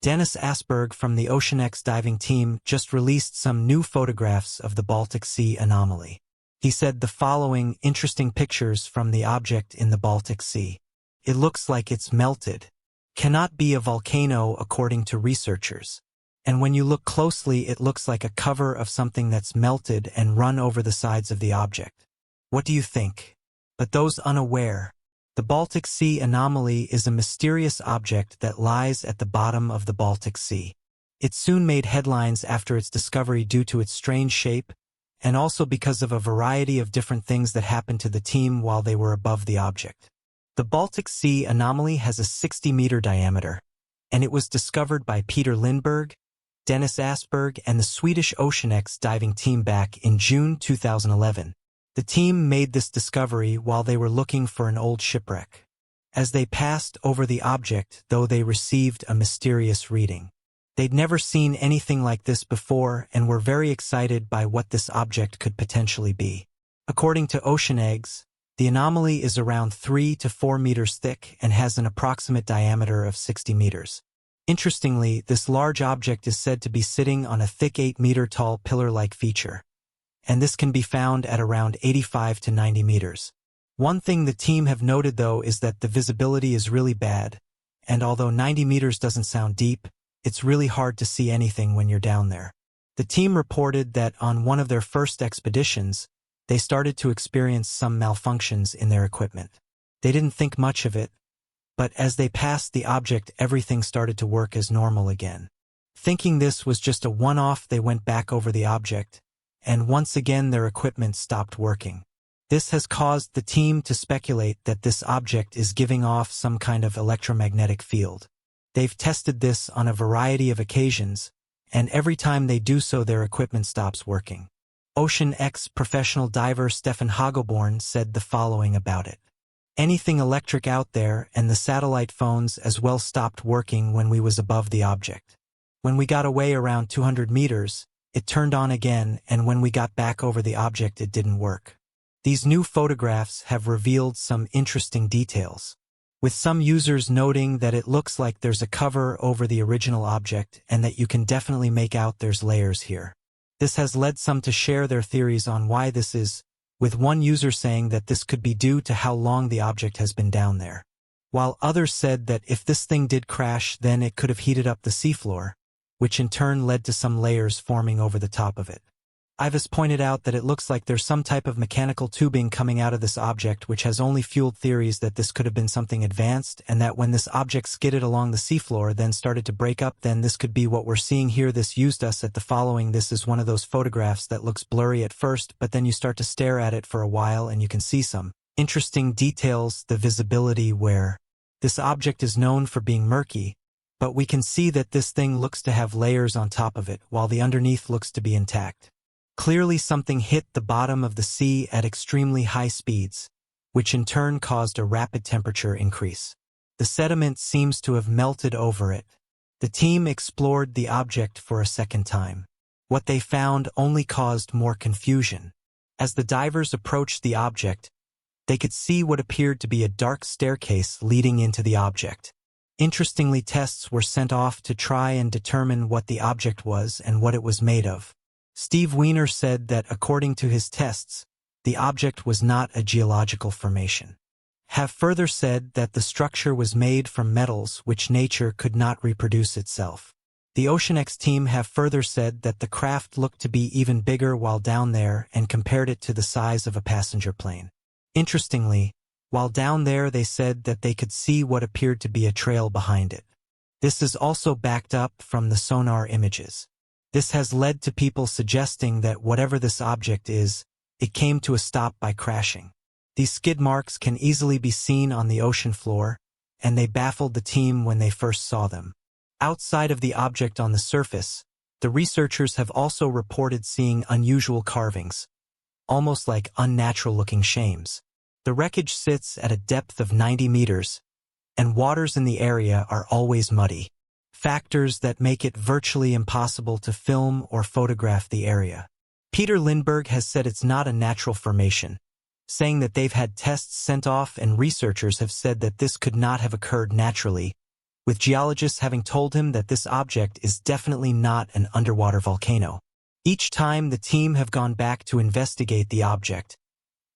Dennis Asperg from the OceanX diving team just released some new photographs of the Baltic Sea anomaly. He said the following interesting pictures from the object in the Baltic Sea. It looks like it's melted. Cannot be a volcano according to researchers. And when you look closely, it looks like a cover of something that's melted and run over the sides of the object. What do you think? But those unaware, the Baltic Sea anomaly is a mysterious object that lies at the bottom of the Baltic Sea. It soon made headlines after its discovery due to its strange shape, and also because of a variety of different things that happened to the team while they were above the object. The Baltic Sea anomaly has a 60-meter diameter, and it was discovered by Peter Lindberg, Dennis Asperg, and the Swedish OceanX diving team back in June 2011. The team made this discovery while they were looking for an old shipwreck. As they passed over the object, though, they received a mysterious reading. They'd never seen anything like this before and were very excited by what this object could potentially be. According to OceanX, the anomaly is around 3 to 4 meters thick and has an approximate diameter of 60 meters. Interestingly, this large object is said to be sitting on a thick 8-meter-tall pillar-like feature, and this can be found at around 85 to 90 meters. One thing the team have noted, though, is that the visibility is really bad, and although 90 meters doesn't sound deep, it's really hard to see anything when you're down there. The team reported that on one of their first expeditions, they started to experience some malfunctions in their equipment. They didn't think much of it, but as they passed the object, everything started to work as normal again. Thinking this was just a one-off, they went back over the object, and once again their equipment stopped working. This has caused the team to speculate that this object is giving off some kind of electromagnetic field. They've tested this on a variety of occasions, and every time they do so, their equipment stops working. OceanX professional diver Stefan Hagelborn said the following about it. Anything electric out there, and the satellite phones as well, stopped working when we was above the object. When we got away around 200 meters, it turned on again, and when we got back over the object, it didn't work. These new photographs have revealed some interesting details, with some users noting that it looks like there's a cover over the original object and that you can definitely make out there's layers here. This has led some to share their theories on why this is, with one user saying that this could be due to how long the object has been down there, while others said that if this thing did crash, then it could have heated up the seafloor, which in turn led to some layers forming over the top of it. Ives pointed out that it looks like there's some type of mechanical tubing coming out of this object, which has only fueled theories that this could have been something advanced, and that when this object skidded along the seafloor then started to break up, then this could be what we're seeing here. This used us at the following. This is one of those photographs that looks blurry at first, but then you start to stare at it for a while and you can see some interesting details. The visibility, where this object is known for being murky, but we can see that this thing looks to have layers on top of it, while the underneath looks to be intact. Clearly something hit the bottom of the sea at extremely high speeds, which in turn caused a rapid temperature increase. The sediment seems to have melted over it. The team explored the object for a second time. What they found only caused more confusion. As the divers approached the object, they could see what appeared to be a dark staircase leading into the object. Interestingly, tests were sent off to try and determine what the object was and what it was made of. Steve Weiner said that according to his tests, the object was not a geological formation. Have further said that the structure was made from metals which nature could not reproduce itself. The OceanX team have further said that the craft looked to be even bigger while down there and compared it to the size of a passenger plane. Interestingly, while down there they said that they could see what appeared to be a trail behind it. This is also backed up from the sonar images. This has led to people suggesting that whatever this object is, it came to a stop by crashing. These skid marks can easily be seen on the ocean floor, and they baffled the team when they first saw them. Outside of the object on the surface, the researchers have also reported seeing unusual carvings, almost like unnatural-looking shames. The wreckage sits at a depth of 90 meters, and waters in the area are always muddy. Factors that make it virtually impossible to film or photograph the area. Peter Lindberg has said it's not a natural formation, saying that they've had tests sent off and researchers have said that this could not have occurred naturally, with geologists having told him that this object is definitely not an underwater volcano. Each time the team have gone back to investigate the object,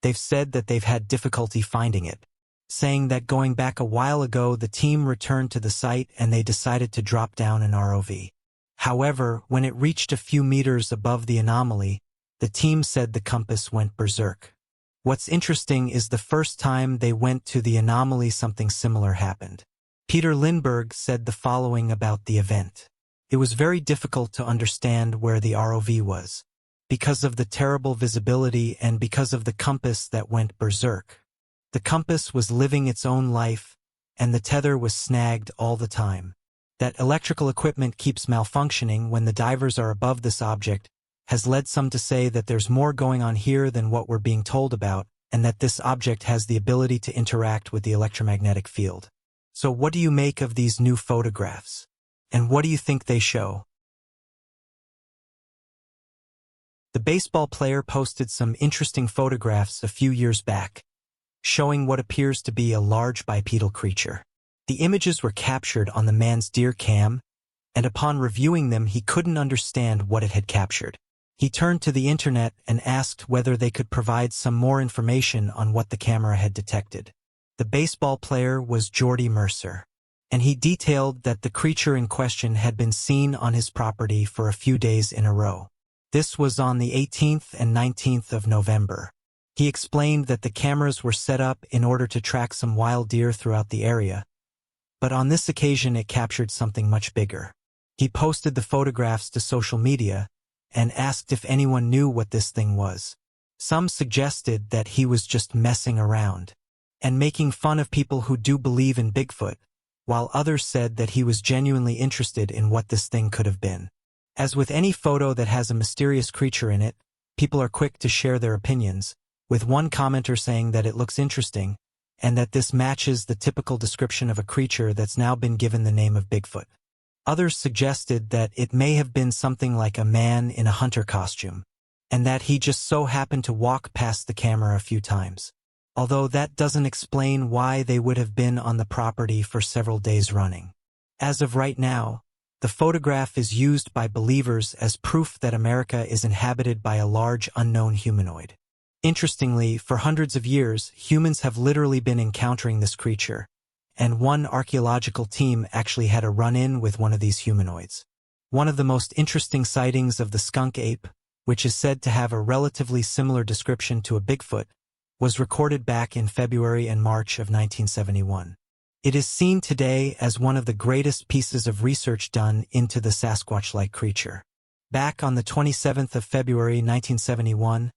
they've said that they've had difficulty finding it, saying that going back a while ago the team returned to the site and they decided to drop down an ROV. However, when it reached a few meters above the anomaly, the team said the compass went berserk. What's interesting is the first time they went to the anomaly something similar happened. Peter Lindbergh said the following about the event. It was very difficult to understand where the ROV was, because of the terrible visibility and because of the compass that went berserk. The compass was living its own life, and the tether was snagged all the time. That electrical equipment keeps malfunctioning when the divers are above this object has led some to say that there's more going on here than what we're being told about, and that this object has the ability to interact with the electromagnetic field. So what do you make of these new photographs? And what do you think they show? The baseball player posted some interesting photographs a few years back, showing what appears to be a large bipedal creature. The images were captured on the man's Deer cam, and upon reviewing them he couldn't understand what it had captured. He turned to the internet and asked whether they could provide some more information on what the camera had detected. The baseball player was Jordy Mercer, and he detailed that the creature in question had been seen on his property for a few days in a row. This was on the 18th and 19th of November. He explained that the cameras were set up in order to track some wild deer throughout the area, but on this occasion it captured something much bigger. He posted the photographs to social media and asked if anyone knew what this thing was. Some suggested that he was just messing around and making fun of people who do believe in Bigfoot, while others said that he was genuinely interested in what this thing could have been. As with any photo that has a mysterious creature in it, people are quick to share their opinions, with one commenter saying that it looks interesting, and that this matches the typical description of a creature that's now been given the name of Bigfoot. Others suggested that it may have been something like a man in a hunter costume, and that he just so happened to walk past the camera a few times. Although that doesn't explain why they would have been on the property for several days running. As of right now, the photograph is used by believers as proof that America is inhabited by a large unknown humanoid. Interestingly, for hundreds of years, humans have literally been encountering this creature, and one archaeological team actually had a run-in with one of these humanoids. One of the most interesting sightings of the skunk ape, which is said to have a relatively similar description to a Bigfoot, was recorded back in February and March of 1971. It is seen today as one of the greatest pieces of research done into the Sasquatch-like creature. Back on the 27th of February 1971,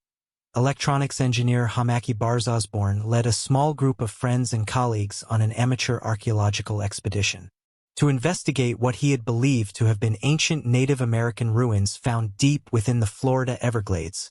electronics engineer Hamaki Barzosborn led a small group of friends and colleagues on an amateur archaeological expedition to investigate what he had believed to have been ancient Native American ruins found deep within the Florida Everglades,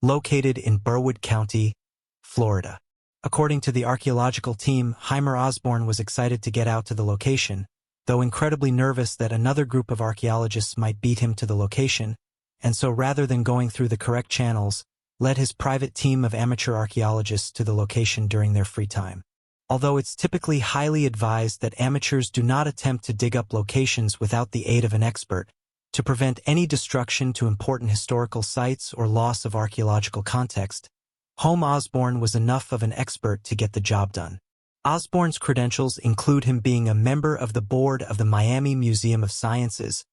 located in Burwood County, Florida. According to the archaeological team, Heimer Osborne was excited to get out to the location, though incredibly nervous that another group of archaeologists might beat him to the location, and so rather than going through the correct channels, led his private team of amateur archaeologists to the location during their free time. Although it's typically highly advised that amateurs do not attempt to dig up locations without the aid of an expert, to prevent any destruction to important historical sites or loss of archaeological context, Home Osborne was enough of an expert to get the job done. Osborne's credentials include him being a member of the board of the Miami Museum of Sciences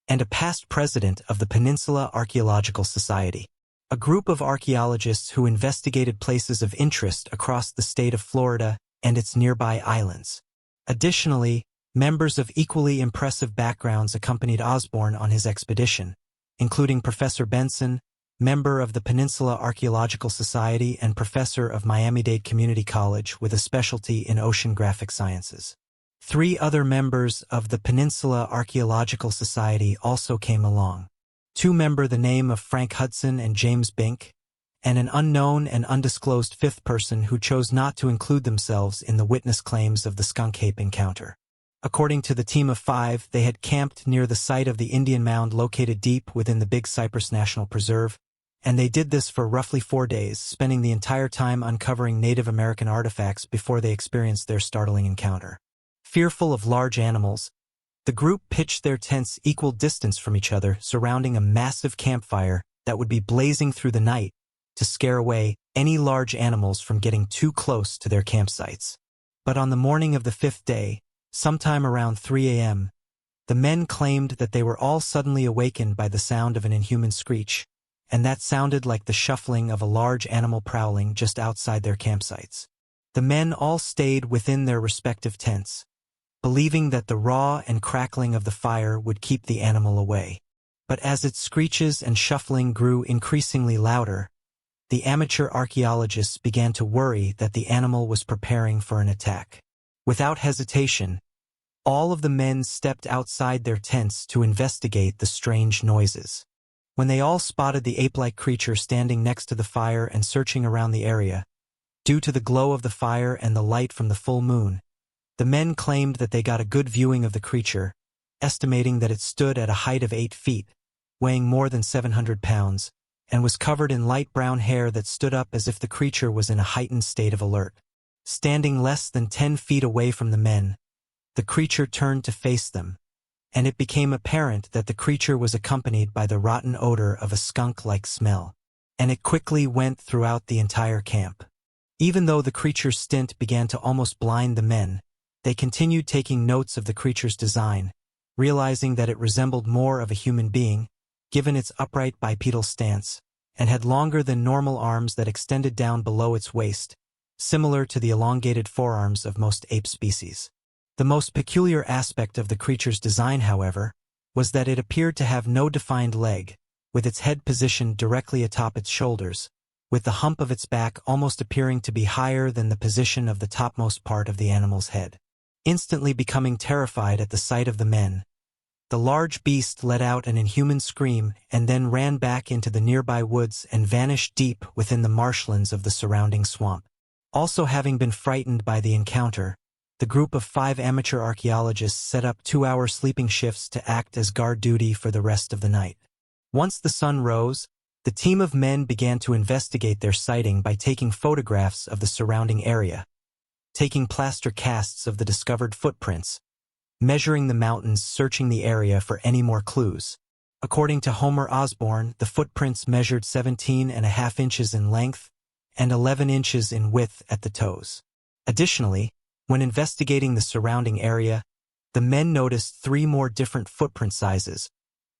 and a past president of the Peninsula Archaeological Society, a group of archaeologists who investigated places of interest across the state of Florida and its nearby islands. Additionally, members of equally impressive backgrounds accompanied Osborne on his expedition, including Professor Benson, member of the Peninsula Archaeological Society and professor of Miami-Dade Community College with a specialty in oceanographic sciences. 3 other members of the Peninsula Archaeological Society also came along. 2 member the name of Frank Hudson and James Bink, and an unknown and undisclosed 5th person who chose not to include themselves in the witness claims of the skunk ape encounter. According to the team of 5, they had camped near the site of the Indian Mound located deep within the Big Cypress National Preserve, and they did this for roughly 4 days, spending the entire time uncovering Native American artifacts before they experienced their startling encounter. Fearful of large animals, the group pitched their tents equal distance from each other, surrounding a massive campfire that would be blazing through the night to scare away any large animals from getting too close to their campsites. But on the morning of the 5th day, sometime around 3 a.m., the men claimed that they were all suddenly awakened by the sound of an inhuman screech, and that sounded like the shuffling of a large animal prowling just outside their campsites. The men all stayed within their respective tents, believing that the roar and crackling of the fire would keep the animal away. But as its screeches and shuffling grew increasingly louder, the amateur archaeologists began to worry that the animal was preparing for an attack. Without hesitation, all of the men stepped outside their tents to investigate the strange noises. When they all spotted the ape-like creature standing next to the fire and searching around the area, due to the glow of the fire and the light from the full moon, the men claimed that they got a good viewing of the creature, estimating that it stood at a height of 8 feet, weighing more than 700 pounds, and was covered in light brown hair that stood up as if the creature was in a heightened state of alert. Standing less than 10 feet away from the men, the creature turned to face them, and it became apparent that the creature was accompanied by the rotten odor of a skunk-like smell, and it quickly went throughout the entire camp. Even though the creature's stint began to almost blind the men, they continued taking notes of the creature's design, realizing that it resembled more of a human being, given its upright bipedal stance, and had longer than normal arms that extended down below its waist, similar to the elongated forearms of most ape species. The most peculiar aspect of the creature's design, however, was that it appeared to have no defined leg, with its head positioned directly atop its shoulders, with the hump of its back almost appearing to be higher than the position of the topmost part of the animal's head. Instantly becoming terrified at the sight of the men, the large beast let out an inhuman scream and then ran back into the nearby woods and vanished deep within the marshlands of the surrounding swamp. Also having been frightened by the encounter, the group of 5 amateur archaeologists set up 2-hour sleeping shifts to act as guard duty for the rest of the night. Once the sun rose, the team of men began to investigate their sighting by taking photographs of the surrounding area, taking plaster casts of the discovered footprints, measuring the mountains, searching the area for any more clues. According to Homer Osborne, the footprints measured 17.5 inches in length and 11 inches in width at the toes. Additionally, when investigating the surrounding area, the men noticed 3 more different footprint sizes,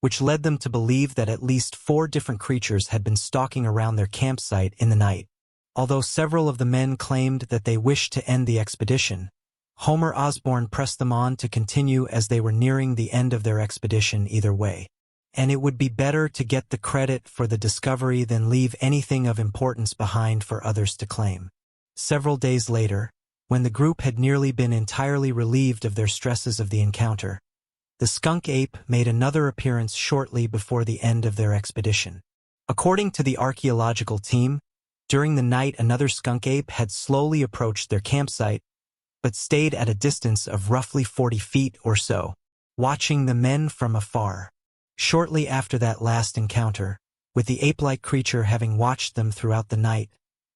which led them to believe that at least 4 different creatures had been stalking around their campsite in the night. Although several of the men claimed that they wished to end the expedition, Homer Osborne pressed them on to continue as they were nearing the end of their expedition either way, and it would be better to get the credit for the discovery than leave anything of importance behind for others to claim. Several days later, when the group had nearly been entirely relieved of their stresses of the encounter, the skunk ape made another appearance shortly before the end of their expedition. According to the archaeological team, during the night another skunk ape had slowly approached their campsite, but stayed at a distance of roughly 40 feet or so, watching the men from afar. Shortly after that last encounter, with the ape-like creature having watched them throughout the night,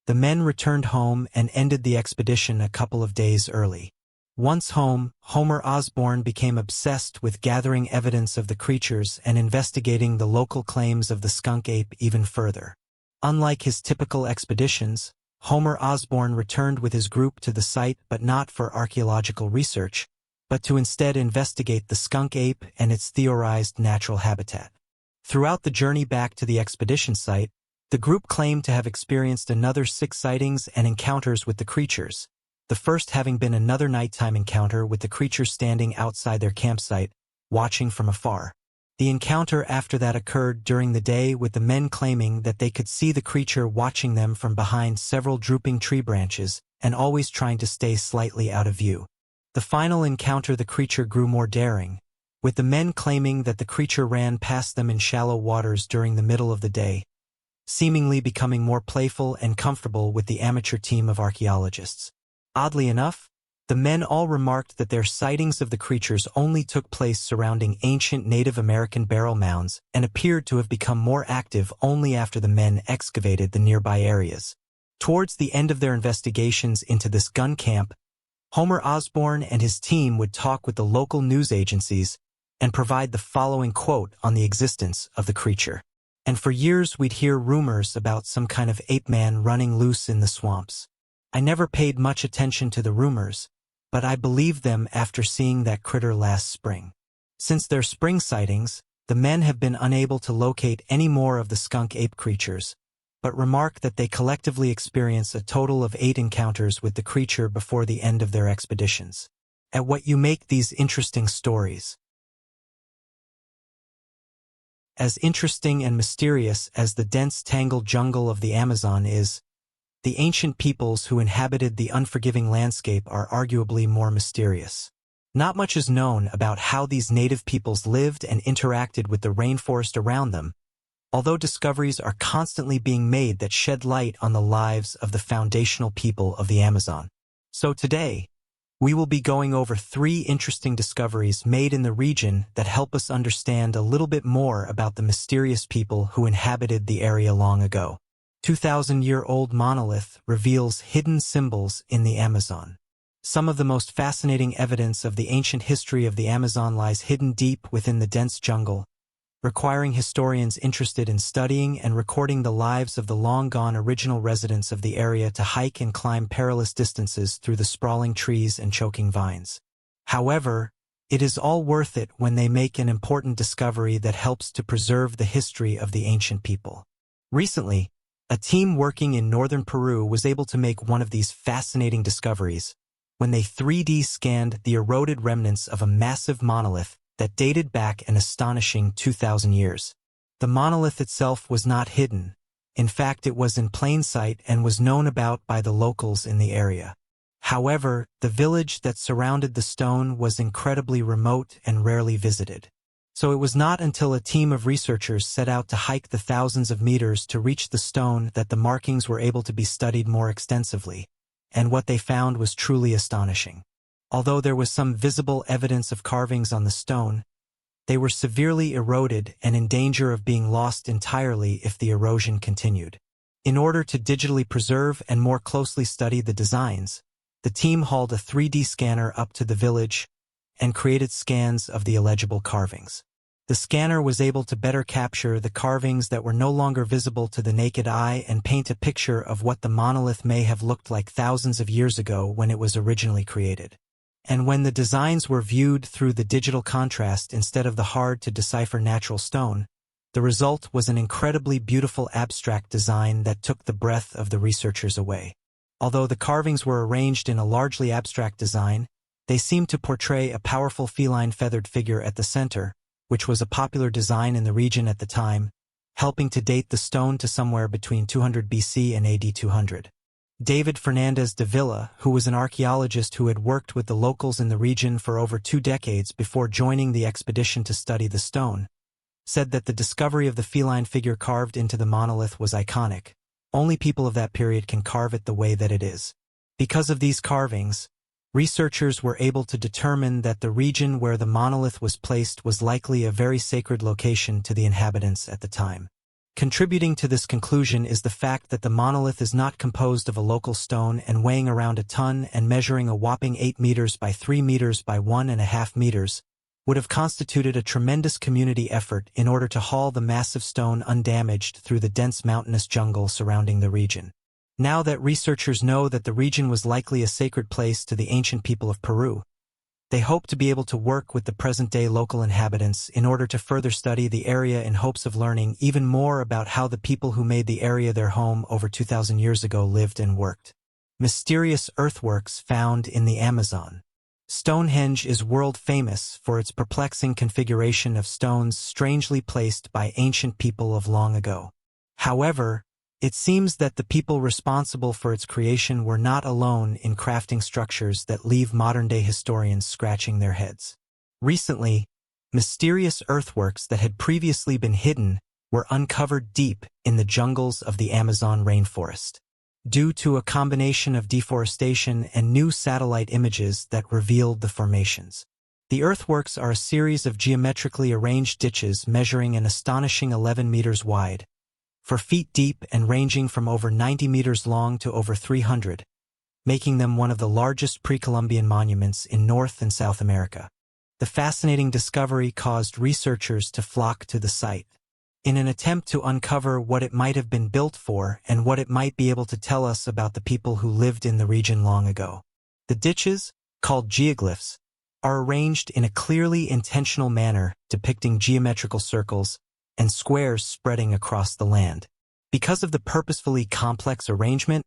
the men returned home and ended the expedition a couple of days early. Once home, Homer Osborne became obsessed with gathering evidence of the creatures and investigating the local claims of the skunk ape even further. Unlike his typical expeditions, Homer Osborne returned with his group to the site but not for archaeological research, but to instead investigate the skunk ape and its theorized natural habitat. Throughout the journey back to the expedition site, the group claimed to have experienced another 6 sightings and encounters with the creatures, the first having been another nighttime encounter with the creature standing outside their campsite, watching from afar. The encounter after that occurred during the day, with the men claiming that they could see the creature watching them from behind several drooping tree branches and always trying to stay slightly out of view. The final encounter, the creature grew more daring, with the men claiming that the creature ran past them in shallow waters during the middle of the day, seemingly becoming more playful and comfortable with the amateur team of archaeologists. Oddly enough, the men all remarked that their sightings of the creatures only took place surrounding ancient Native American burial mounds and appeared to have become more active only after the men excavated the nearby areas. Towards the end of their investigations into this gun camp, Homer Osborne and his team would talk with the local news agencies and provide the following quote on the existence of the creature. And for years we'd hear rumors about some kind of ape man running loose in the swamps. I never paid much attention to the rumors, but I believed them after seeing that critter last spring. Since their spring sightings, the men have been unable to locate any more of the skunk ape creatures, but remark that they collectively experience a total of 8 encounters with the creature before the end of their expeditions. At what you make these interesting stories. As interesting and mysterious as the dense tangled jungle of the Amazon is, the ancient peoples who inhabited the unforgiving landscape are arguably more mysterious. Not much is known about how these native peoples lived and interacted with the rainforest around them, although discoveries are constantly being made that shed light on the lives of the foundational people of the Amazon. So today, we will be going over 3 interesting discoveries made in the region that help us understand a little bit more about the mysterious people who inhabited the area long ago. 2,000-year-old monolith reveals hidden symbols in the Amazon. Some of the most fascinating evidence of the ancient history of the Amazon lies hidden deep within the dense jungle, requiring historians interested in studying and recording the lives of the long-gone original residents of the area to hike and climb perilous distances through the sprawling trees and choking vines. However, it is all worth it when they make an important discovery that helps to preserve the history of the ancient people. Recently, a team working in northern Peru was able to make one of these fascinating discoveries when they 3D scanned the eroded remnants of a massive monolith that dated back an astonishing 2,000 years. The monolith itself was not hidden. In fact, it was in plain sight and was known about by the locals in the area. However, the village that surrounded the stone was incredibly remote and rarely visited. So it was not until a team of researchers set out to hike the thousands of meters to reach the stone that the markings were able to be studied more extensively, and what they found was truly astonishing. Although there was some visible evidence of carvings on the stone, they were severely eroded and in danger of being lost entirely if the erosion continued. In order to digitally preserve and more closely study the designs, the team hauled a 3D scanner up to the village and created scans of the illegible carvings. The scanner was able to better capture the carvings that were no longer visible to the naked eye and paint a picture of what the monolith may have looked like thousands of years ago when it was originally created. And when the designs were viewed through the digital contrast instead of the hard-to-decipher natural stone, the result was an incredibly beautiful abstract design that took the breath of the researchers away. Although the carvings were arranged in a largely abstract design, they seemed to portray a powerful feline feathered figure at the center, which was a popular design in the region at the time, helping to date the stone to somewhere between 200 BC and AD 200. David Fernandez de Villa, who was an archaeologist who had worked with the locals in the region for over 2 decades before joining the expedition to study the stone, said that the discovery of the feline figure carved into the monolith was iconic. Only people of that period can carve it the way that it is. Because of these carvings, researchers were able to determine that the region where the monolith was placed was likely a very sacred location to the inhabitants at the time. Contributing to this conclusion is the fact that the monolith is not composed of a local stone and weighing around a ton and measuring a whopping 8 meters by 3 meters by 1.5 meters, would have constituted a tremendous community effort in order to haul the massive stone undamaged through the dense mountainous jungle surrounding the region. Now that researchers know that the region was likely a sacred place to the ancient people of Peru, they hope to be able to work with the present-day local inhabitants in order to further study the area in hopes of learning even more about how the people who made the area their home over 2,000 years ago lived and worked. Mysterious earthworks found in the Amazon. Stonehenge is world-famous for its perplexing configuration of stones strangely placed by ancient people of long ago. However, it seems that the people responsible for its creation were not alone in crafting structures that leave modern-day historians scratching their heads. Recently, mysterious earthworks that had previously been hidden were uncovered deep in the jungles of the Amazon rainforest, due to a combination of deforestation and new satellite images that revealed the formations. The earthworks are a series of geometrically arranged ditches measuring an astonishing 11 meters wide, 4 feet deep and ranging from over 90 meters long to over 300, making them one of the largest pre-Columbian monuments in North and South America. The fascinating discovery caused researchers to flock to the site, in an attempt to uncover what it might have been built for and what it might be able to tell us about the people who lived in the region long ago. The ditches, called geoglyphs, are arranged in a clearly intentional manner depicting geometrical circles and squares spreading across the land. Because of the purposefully complex arrangement,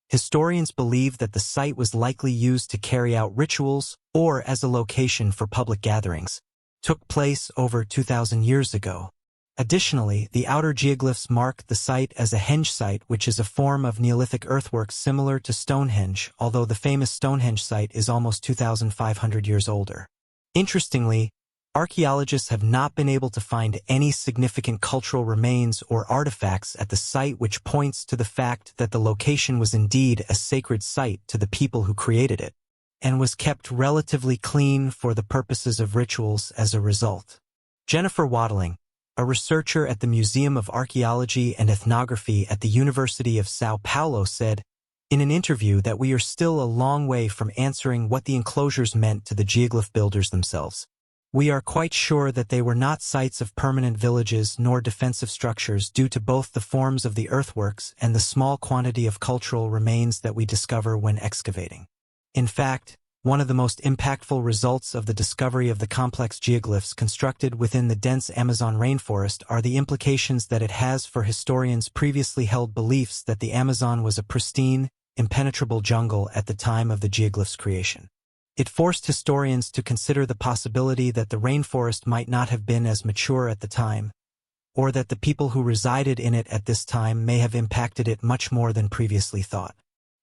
historians believe that the site was likely used to carry out rituals or as a location for public gatherings. Took place over 2,000 years ago. Additionally, the outer geoglyphs mark the site as a henge site, which is a form of Neolithic earthwork similar to Stonehenge, although the famous Stonehenge site is almost 2,500 years older. Interestingly, archaeologists have not been able to find any significant cultural remains or artifacts at the site, which points to the fact that the location was indeed a sacred site to the people who created it, and was kept relatively clean for the purposes of rituals as a result. Jennifer Waddling, a researcher at the Museum of Archaeology and Ethnography at the University of Sao Paulo, said in an interview that we are still a long way from answering what the enclosures meant to the geoglyph builders themselves. We are quite sure that they were not sites of permanent villages nor defensive structures due to both the forms of the earthworks and the small quantity of cultural remains that we discover when excavating. In fact, one of the most impactful results of the discovery of the complex geoglyphs constructed within the dense Amazon rainforest are the implications that it has for historians' previously held beliefs that the Amazon was a pristine, impenetrable jungle at the time of the geoglyphs' creation. It forced historians to consider the possibility that the rainforest might not have been as mature at the time, or that the people who resided in it at this time may have impacted it much more than previously thought.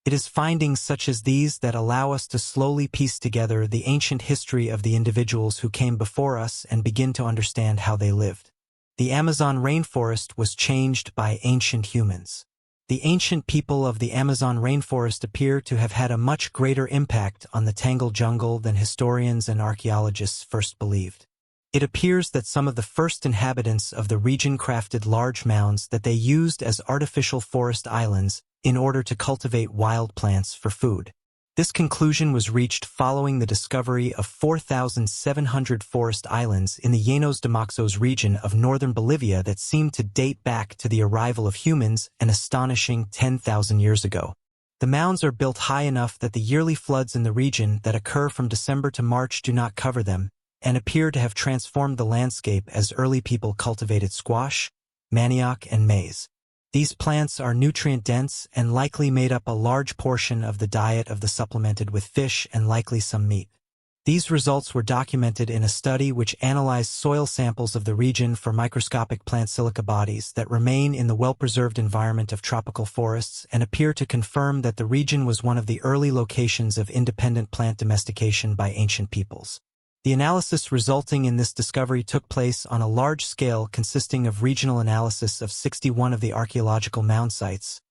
It is findings such as these that allow us to slowly piece together the ancient history of the individuals who came before us and begin to understand how they lived. The Amazon rainforest was changed by ancient humans. The ancient people of the Amazon rainforest appear to have had a much greater impact on the tangled jungle than historians and archaeologists first believed. It appears that some of the first inhabitants of the region crafted large mounds that they used as artificial forest islands in order to cultivate wild plants for food. This conclusion was reached following the discovery of 4,700 forest islands in the Llanos de Moxos region of northern Bolivia that seemed to date back to the arrival of humans an astonishing 10,000 years ago. The mounds are built high enough that the yearly floods in the region that occur from December to March do not cover them, and appear to have transformed the landscape as early people cultivated squash, manioc, and maize. These plants are nutrient-dense and likely made up a large portion of the diet of the supplemented with fish and likely some meat. These results were documented in a study which analyzed soil samples of the region for microscopic plant silica bodies that remain in the well-preserved environment of tropical forests and appear to confirm that the region was one of the early locations of independent plant domestication by ancient peoples. The analysis resulting in this discovery took place on a large scale consisting of regional analysis of 61 of the archaeological mound sites,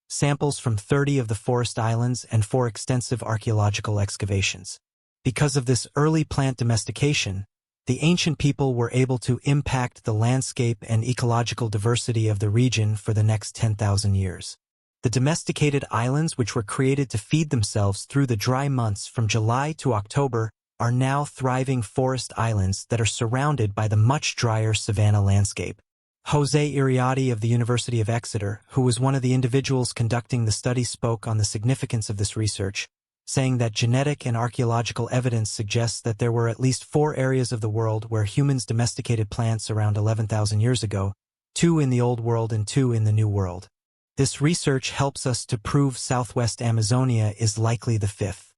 samples from 30 of the forest islands, and 4 extensive archaeological excavations. Because of this early plant domestication, the ancient people were able to impact the landscape and ecological diversity of the region for the next 10,000 years. The domesticated islands, which were created to feed themselves through the dry months from July to October, are now thriving forest islands that are surrounded by the much drier savanna landscape. Jose Iriarte of the University of Exeter, who was one of the individuals conducting the study, spoke on the significance of this research, saying that genetic and archaeological evidence suggests that there were at least 4 areas of the world where humans domesticated plants around 11,000 years ago, 2 in the Old World and 2 in the New World. This research helps us to prove Southwest Amazonia is likely the 5th.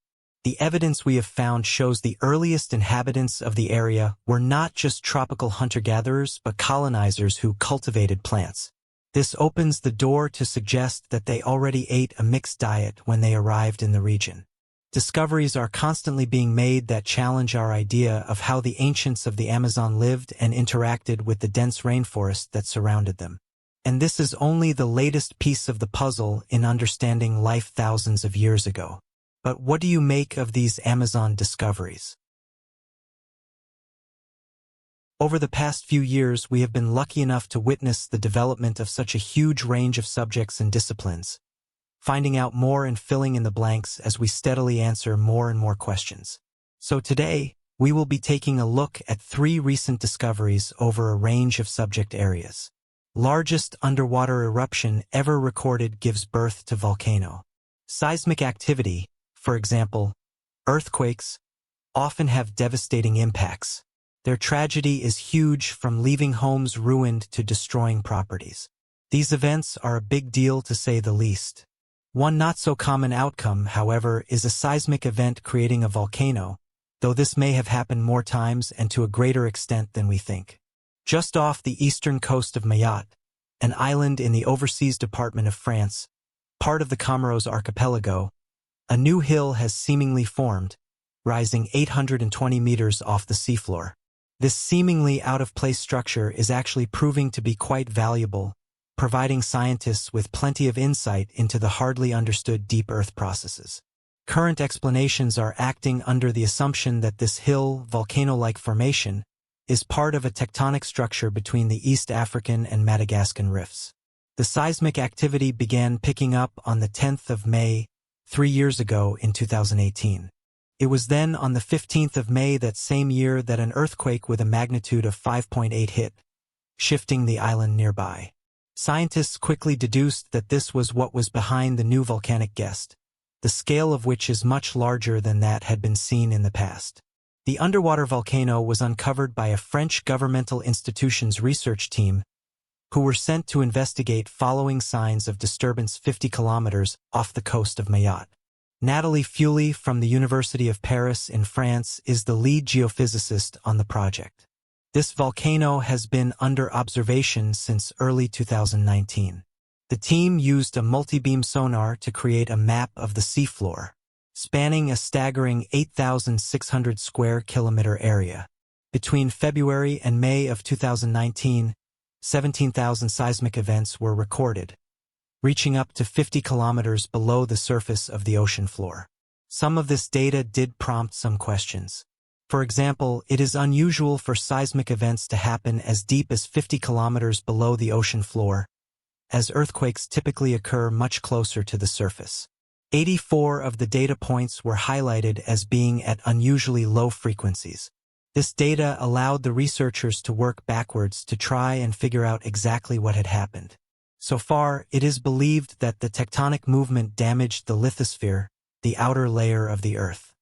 The evidence we have found shows the earliest inhabitants of the area were not just tropical hunter-gatherers but colonizers who cultivated plants. This opens the door to suggest that they already ate a mixed diet when they arrived in the region. Discoveries are constantly being made that challenge our idea of how the ancients of the Amazon lived and interacted with the dense rainforest that surrounded them. And this is only the latest piece of the puzzle in understanding life thousands of years ago. But what do you make of these Amazon discoveries? Over the past few years, we have been lucky enough to witness the development of such a huge range of subjects and disciplines, finding out more and filling in the blanks as we steadily answer more and more questions. So today, we will be taking a look at 3 recent discoveries over a range of subject areas. Largest underwater eruption ever recorded gives birth to volcano. Seismic activity, for example, earthquakes, often have devastating impacts. Their tragedy is huge, from leaving homes ruined to destroying properties. These events are a big deal, to say the least. One not-so-common outcome, however, is a seismic event creating a volcano, though this may have happened more times and to a greater extent than we think. Just off the eastern coast of Mayotte, an island in the overseas department of France, part of the Comoros archipelago, a new hill has seemingly formed, rising 820 meters off the seafloor. This seemingly out-of-place structure is actually proving to be quite valuable, providing scientists with plenty of insight into the hardly understood deep earth processes. Current explanations are acting under the assumption that this hill, volcano-like formation, is part of a tectonic structure between the East African and Madagascan rifts. The seismic activity began picking up on the 10th of May, 3 years ago in 2018. It was then on the 15th of May that same year that an earthquake with a magnitude of 5.8 hit, shifting the island nearby. Scientists quickly deduced that this was what was behind the new volcanic gest, the scale of which is much larger than that had been seen in the past. The underwater volcano was uncovered by a French governmental institution's research team, who were sent to investigate following signs of disturbance 50 kilometers off the coast of Mayotte. Nathalie Fuley from the University of Paris in France is the lead geophysicist on the project. This volcano has been under observation since early 2019. The team used a multi-beam sonar to create a map of the seafloor, spanning a staggering 8,600 square kilometer area. Between February and May of 2019, 17,000 seismic events were recorded, reaching up to 50 kilometers below the surface of the ocean floor. Some of this data did prompt some questions. For example, it is unusual for seismic events to happen as deep as 50 kilometers below the ocean floor, as earthquakes typically occur much closer to the surface. 84 of the data points were highlighted as being at unusually low frequencies. This data allowed the researchers to work backwards to try and figure out exactly what had happened. So far, it is believed that the tectonic movement damaged the lithosphere, the outer layer of the Earth.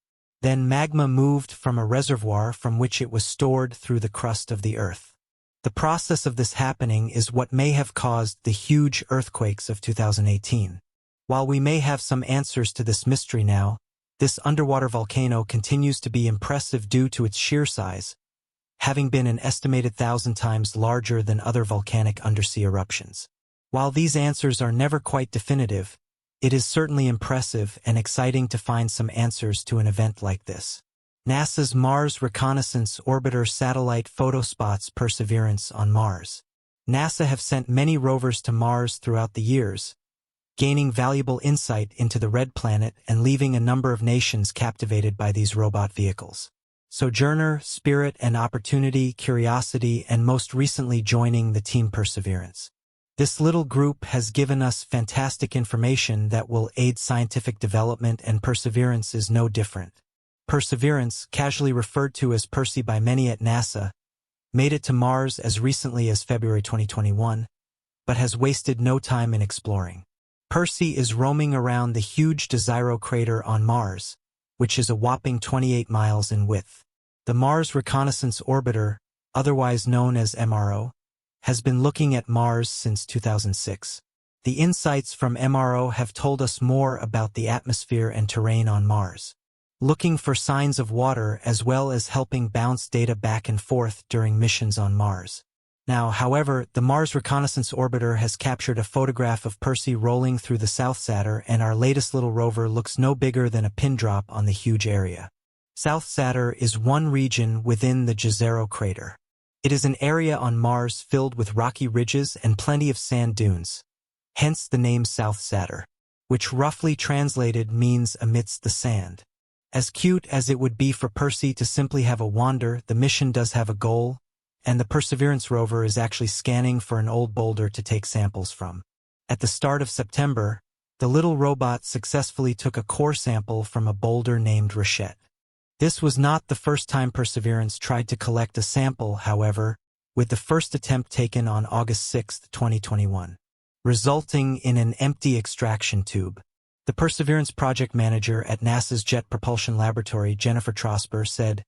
Then magma moved from a reservoir from which it was stored through the crust of the Earth. The process of this happening is what may have caused the huge earthquakes of 2018. While we may have some answers to this mystery now, this underwater volcano continues to be impressive due to its sheer size, having been an estimated 1,000 times larger than other volcanic undersea eruptions. While these answers are never quite definitive, it is certainly impressive and exciting to find some answers to an event like this. NASA's Mars Reconnaissance Orbiter satellite photospots Perseverance on Mars. NASA have sent many rovers to Mars throughout the years, gaining valuable insight into the red planet and leaving a number of nations captivated by these robot vehicles. Sojourner, Spirit and Opportunity, Curiosity, and most recently joining the Team Perseverance. This little group has given us fantastic information that will aid scientific development, and Perseverance is no different. Perseverance, casually referred to as Percy by many at NASA, made it to Mars as recently as February 2021, but has wasted no time in exploring. Percy is roaming around the huge Desiro crater on Mars, which is a whopping 28 miles in width. The Mars Reconnaissance Orbiter, otherwise known as MRO, has been looking at Mars since 2006. The insights from MRO have told us more about the atmosphere and terrain on Mars, looking for signs of water as well as helping bounce data back and forth during missions on Mars. Now, however, the Mars Reconnaissance Orbiter has captured a photograph of Percy rolling through the South Saturn, and our latest little rover looks no bigger than a pin drop on the huge area. South Saturn is one region within the Jezero crater. It is an area on Mars filled with rocky ridges and plenty of sand dunes, hence the name South Saturn, which roughly translated means amidst the sand. As cute as it would be for Percy to simply have a wander, the mission does have a goal, and the Perseverance rover is actually scanning for an old boulder to take samples from. At the start of September, The little robot successfully took a core sample from a boulder named Rochette. This was not the first time Perseverance tried to collect a sample, however, with the first attempt taken on August 6, 2021, resulting in an empty extraction tube. The Perseverance project manager at NASA's Jet Propulsion Laboratory, Jennifer Trosper, said,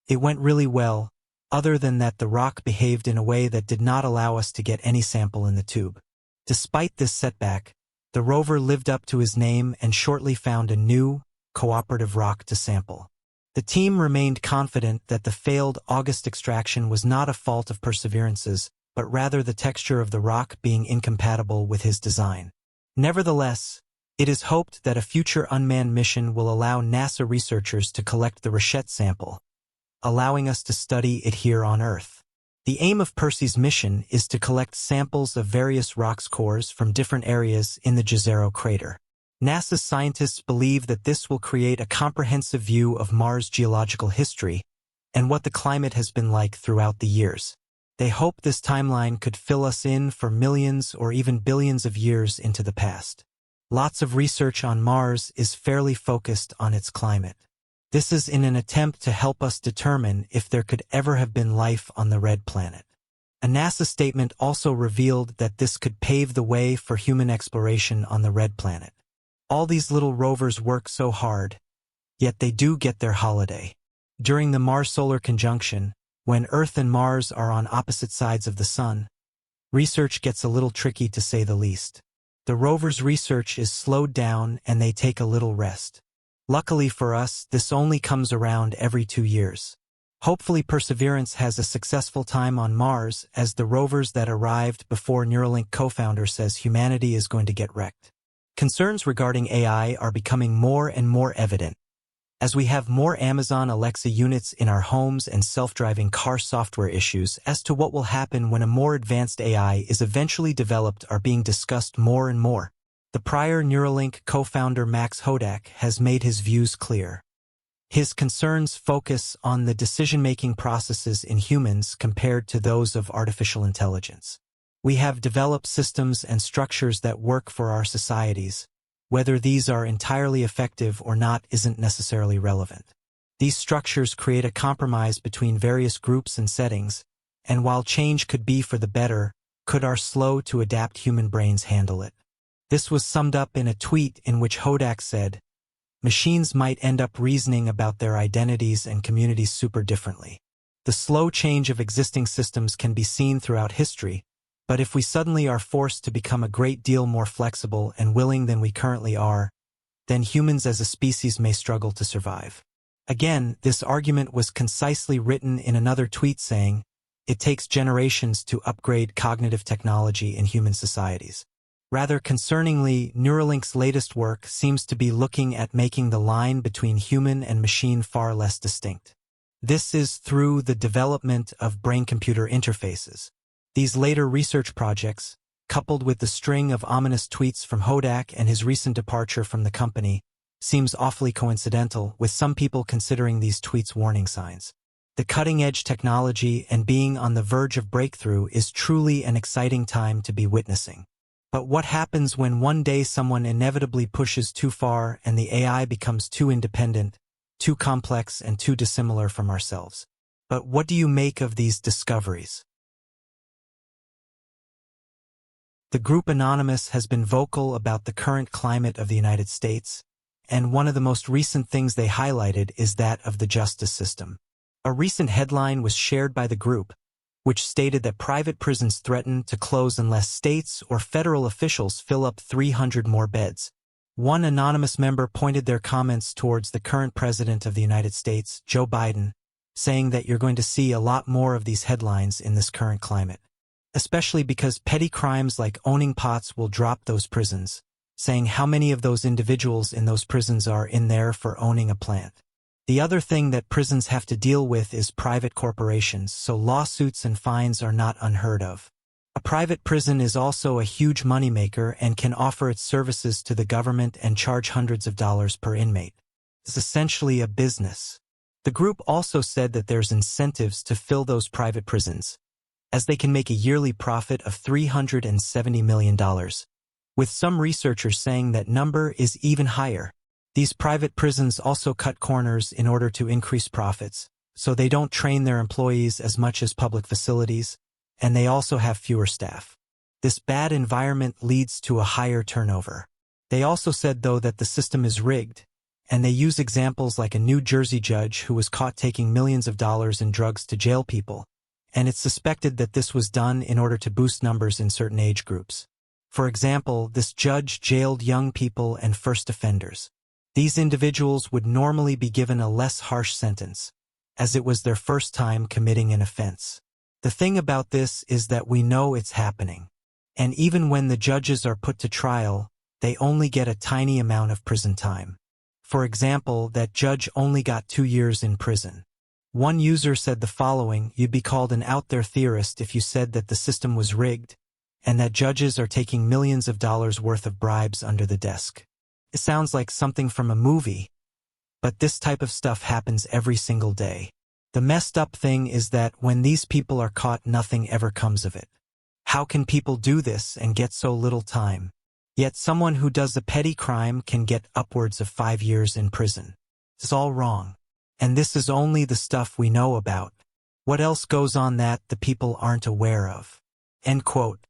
"It went really well, other than that the rock behaved in a way that did not allow us to get any sample in the tube." Despite this setback, the rover lived up to his name and shortly found a new, cooperative rock to sample. The team remained confident that the failed August extraction was not a fault of Perseverance's, but rather the texture of the rock being incompatible with his design. Nevertheless, it is hoped that a future unmanned mission will allow NASA researchers to collect the Rochette sample, allowing us to study it here on Earth. The aim of Percy's mission is to collect samples of various rocks cores from different areas in the Jezero crater. NASA scientists believe that this will create a comprehensive view of Mars' geological history and what the climate has been like throughout the years. They hope this timeline could fill us in for millions or even billions of years into the past. Lots of research on Mars is fairly focused on its climate. This is in an attempt to help us determine if there could ever have been life on the red planet. A NASA statement also revealed that this could pave the way for human exploration on the red planet. All these little rovers work so hard, yet they do get their holiday. During the Mars-Solar conjunction, when Earth and Mars are on opposite sides of the Sun, research gets a little tricky to say the least. The rovers' research is slowed down and they take a little rest. Luckily for us, this only comes around every 2 years. Hopefully Perseverance has a successful time on Mars, as the rovers that arrived before Neuralink co-founder says humanity is going to get wrecked. Concerns regarding AI are becoming more and more evident. As we have more Amazon Alexa units in our homes and self-driving car software issues as to what will happen when a more advanced AI is eventually developed are being discussed more and more. The prior Neuralink co-founder Max Hodak has made his views clear. His concerns focus on the decision-making processes in humans compared to those of artificial intelligence. We have developed systems and structures that work for our societies. Whether these are entirely effective or not isn't necessarily relevant. These structures create a compromise between various groups and settings, and while change could be for the better, could our slow-to-adapt human brains handle it? This was summed up in a tweet in which Hodak said, "Machines might end up reasoning about their identities and communities super differently." The slow change of existing systems can be seen throughout history, but if we suddenly are forced to become a great deal more flexible and willing than we currently are, then humans as a species may struggle to survive. Again, this argument was concisely written in another tweet saying, "It takes generations to upgrade cognitive technology in human societies." Rather concerningly, Neuralink's latest work seems to be looking at making the line between human and machine far less distinct. This is through the development of brain-computer interfaces. These later research projects, coupled with the string of ominous tweets from Hodak and his recent departure from the company, seems awfully coincidental, with some people considering these tweets warning signs. The cutting-edge technology and being on the verge of breakthrough is truly an exciting time to be witnessing. But what happens when one day someone inevitably pushes too far and the AI becomes too independent, too complex, and too dissimilar from ourselves? But what do you make of these discoveries? The group Anonymous has been vocal about the current climate of the United States, and one of the most recent things they highlighted is that of the justice system. A recent headline was shared by the group, which stated that private prisons threaten to close unless states or federal officials fill up 300 more beds. One anonymous member pointed their comments towards the current president of the United States, Joe Biden, saying that you're going to see a lot more of these headlines in this current climate, especially because petty crimes like owning pots will drop those prisons, saying how many of those individuals in those prisons are in there for owning a plant. The other thing that prisons have to deal with is private corporations, so lawsuits and fines are not unheard of. A private prison is also a huge moneymaker and can offer its services to the government and charge hundreds of dollars per inmate. It's essentially a business. The group also said that there's incentives to fill those private prisons, as they can make a yearly profit of $370 million, with some researchers saying that number is even higher. These private prisons also cut corners in order to increase profits, so they don't train their employees as much as public facilities, and they also have fewer staff. This bad environment leads to a higher turnover. They also said, though, that the system is rigged, and they use examples like a New Jersey judge who was caught taking millions of dollars in drugs to jail people, and it's suspected that this was done in order to boost numbers in certain age groups. For example, this judge jailed young people and first offenders. These individuals would normally be given a less harsh sentence, as it was their first time committing an offense. The thing about this is that we know it's happening, and even when the judges are put to trial, they only get a tiny amount of prison time. For example, that judge only got 2 years in prison. One user said the following: "You'd be called an out-there theorist if you said that the system was rigged, and that judges are taking millions of dollars worth of bribes under the desk." It sounds like something from a movie, but this type of stuff happens every single day. The messed up thing is that when these people are caught, nothing ever comes of it. How can people do this and get so little time? Yet someone who does a petty crime can get upwards of 5 years in prison. It's all wrong. And this is only the stuff we know about. What else goes on that the people aren't aware of? End quote.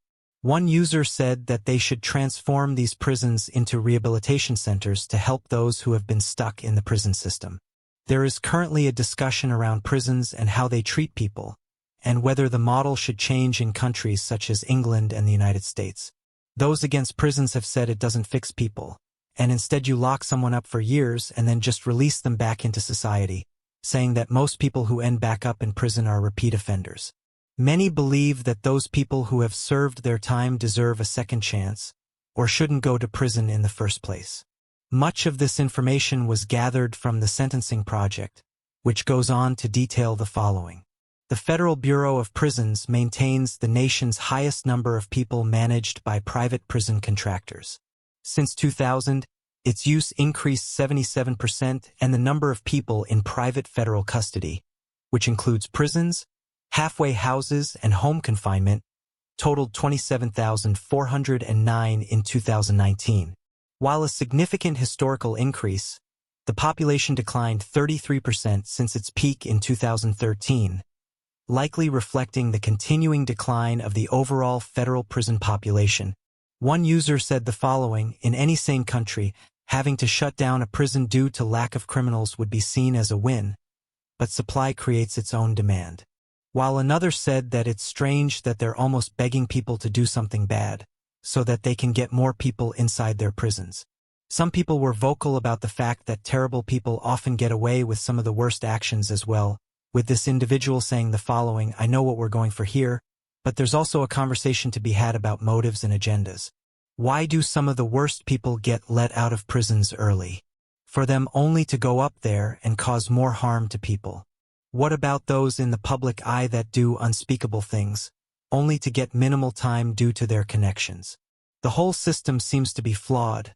One user said that they should transform these prisons into rehabilitation centers to help those who have been stuck in the prison system. There is currently a discussion around prisons and how they treat people, and whether the model should change in countries such as England and the United States. Those against prisons have said it doesn't fix people, and instead you lock someone up for years and then just release them back into society, saying that most people who end back up in prison are repeat offenders. Many believe that those people who have served their time deserve a second chance, or shouldn't go to prison in the first place. Much of this information was gathered from the Sentencing Project, which goes on to detail the following. The Federal Bureau of Prisons maintains the nation's highest number of people managed by private prison contractors. Since 2000, its use increased 77%, and the number of people in private federal custody, which includes prisons, halfway houses, and home confinement, totaled 27,409 in 2019. While a significant historical increase, the population declined 33% since its peak in 2013, likely reflecting the continuing decline of the overall federal prison population. One user said the following: "In any sane country, having to shut down a prison due to lack of criminals would be seen as a win, but supply creates its own demand." While another said that it's strange that they're almost begging people to do something bad, so that they can get more people inside their prisons. Some people were vocal about the fact that terrible people often get away with some of the worst actions as well, with this individual saying the following: "I know what we're going for here, but there's also a conversation to be had about motives and agendas. Why do some of the worst people get let out of prisons early? For them only to go up there and cause more harm to people. What about those in the public eye that do unspeakable things, only to get minimal time due to their connections? The whole system seems to be flawed,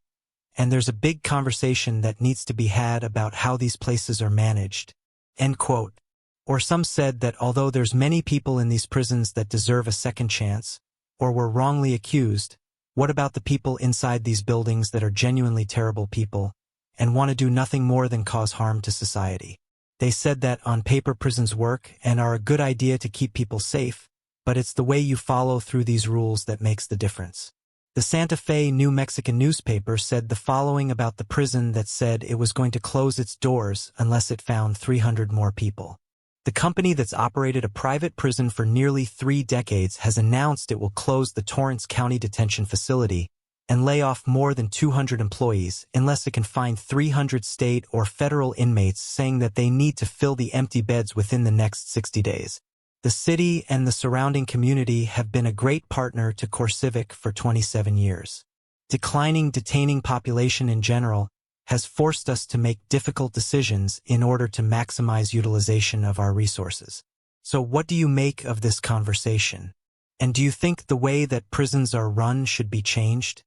and there's a big conversation that needs to be had about how these places are managed." End quote. Or some said that although there's many people in these prisons that deserve a second chance, or were wrongly accused, what about the people inside these buildings that are genuinely terrible people, and want to do nothing more than cause harm to society? They said that on paper prisons work and are a good idea to keep people safe, but it's the way you follow through these rules that makes the difference. The Santa Fe, New Mexican newspaper said the following about the prison that said it was going to close its doors unless it found 300 more people. The company that's operated a private prison for nearly 3 decades has announced it will close the Torrance County Detention Facility and lay off more than 200 employees unless it can find 300 state or federal inmates, saying that they need to fill the empty beds within the next 60 days. The city and the surrounding community have been a great partner to CoreCivic for 27 years. Declining detaining population in general has forced us to make difficult decisions in order to maximize utilization of our resources. So what do you make of this conversation? And do you think the way that prisons are run should be changed?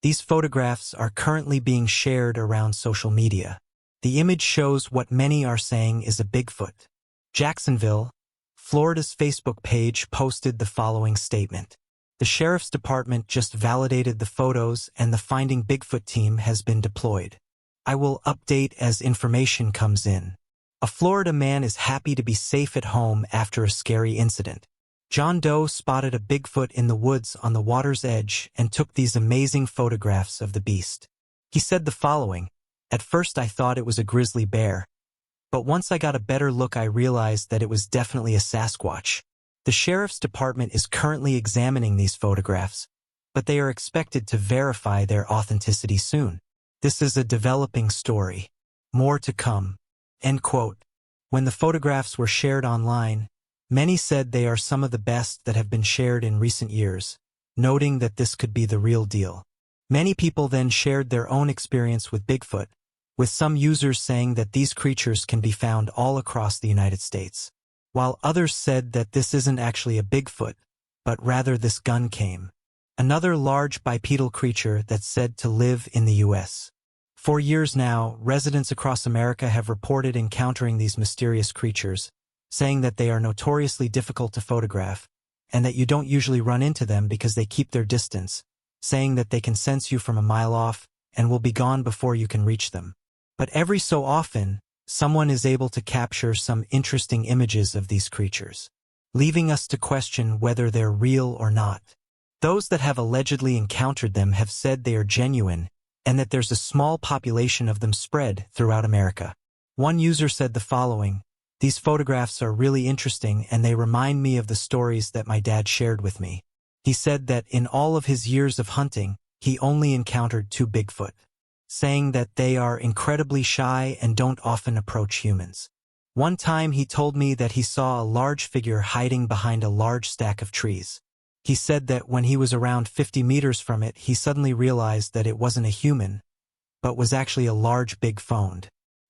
These photographs are currently being shared around social media. The image shows what many are saying is a Bigfoot. Jacksonville, Florida's Facebook page posted the following statement: The sheriff's department just validated the photos and the Finding Bigfoot team has been deployed. I will update as information comes in. A Florida man is happy to be safe at home after a scary incident. John Doe spotted a Bigfoot in the woods on the water's edge and took these amazing photographs of the beast. He said the following, "At first I thought it was a grizzly bear, but once I got a better look I realized that it was definitely a Sasquatch." The sheriff's department is currently examining these photographs, but they are expected to verify their authenticity soon. This is a developing story. More to come. End quote. When the photographs were shared online, many said they are some of the best that have been shared in recent years, noting that this could be the real deal. Many people then shared their own experience with Bigfoot, with some users saying that these creatures can be found all across the United States, while others said that this isn't actually a Bigfoot, but rather this gun came. Another large bipedal creature that's said to live in the U.S. For years now, residents across America have reported encountering these mysterious creatures, saying that they are notoriously difficult to photograph, and that you don't usually run into them because they keep their distance, saying that they can sense you from a mile off and will be gone before you can reach them. But every so often, someone is able to capture some interesting images of these creatures, leaving us to question whether they're real or not. Those that have allegedly encountered them have said they are genuine and that there's a small population of them spread throughout America. One user said the following, "These photographs are really interesting and they remind me of the stories that my dad shared with me." He said that in all of his years of hunting, he only encountered 2 Bigfoot, saying that they are incredibly shy and don't often approach humans. One time he told me that he saw a large figure hiding behind a large stack of trees. He said that when he was around 50 meters from it, he suddenly realized that it wasn't a human, but was actually a large big phone.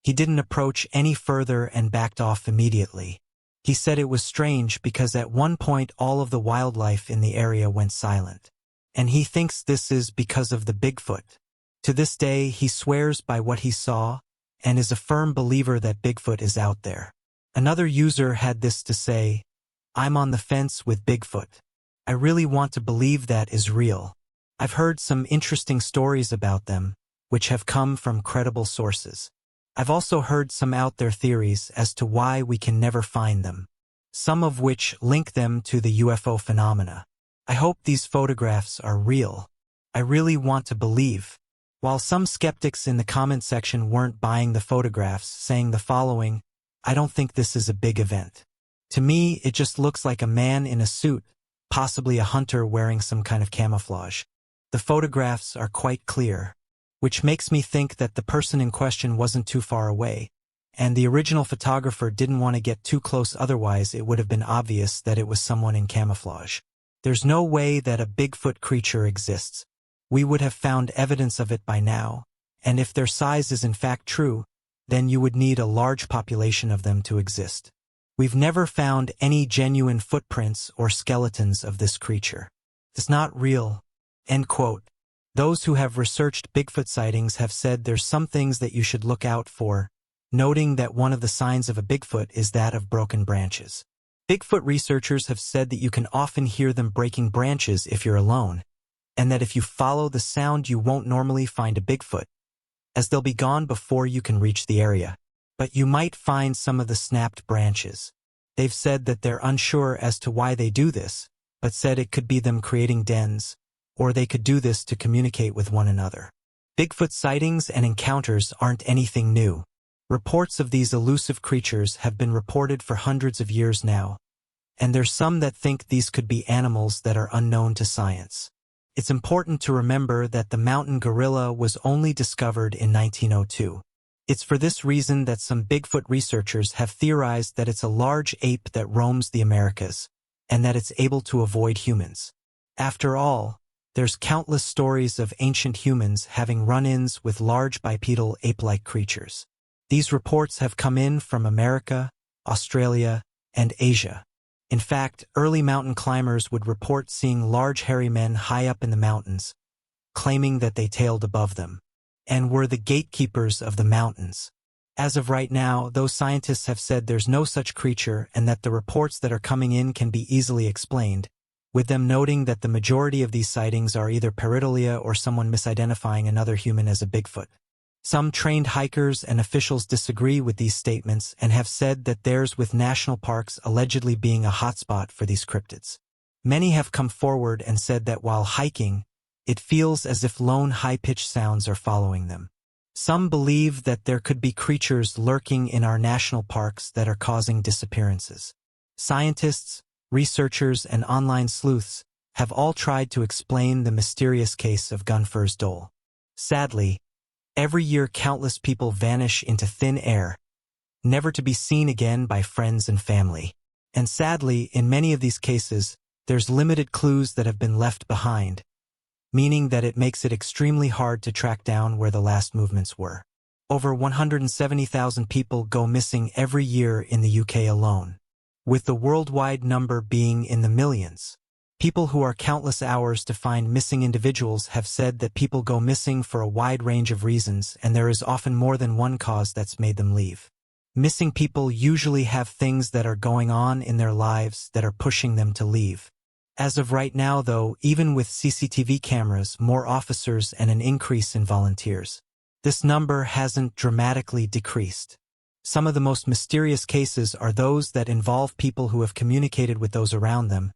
He didn't approach any further and backed off immediately. He said it was strange because at one point all of the wildlife in the area went silent, and he thinks this is because of the Bigfoot. To this day, he swears by what he saw and is a firm believer that Bigfoot is out there. Another user had this to say, "I'm on the fence with Bigfoot. I really want to believe that is real. I've heard some interesting stories about them, which have come from credible sources. I've also heard some out there theories as to why we can never find them, some of which link them to the UFO phenomena. I hope these photographs are real. I really want to believe." While some skeptics in the comment section weren't buying the photographs, saying the following, "I don't think this is a big event. To me, it just looks like a man in a suit, possibly a hunter wearing some kind of camouflage. The photographs are quite clear, which makes me think that the person in question wasn't too far away, and the original photographer didn't want to get too close, otherwise it would have been obvious that it was someone in camouflage. There's no way that a Bigfoot creature exists. We would have found evidence of it by now, and if their size is in fact true, then you would need a large population of them to exist. We've never found any genuine footprints or skeletons of this creature. It's not real." End quote. Those who have researched Bigfoot sightings have said there's some things that you should look out for, noting that one of the signs of a Bigfoot is that of broken branches. Bigfoot researchers have said that you can often hear them breaking branches if you're alone, and that if you follow the sound you won't normally find a Bigfoot, as they'll be gone before you can reach the area. But you might find some of the snapped branches. They've said that they're unsure as to why they do this, but said it could be them creating dens, or they could do this to communicate with one another. Bigfoot sightings and encounters aren't anything new. Reports of these elusive creatures have been reported for hundreds of years now, and there's some that think these could be animals that are unknown to science. It's important to remember that the mountain gorilla was only discovered in 1902. It's for this reason that some Bigfoot researchers have theorized that it's a large ape that roams the Americas, and that it's able to avoid humans. After all, there's countless stories of ancient humans having run-ins with large bipedal ape-like creatures. These reports have come in from America, Australia, and Asia. In fact, early mountain climbers would report seeing large hairy men high up in the mountains, claiming that they tailed above them, and were the gatekeepers of the mountains. As of right now, those scientists have said there's no such creature and that the reports that are coming in can be easily explained, with them noting that the majority of these sightings are either pareidolia or someone misidentifying another human as a Bigfoot. Some trained hikers and officials disagree with these statements and have said that theirs with national parks allegedly being a hotspot for these cryptids. Many have come forward and said that while hiking, it feels as if lone high-pitched sounds are following them. Some believe that there could be creatures lurking in our national parks that are causing disappearances. Scientists, researchers, and online sleuths have all tried to explain the mysterious case of Gunfur's Dole. Sadly, every year countless people vanish into thin air, never to be seen again by friends and family. And sadly, in many of these cases, there's limited clues that have been left behind, meaning that it makes it extremely hard to track down where the last movements were. Over 170,000 people go missing every year in the UK alone, with the worldwide number being in the millions. People who are countless hours to find missing individuals have said that people go missing for a wide range of reasons, and there is often more than one cause that's made them leave. Missing people usually have things that are going on in their lives that are pushing them to leave. As of right now, though, even with CCTV cameras, more officers, and an increase in volunteers, this number hasn't dramatically decreased. Some of the most mysterious cases are those that involve people who have communicated with those around them,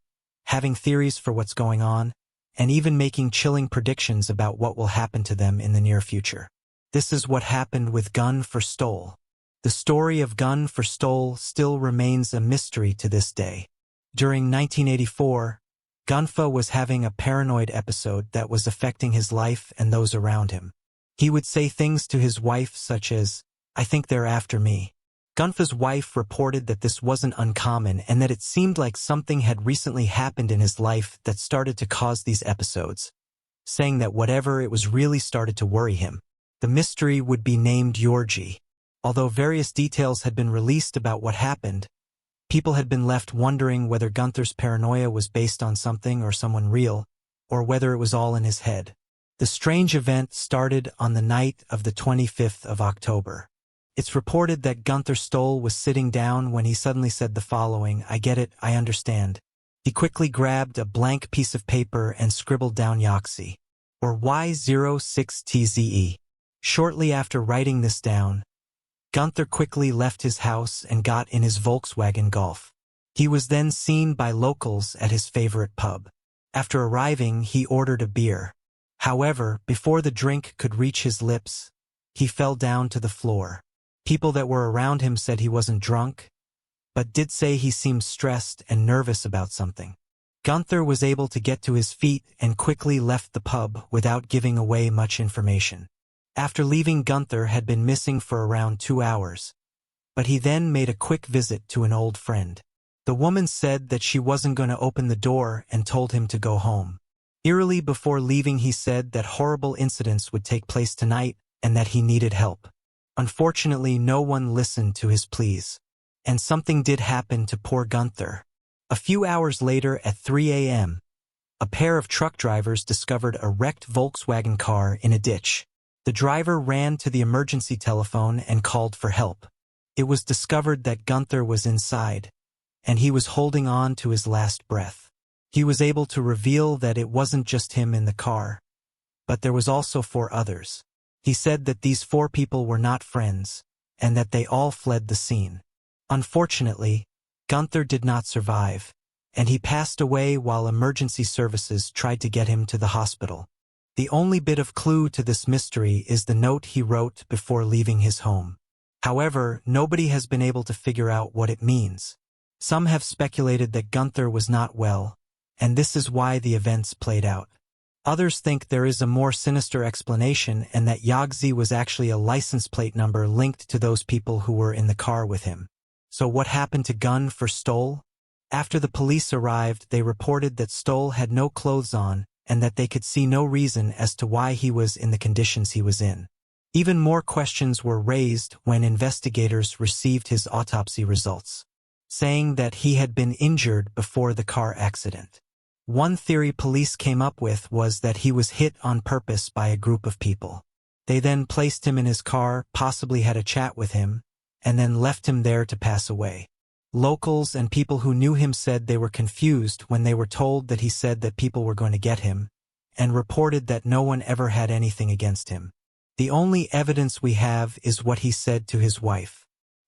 having theories for what's going on, and even making chilling predictions about what will happen to them in the near future. This is what happened with Gunfur Stole. The story of Gunfur Stole still remains a mystery to this day. During 1984, Gunfur was having a paranoid episode that was affecting his life and those around him. He would say things to his wife such as, "I think they're after me." Gunfur's wife reported that this wasn't uncommon and that it seemed like something had recently happened in his life that started to cause these episodes, saying that whatever it was really started to worry him. The mystery would be named Yorgi. Although various details had been released about what happened, people had been left wondering whether Gunther's paranoia was based on something or someone real, or whether it was all in his head. The strange event started on the night of the 25th of October. It's reported that Gunfur Stole was sitting down when he suddenly said the following, "I get it, I understand." He quickly grabbed a blank piece of paper and scribbled down Yoxi, or Y06TZE. Shortly after writing this down, Gunfur quickly left his house and got in his Volkswagen Golf. He was then seen by locals at his favorite pub. After arriving, he ordered a beer. However, before the drink could reach his lips, he fell down to the floor. People that were around him said he wasn't drunk, but did say he seemed stressed and nervous about something. Gunfur was able to get to his feet and quickly left the pub without giving away much information. After leaving, Gunfur had been missing for around 2 hours, but he then made a quick visit to an old friend. The woman said that she wasn't going to open the door and told him to go home. Eerily before leaving, he said that horrible incidents would take place tonight and that he needed help. Unfortunately, no one listened to his pleas, and something did happen to poor Gunfur. A few hours later at 3 a.m., a pair of truck drivers discovered a wrecked Volkswagen car in a ditch. The driver ran to the emergency telephone and called for help. It was discovered that Gunfur was inside, and he was holding on to his last breath. He was able to reveal that it wasn't just him in the car, but there was also 4 others. He said that these 4 people were not friends, and that they all fled the scene. Unfortunately, Gunfur did not survive, and he passed away while emergency services tried to get him to the hospital. The only bit of clue to this mystery is the note he wrote before leaving his home. However, nobody has been able to figure out what it means. Some have speculated that Gunfur was not well, and this is why the events played out. Others think there is a more sinister explanation and that Yagzi was actually a license plate number linked to those people who were in the car with him. So what happened to Gunfur Stole? After the police arrived, they reported that Stole had no clothes on and that they could see no reason as to why he was in the conditions he was in. Even more questions were raised when investigators received his autopsy results, saying that he had been injured before the car accident. One theory police came up with was that he was hit on purpose by a group of people. They then placed him in his car, possibly had a chat with him, and then left him there to pass away. Locals and people who knew him said they were confused when they were told that he said that people were going to get him, and reported that no one ever had anything against him. The only evidence we have is what he said to his wife.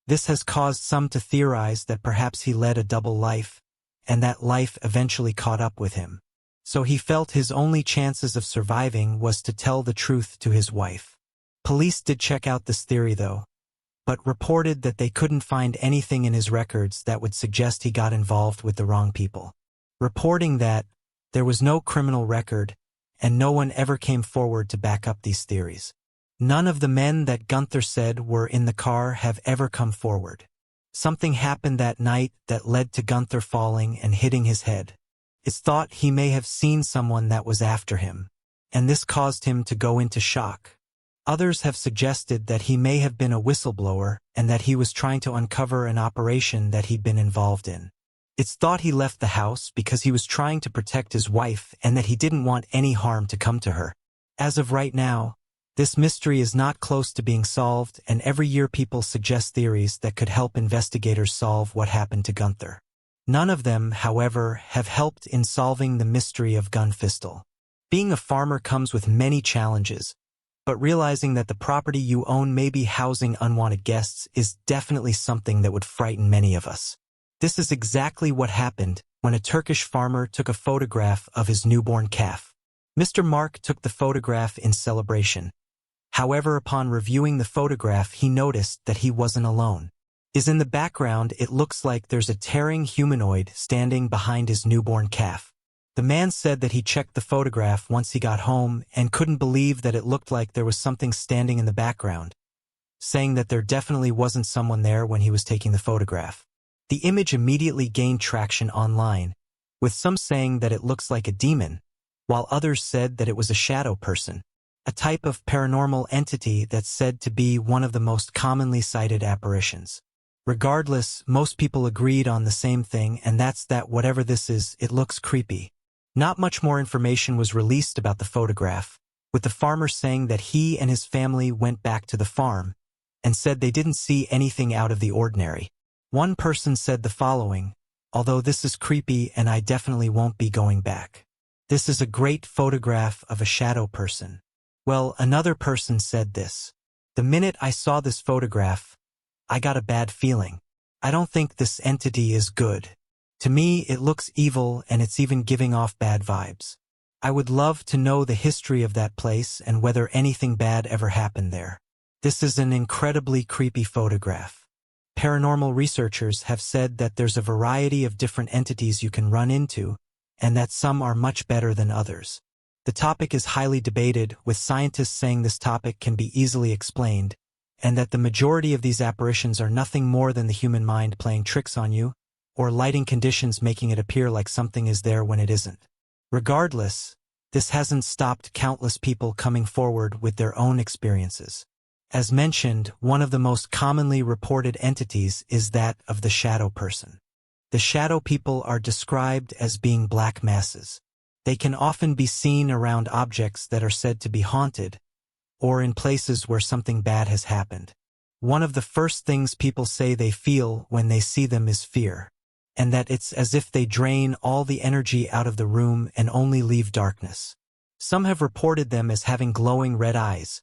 This has caused some to theorize that perhaps he led a double life, and that life eventually caught up with him. So he felt his only chances of surviving was to tell the truth to his wife. Police did check out this theory though, but reported that they couldn't find anything in his records that would suggest he got involved with the wrong people. Reporting that there was no criminal record, and no one ever came forward to back up these theories. None of the men that Gunther said were in the car have ever come forward. Something happened that night that led to Gunther falling and hitting his head. It's thought he may have seen someone that was after him, and this caused him to go into shock. Others have suggested that he may have been a whistleblower and that he was trying to uncover an operation that he'd been involved in. It's thought he left the house because he was trying to protect his wife and that he didn't want any harm to come to her. As of right now, this mystery is not close to being solved, and every year people suggest theories that could help investigators solve what happened to Gunther. None of them, however, have helped in solving the mystery of Gunfistel. Being a farmer comes with many challenges, but realizing that the property you own may be housing unwanted guests is definitely something that would frighten many of us. This is exactly what happened when a Turkish farmer took a photograph of his newborn calf. Mr. Mark took the photograph in celebration. However, upon reviewing the photograph, he noticed that he wasn't alone. In the background, it looks like there's a tearing humanoid standing behind his newborn calf. The man said that he checked the photograph once he got home and couldn't believe that it looked like there was something standing in the background, saying that there definitely wasn't someone there when he was taking the photograph. The image immediately gained traction online, with some saying that it looks like a demon, while others said that it was a shadow person, a type of paranormal entity that's said to be one of the most commonly cited apparitions. Regardless, most people agreed on the same thing, and that's that whatever this is, it looks creepy. Not much more information was released about the photograph, with the farmer saying that he and his family went back to the farm and said they didn't see anything out of the ordinary. One person said the following, "Although this is creepy and I definitely won't be going back. This is a great photograph of a shadow person." Well, another person said this, "The minute I saw this photograph, I got a bad feeling. I don't think this entity is good. To me, it looks evil and it's even giving off bad vibes. I would love to know the history of that place and whether anything bad ever happened there. This is an incredibly creepy photograph." Paranormal researchers have said that there's a variety of different entities you can run into, and that some are much better than others. The topic is highly debated, with scientists saying this topic can be easily explained, and that the majority of these apparitions are nothing more than the human mind playing tricks on you, or lighting conditions making it appear like something is there when it isn't. Regardless, this hasn't stopped countless people coming forward with their own experiences. As mentioned, one of the most commonly reported entities is that of the shadow person. The shadow people are described as being black masses. They can often be seen around objects that are said to be haunted, or in places where something bad has happened. One of the first things people say they feel when they see them is fear, and that it's as if they drain all the energy out of the room and only leave darkness. Some have reported them as having glowing red eyes,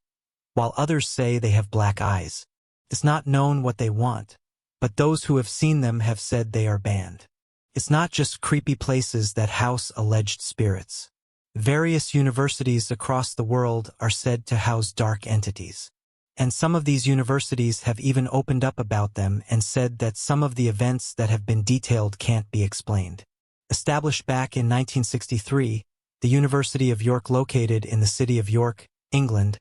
while others say they have black eyes. It's not known what they want, but those who have seen them have said they are banned. It's not just creepy places that house alleged spirits. Various universities across the world are said to house dark entities. And some of these universities have even opened up about them and said that some of the events that have been detailed can't be explained. Established back in 1963, the University of York, located in the city of York, England,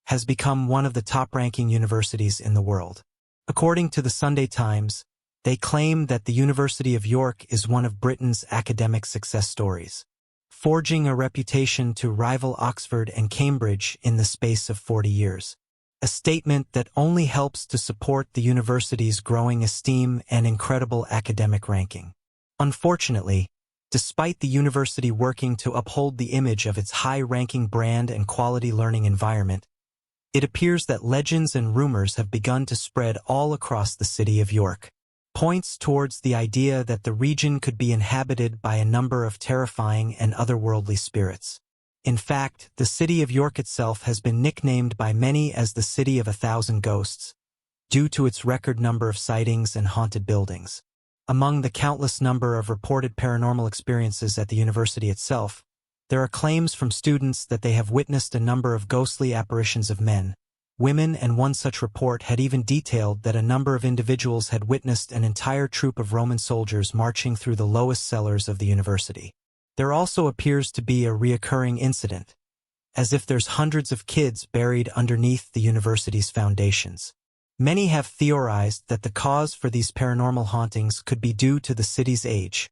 has become one of the top-ranking universities in the world. According to the Sunday Times, they claim that the University of York is one of Britain's academic success stories, forging a reputation to rival Oxford and Cambridge in the space of 40 years. A statement that only helps to support the university's growing esteem and incredible academic ranking. Unfortunately, despite the university working to uphold the image of its high-ranking brand and quality learning environment, it appears that legends and rumors have begun to spread all across the city of York. points towards the idea that the region could be inhabited by a number of terrifying and otherworldly spirits. In fact, the city of York itself has been nicknamed by many as the City of 1,000 Ghosts, due to its record number of sightings and haunted buildings. Among the countless number of reported paranormal experiences at the university itself, there are claims from students that they have witnessed a number of ghostly apparitions of men, women, and one such report had even detailed that a number of individuals had witnessed an entire troop of Roman soldiers marching through the lowest cellars of the university. There also appears to be a reoccurring incident, as if there's hundreds of kids buried underneath the university's foundations. Many have theorized that the cause for these paranormal hauntings could be due to the city's age,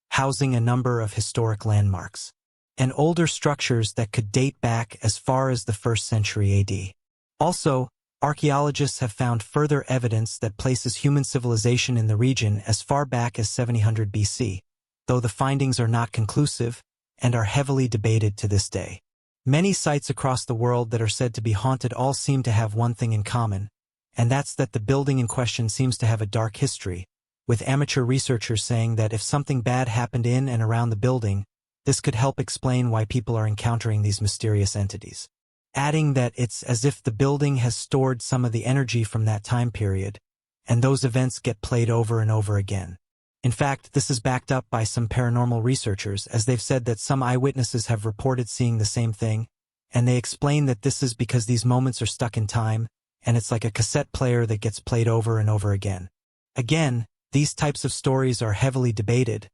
housing a number of historic landmarks, and older structures that could date back as far as the 1st century AD. Also, archaeologists have found further evidence that places human civilization in the region as far back as 700 BC, though the findings are not conclusive and are heavily debated to this day. Many sites across the world that are said to be haunted all seem to have one thing in common, and that's that the building in question seems to have a dark history, with amateur researchers saying that if something bad happened in and around the building, this could help explain why people are encountering these mysterious entities. Adding that it's as if the building has stored some of the energy from that time period, and those events get played over and over again. In fact, this is backed up by some paranormal researchers, as they've said that some eyewitnesses have reported seeing the same thing, and they explain that this is because these moments are stuck in time, and it's like a cassette player that gets played over and over again. Again, these types of stories are heavily debated,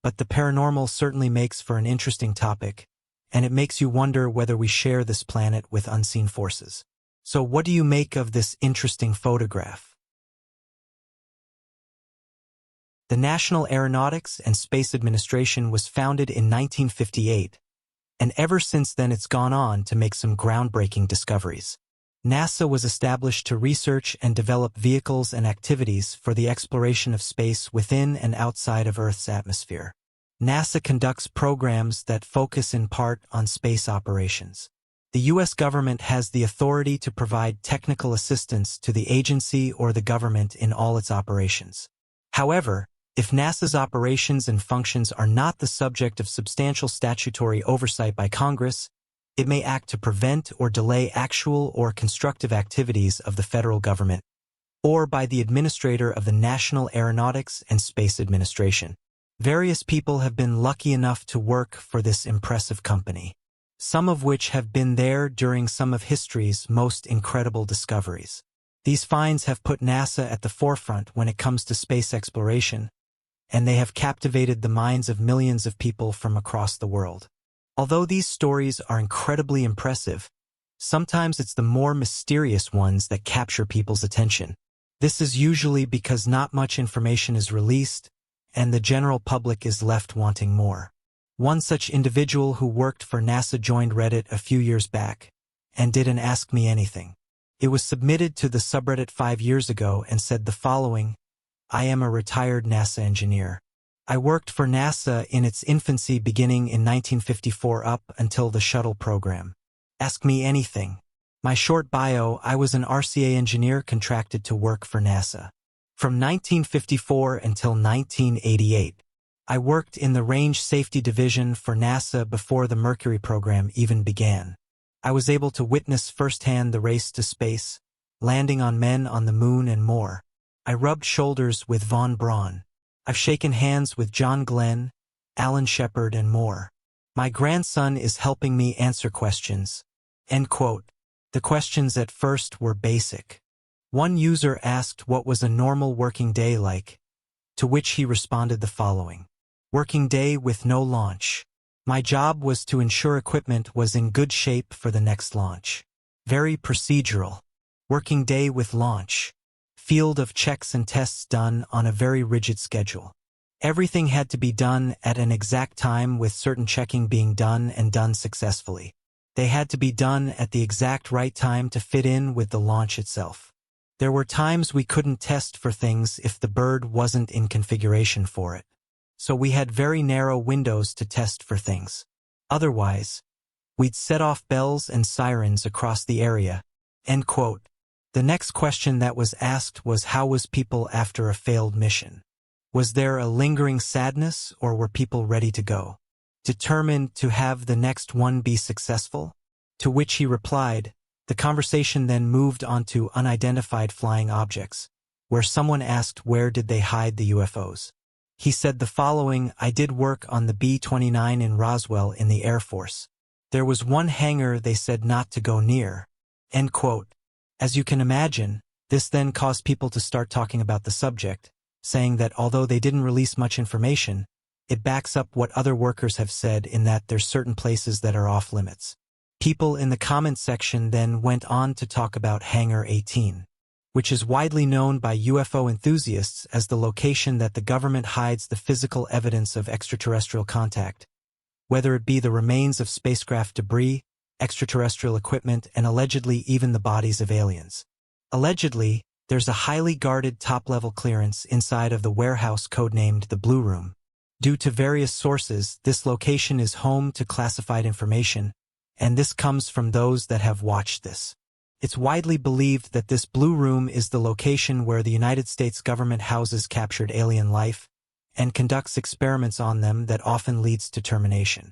but the paranormal certainly makes for an interesting topic, and it makes you wonder whether we share this planet with unseen forces. So what do you make of this interesting photograph? The National Aeronautics and Space Administration was founded in 1958, and ever since then it's gone on to make some groundbreaking discoveries. NASA was established to research and develop vehicles and activities for the exploration of space within and outside of Earth's atmosphere. NASA conducts programs that focus in part on space operations. The U.S. government has the authority to provide technical assistance to the agency or the government in all its operations. However, if NASA's operations and functions are not the subject of substantial statutory oversight by Congress, it may act to prevent or delay actual or constructive activities of the federal government, or by the administrator of the National Aeronautics and Space Administration. Various people have been lucky enough to work for this impressive company, some of which have been there during some of history's most incredible discoveries. These finds have put NASA at the forefront when it comes to space exploration, and they have captivated the minds of millions of people from across the world. Although these stories are incredibly impressive, sometimes it's the more mysterious ones that capture people's attention. This is usually because not much information is released, and the general public is left wanting more. One such individual who worked for NASA joined Reddit a few years back, and did an Ask Me Anything. It was submitted to the subreddit 5 years ago and said the following: I am a retired NASA engineer. I worked for NASA in its infancy beginning in 1954 up until the shuttle program. Ask me anything. My short bio: I was an RCA engineer contracted to work for NASA. From 1954 until 1988, I worked in the Range Safety Division for NASA before the Mercury program even began. I was able to witness firsthand the race to space, landing on men on the moon and more. I rubbed shoulders with Von Braun. I've shaken hands with John Glenn, Alan Shepard, and more. My grandson is helping me answer questions." End quote. The questions at first were basic. One user asked what was a normal working day like, to which he responded the following: "Working day with no launch. My job was to ensure equipment was in good shape for the next launch. Very procedural. Working day with launch. Field of checks and tests done on a very rigid schedule. Everything had to be done at an exact time, with certain checking being done and done successfully. They had to be done at the exact right time to fit in with the launch itself. There were times we couldn't test for things if the bird wasn't in configuration for it. So we had very narrow windows to test for things. Otherwise, we'd set off bells and sirens across the area." End quote. The next question that was asked was how was people after a failed mission? Was there a lingering sadness or were people ready to go? Determined to have the next one be successful? To which he replied, the conversation then moved on to unidentified flying objects, where someone asked where did they hide the UFOs. He said the following, I did work on the B-29 in Roswell in the Air Force. There was one hangar they said not to go near. End quote. As you can imagine, this then caused people to start talking about the subject, saying that although they didn't release much information, it backs up what other workers have said in that there's certain places that are off limits. People in the comment section then went on to talk about Hangar 18, which is widely known by UFO enthusiasts as the location that the government hides the physical evidence of extraterrestrial contact, whether it be the remains of spacecraft debris, extraterrestrial equipment, and allegedly even the bodies of aliens. Allegedly, there's a highly guarded top-level clearance inside of the warehouse codenamed the Blue Room. Due to various sources, this location is home to classified information, and this comes from those that have watched this. It's widely believed that this Blue Room is the location where the United States government houses captured alien life and conducts experiments on them that often leads to termination.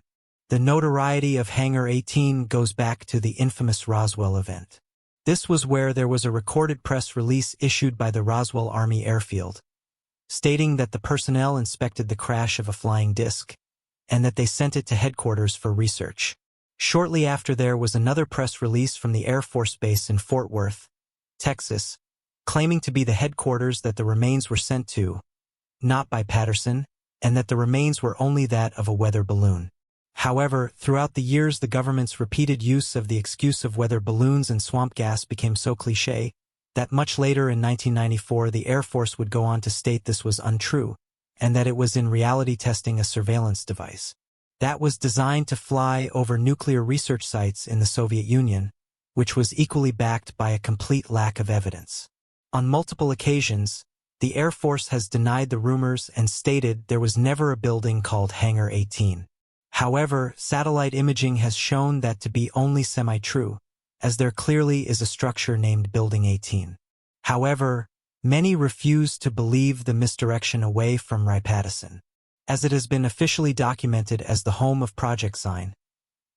The notoriety of Hangar 18 goes back to the infamous Roswell event. This was where there was a recorded press release issued by the Roswell Army Airfield, stating that the personnel inspected the crash of a flying disc and that they sent it to headquarters for research. Shortly after there was another press release from the Air Force Base in Fort Worth, Texas, claiming to be the headquarters that the remains were sent to, not by Patterson, and that the remains were only that of a weather balloon. However, throughout the years the government's repeated use of the excuse of weather balloons and swamp gas became so cliché that much later in 1994 the Air Force would go on to state this was untrue, and that it was in reality testing a surveillance device that was designed to fly over nuclear research sites in the Soviet Union, which was equally backed by a complete lack of evidence. On multiple occasions, the Air Force has denied the rumors and stated there was never a building called Hangar 18. However, satellite imaging has shown that to be only semi-true, as there clearly is a structure named Building 18. However, many refuse to believe the misdirection away from Patterson, as it has been officially documented as the home of Project Sign,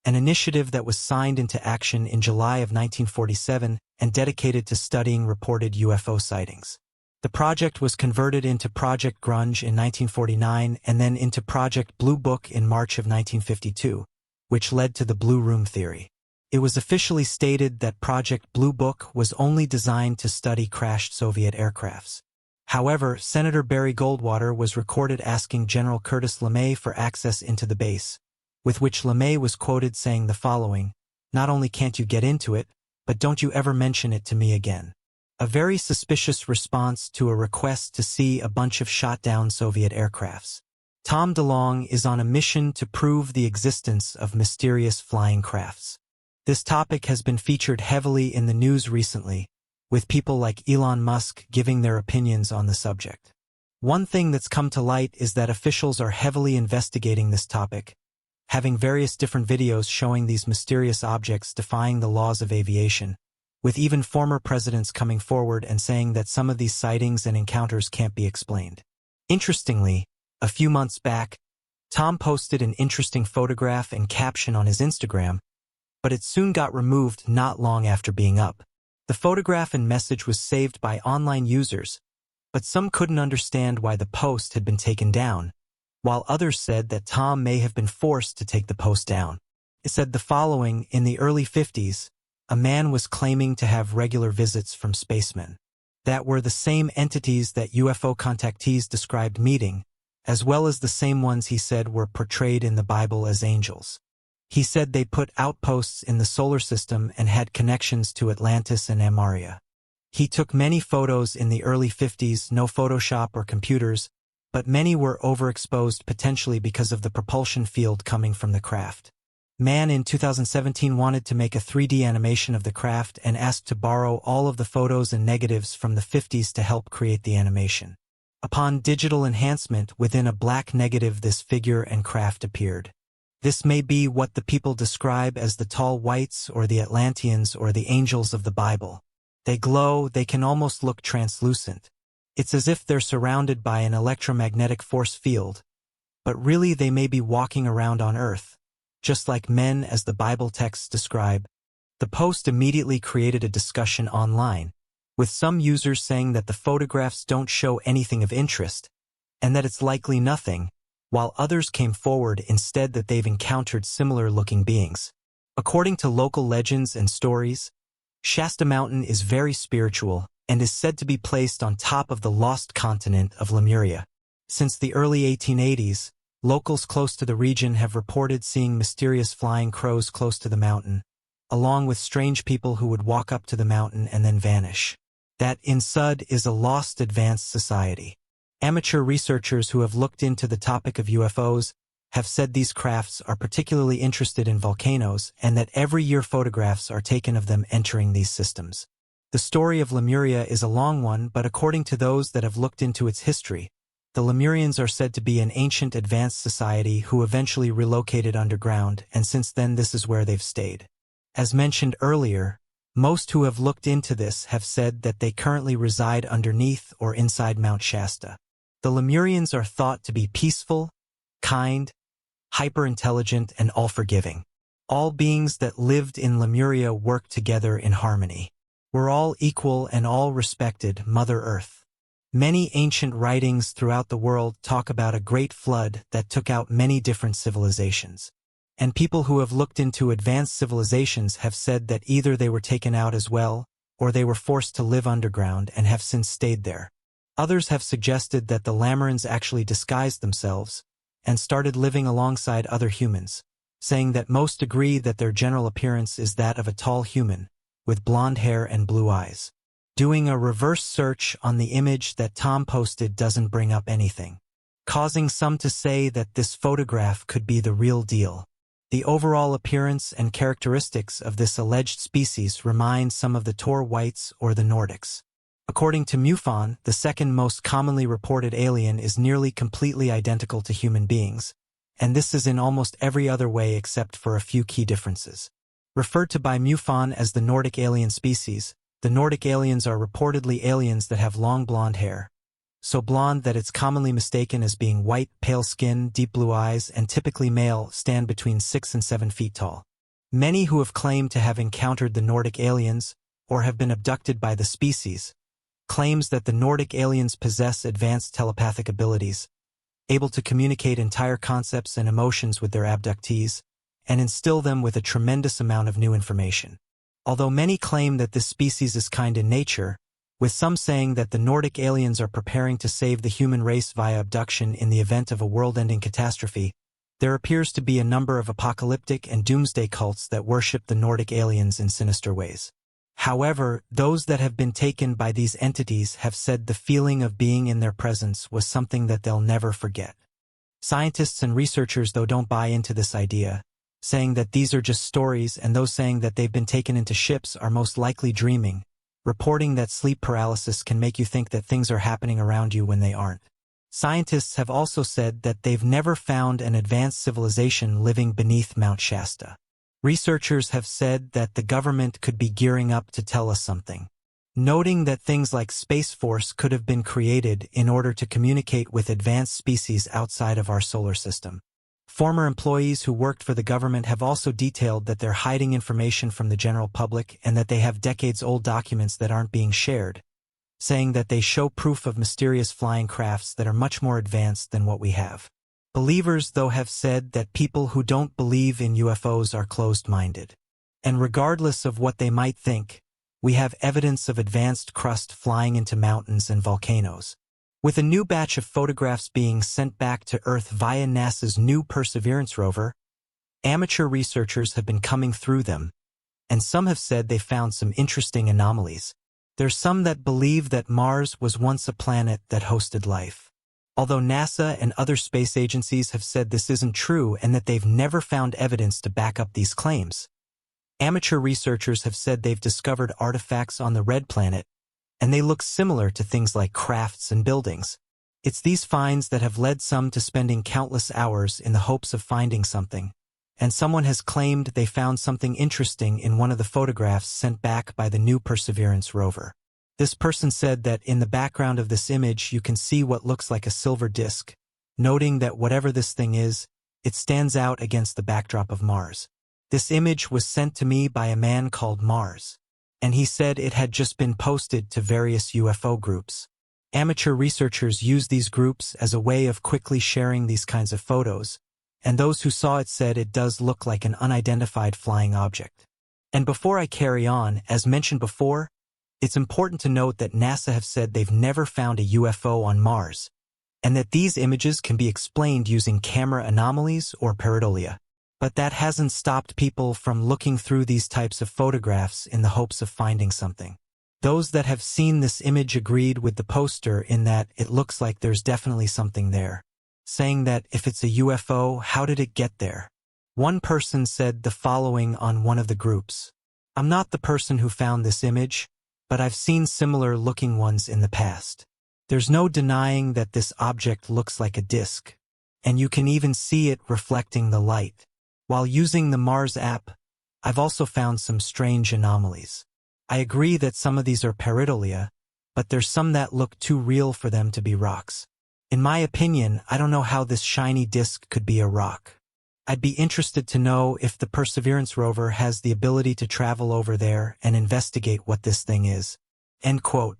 an initiative that was signed into action in July of 1947 and dedicated to studying reported UFO sightings. The project was converted into Project Grunge in 1949 and then into Project Blue Book in March of 1952, which led to the Blue Room theory. It was officially stated that Project Blue Book was only designed to study crashed Soviet aircrafts. However, Senator Barry Goldwater was recorded asking General Curtis LeMay for access into the base, with which LeMay was quoted saying the following, "Not only can't you get into it, but don't you ever mention it to me again." A very suspicious response to a request to see a bunch of shot-down Soviet aircrafts. Tom DeLonge is on a mission to prove the existence of mysterious flying crafts. This topic has been featured heavily in the news recently, with people like Elon Musk giving their opinions on the subject. One thing that's come to light is that officials are heavily investigating this topic, having various different videos showing these mysterious objects defying the laws of aviation, with even former presidents coming forward and saying that some of these sightings and encounters can't be explained. Interestingly, a few months back, Tom posted an interesting photograph and caption on his Instagram, but it soon got removed not long after being up. The photograph and message was saved by online users, but some couldn't understand why the post had been taken down, while others said that Tom may have been forced to take the post down. It said the following, in the early 50s, a man was claiming to have regular visits from spacemen that were the same entities that UFO contactees described meeting, as well as the same ones he said were portrayed in the Bible as angels. He said they put outposts in the solar system and had connections to Atlantis and Amaria. He took many photos in the early 50s, no Photoshop or computers, but many were overexposed potentially because of the propulsion field coming from the craft. Man in 2017 wanted to make a 3D animation of the craft and asked to borrow all of the photos and negatives from the 50s to help create the animation. Upon digital enhancement within a black negative, this figure and craft appeared. This may be what the people describe as the tall whites or the Atlanteans or the angels of the Bible. They glow, they can almost look translucent. It's as if they're surrounded by an electromagnetic force field, but really they may be walking around on Earth, just like men as the Bible texts describe. The post immediately created a discussion online, with some users saying that the photographs don't show anything of interest, and that it's likely nothing, while others came forward instead that they've encountered similar-looking beings. According to local legends and stories, Shasta Mountain is very spiritual and is said to be placed on top of the lost continent of Lemuria. Since the early 1880s, locals close to the region have reported seeing mysterious flying crows close to the mountain, along with strange people who would walk up to the mountain and then vanish. That, in Sud, is a lost advanced society. Amateur researchers who have looked into the topic of UFOs have said these crafts are particularly interested in volcanoes and that every year photographs are taken of them entering these systems. The story of Lemuria is a long one, but according to those that have looked into its history, the Lemurians are said to be an ancient advanced society who eventually relocated underground, and since then this is where they've stayed. As mentioned earlier, most who have looked into this have said that they currently reside underneath or inside Mount Shasta. The Lemurians are thought to be peaceful, kind, hyper-intelligent, and all-forgiving. All beings that lived in Lemuria worked together in harmony. We're all equal and all respected Mother Earth. Many ancient writings throughout the world talk about a great flood that took out many different civilizations. And people who have looked into advanced civilizations have said that either they were taken out as well, or they were forced to live underground and have since stayed there. Others have suggested that the Lamorans actually disguised themselves and started living alongside other humans, saying that most agree that their general appearance is that of a tall human, with blonde hair and blue eyes. Doing a reverse search on the image that Tom posted doesn't bring up anything, causing some to say that this photograph could be the real deal. The overall appearance and characteristics of this alleged species remind some of the Tor Whites or the Nordics. According to MUFON, the second most commonly reported alien is nearly completely identical to human beings, and this is in almost every other way except for a few key differences. Referred to by MUFON as the Nordic alien species, the Nordic aliens are reportedly aliens that have long blonde hair, so blonde that it's commonly mistaken as being white, pale skin, deep blue eyes, and typically male, stand between 6 and 7 feet tall. Many who have claimed to have encountered the Nordic aliens, or have been abducted by the species, claims that the Nordic aliens possess advanced telepathic abilities, able to communicate entire concepts and emotions with their abductees, and instill them with a tremendous amount of new information. Although many claim that this species is kind in nature, with some saying that the Nordic aliens are preparing to save the human race via abduction in the event of a world-ending catastrophe, there appears to be a number of apocalyptic and doomsday cults that worship the Nordic aliens in sinister ways. However, those that have been taken by these entities have said the feeling of being in their presence was something that they'll never forget. Scientists and researchers, though, don't buy into this idea, saying that these are just stories, and those saying that they've been taken into ships are most likely dreaming, reporting that sleep paralysis can make you think that things are happening around you when they aren't. Scientists have also said that they've never found an advanced civilization living beneath Mount Shasta. Researchers have said that the government could be gearing up to tell us something, noting that things like Space Force could have been created in order to communicate with advanced species outside of our solar system. Former employees who worked for the government have also detailed that they're hiding information from the general public and that they have decades-old documents that aren't being shared, saying that they show proof of mysterious flying crafts that are much more advanced than what we have. Believers, though, have said that people who don't believe in UFOs are closed-minded. And regardless of what they might think, we have evidence of advanced crust flying into mountains and volcanoes. With a new batch of photographs being sent back to Earth via NASA's new Perseverance rover, amateur researchers have been coming through them, and some have said they found some interesting anomalies. There's some that believe that Mars was once a planet that hosted life. Although NASA and other space agencies have said this isn't true and that they've never found evidence to back up these claims, amateur researchers have said they've discovered artifacts on the Red Planet, and they look similar to things like crafts and buildings. It's these finds that have led some to spending countless hours in the hopes of finding something, and someone has claimed they found something interesting in one of the photographs sent back by the new Perseverance rover. This person said that in the background of this image you can see what looks like a silver disk, noting that whatever this thing is, it stands out against the backdrop of Mars. This image was sent to me by a man called Mars, and he said it had just been posted to various UFO groups. Amateur researchers use these groups as a way of quickly sharing these kinds of photos, and those who saw it said it does look like an unidentified flying object. And before I carry on, as mentioned before, it's important to note that NASA have said they've never found a UFO on Mars, and that these images can be explained using camera anomalies or pareidolia. But that hasn't stopped people from looking through these types of photographs in the hopes of finding something. Those that have seen this image agreed with the poster in that it looks like there's definitely something there, saying that if it's a UFO, how did it get there? One person said the following on one of the groups: "I'm not the person who found this image, but I've seen similar looking ones in the past. There's no denying that this object looks like a disk, and you can even see it reflecting the light. While using the Mars app, I've also found some strange anomalies. I agree that some of these are pareidolia, but there's some that look too real for them to be rocks. In my opinion, I don't know how this shiny disk could be a rock. I'd be interested to know if the Perseverance rover has the ability to travel over there and investigate what this thing is." End quote.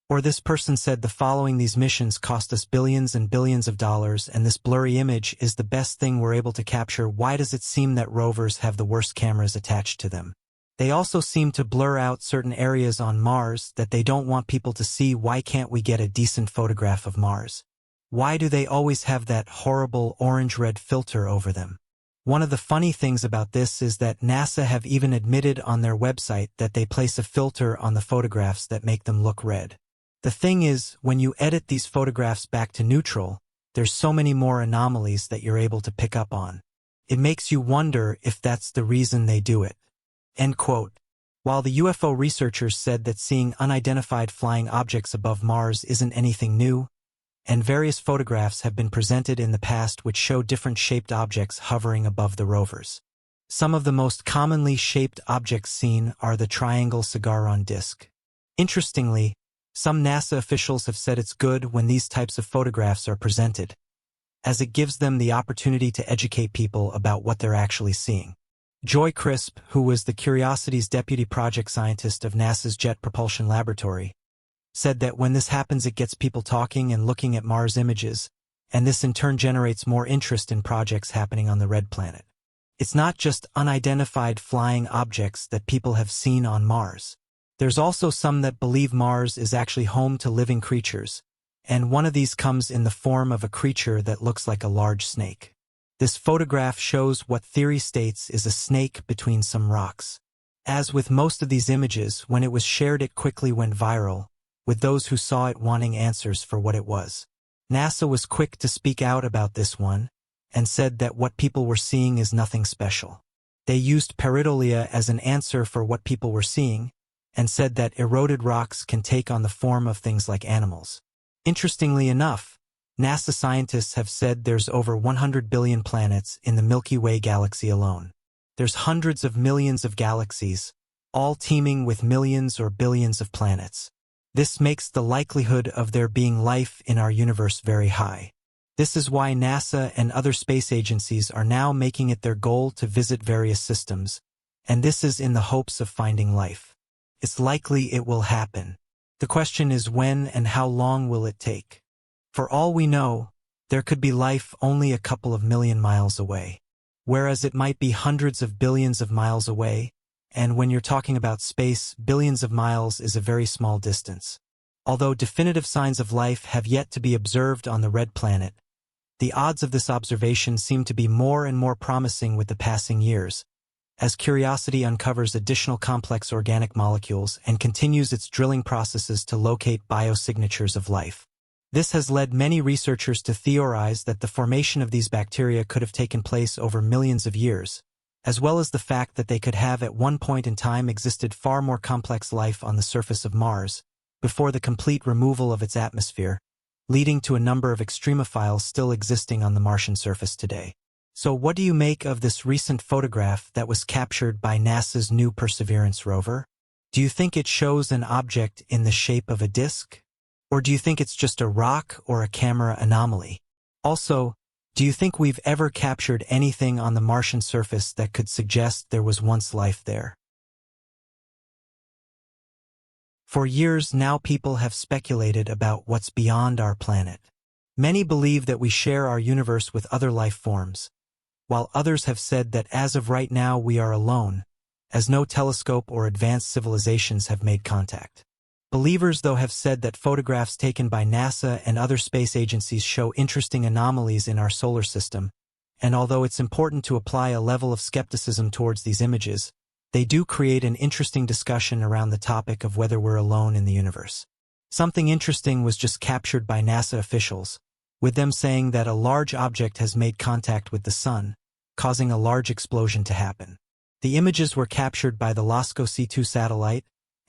Or this person said the following: "These missions cost us billions and billions of dollars, and this blurry image is the best thing we're able to capture. Why does it seem that rovers have the worst cameras attached to them? They also seem to blur out certain areas on Mars that they don't want people to see. Why can't we get a decent photograph of Mars? Why do they always have that horrible orange-red filter over them?" One of the funny things about this is that NASA have even admitted on their website that they place a filter on the photographs that make them look red. The thing is, when you edit these photographs back to neutral, there's so many more anomalies that you're able to pick up on. It makes you wonder if that's the reason they do it. End quote. While the UFO researchers said that seeing unidentified flying objects above Mars isn't anything new, and various photographs have been presented in the past which show different shaped objects hovering above the rovers. Some of the most commonly shaped objects seen are the triangle cigarron disk. Interestingly, some NASA officials have said it's good when these types of photographs are presented, as it gives them the opportunity to educate people about what they're actually seeing. Joy Crisp, who was the Curiosity's deputy project scientist of NASA's Jet Propulsion Laboratory, said that when this happens it gets people talking and looking at Mars images, and this in turn generates more interest in projects happening on the red planet. It's not just unidentified flying objects that people have seen on Mars. There's also some that believe Mars is actually home to living creatures, and one of these comes in the form of a creature that looks like a large snake. This photograph shows what theory states is a snake between some rocks. As with most of these images, when it was shared it quickly went viral, with those who saw it wanting answers for what it was. NASA was quick to speak out about this one, and said that what people were seeing is nothing special. They used pareidolia as an answer for what people were seeing, and said that eroded rocks can take on the form of things like animals. Interestingly enough, NASA scientists have said there's over 100 billion planets in the Milky Way galaxy alone. There's hundreds of millions of galaxies, all teeming with millions or billions of planets. This makes the likelihood of there being life in our universe very high. This is why NASA and other space agencies are now making it their goal to visit various systems, and this is in the hopes of finding life. It's likely it will happen. The question is when and how long will it take? For all we know, there could be life only a couple of million miles away, whereas it might be hundreds of billions of miles away, and when you're talking about space, billions of miles is a very small distance. Although definitive signs of life have yet to be observed on the red planet, the odds of this observation seem to be more and more promising with the passing years, as Curiosity uncovers additional complex organic molecules and continues its drilling processes to locate biosignatures of life. This has led many researchers to theorize that the formation of these bacteria could have taken place over millions of years, as well as the fact that they could have at one point in time existed far more complex life on the surface of Mars, before the complete removal of its atmosphere, leading to a number of extremophiles still existing on the Martian surface today. So what do you make of this recent photograph that was captured by NASA's new Perseverance rover? Do you think it shows an object in the shape of a disk? Or do you think it's just a rock or a camera anomaly? Also, do you think we've ever captured anything on the Martian surface that could suggest there was once life there? For years now, people have speculated about what's beyond our planet. Many believe that we share our universe with other life forms, while others have said that as of right now we are alone, as no telescope or advanced civilizations have made contact. Believers, though, have said that photographs taken by NASA and other space agencies show interesting anomalies in our solar system, and although it's important to apply a level of skepticism towards these images, they do create an interesting discussion around the topic of whether we're alone in the universe. Something interesting was just captured by NASA officials, with them saying that a large object has made contact with the Sun, causing a large explosion to happen. The images were captured by the LASCO C2 satellite,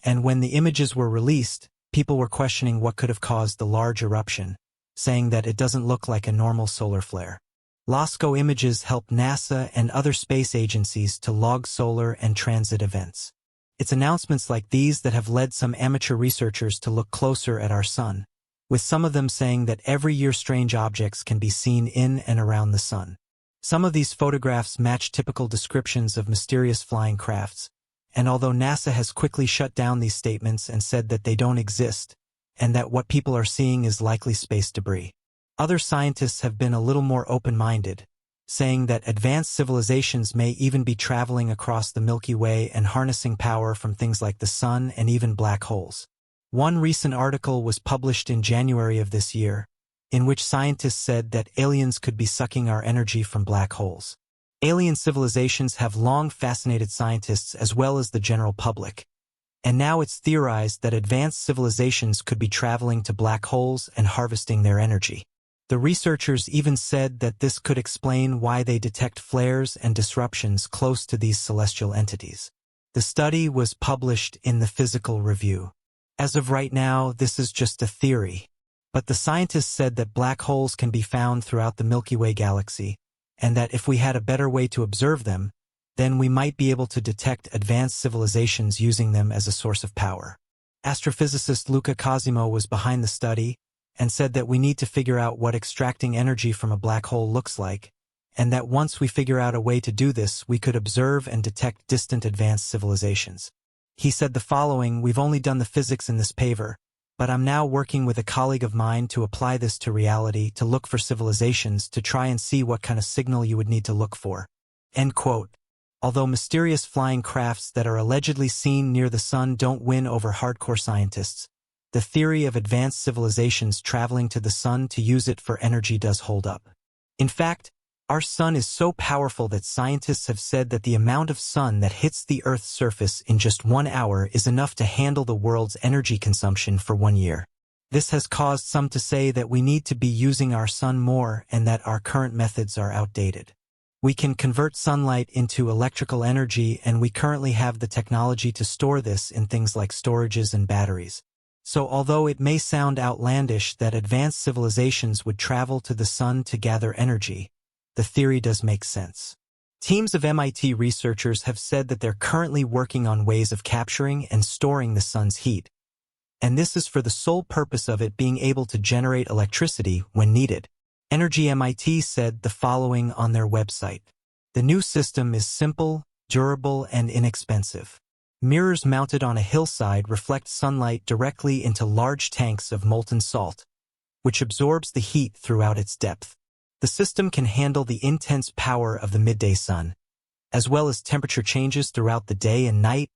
and when the images were released, people were questioning what could have caused the large eruption, saying that it doesn't look like a normal solar flare. LASCO images help NASA and other space agencies to log solar and transit events. It's announcements like these that have led some amateur researchers to look closer at our Sun, with some of them saying that every year strange objects can be seen in and around the Sun. Some of these photographs match typical descriptions of mysterious flying crafts, and although NASA has quickly shut down these statements and said that they don't exist, and that what people are seeing is likely space debris, other scientists have been a little more open-minded, saying that advanced civilizations may even be traveling across the Milky Way and harnessing power from things like the Sun and even black holes. One recent article was published in January of this year, in which scientists said that aliens could be sucking our energy from black holes. Alien civilizations have long fascinated scientists as well as the general public, and now it's theorized that advanced civilizations could be traveling to black holes and harvesting their energy. The researchers even said that this could explain why they detect flares and disruptions close to these celestial entities. The study was published in the Physical Review. As of right now, this is just a theory, but the scientists said that black holes can be found throughout the Milky Way galaxy, and that if we had a better way to observe them, then we might be able to detect advanced civilizations using them as a source of power. Astrophysicist Luca Cosimo was behind the study and said that we need to figure out what extracting energy from a black hole looks like, and that once we figure out a way to do this, we could observe and detect distant advanced civilizations. He said the following: "We've only done the physics in this paper, but I'm now working with a colleague of mine to apply this to reality, to look for civilizations, to try and see what kind of signal you would need to look for." End quote. Although mysterious flying crafts that are allegedly seen near the Sun don't win over hardcore scientists, the theory of advanced civilizations traveling to the Sun to use it for energy does hold up. In fact, our Sun is so powerful that scientists have said that the amount of sun that hits the Earth's surface in just 1 hour is enough to handle the world's energy consumption for 1 year. This has caused some to say that we need to be using our Sun more and that our current methods are outdated. We can convert sunlight into electrical energy, and we currently have the technology to store this in things like storages and batteries. So although it may sound outlandish that advanced civilizations would travel to the Sun to gather energy, the theory does make sense. Teams of MIT researchers have said that they're currently working on ways of capturing and storing the Sun's heat, and this is for the sole purpose of it being able to generate electricity when needed. Energy MIT said the following on their website: "The new system is simple, durable, and inexpensive. Mirrors mounted on a hillside reflect sunlight directly into large tanks of molten salt, which absorbs the heat throughout its depth. The system can handle the intense power of the midday sun, as well as temperature changes throughout the day and night,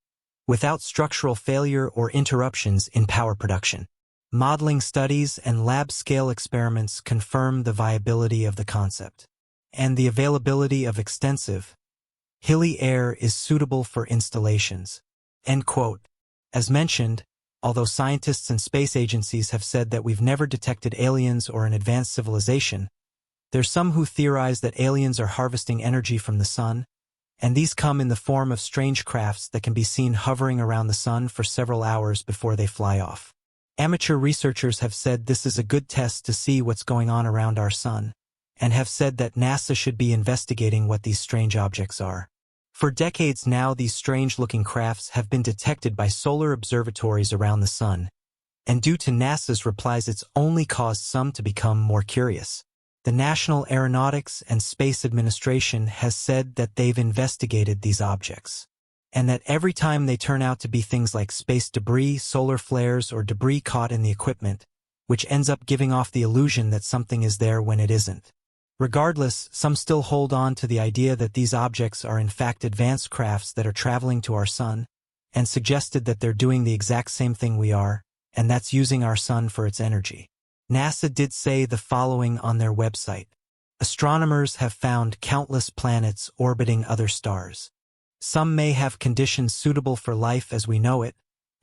without structural failure or interruptions in power production. Modeling studies and lab-scale experiments confirm the viability of the concept, and the availability of extensive, hilly air is suitable for installations." End quote. As mentioned, although scientists and space agencies have said that we've never detected aliens or an advanced civilization, there's some who theorize that aliens are harvesting energy from the Sun, and these come in the form of strange crafts that can be seen hovering around the Sun for several hours before they fly off. Amateur researchers have said this is a good test to see what's going on around our Sun, and have said that NASA should be investigating what these strange objects are. For decades now, these strange-looking crafts have been detected by solar observatories around the sun, and due to NASA's replies, it's only caused some to become more curious. The National Aeronautics and Space Administration has said that they've investigated these objects, and that every time they turn out to be things like space debris, solar flares, or debris caught in the equipment, which ends up giving off the illusion that something is there when it isn't. Regardless, some still hold on to the idea that these objects are in fact advanced crafts that are traveling to our sun, and suggested that they're doing the exact same thing we are, and that's using our sun for its energy. NASA did say the following on their website: astronomers have found countless planets orbiting other stars. Some may have conditions suitable for life as we know it,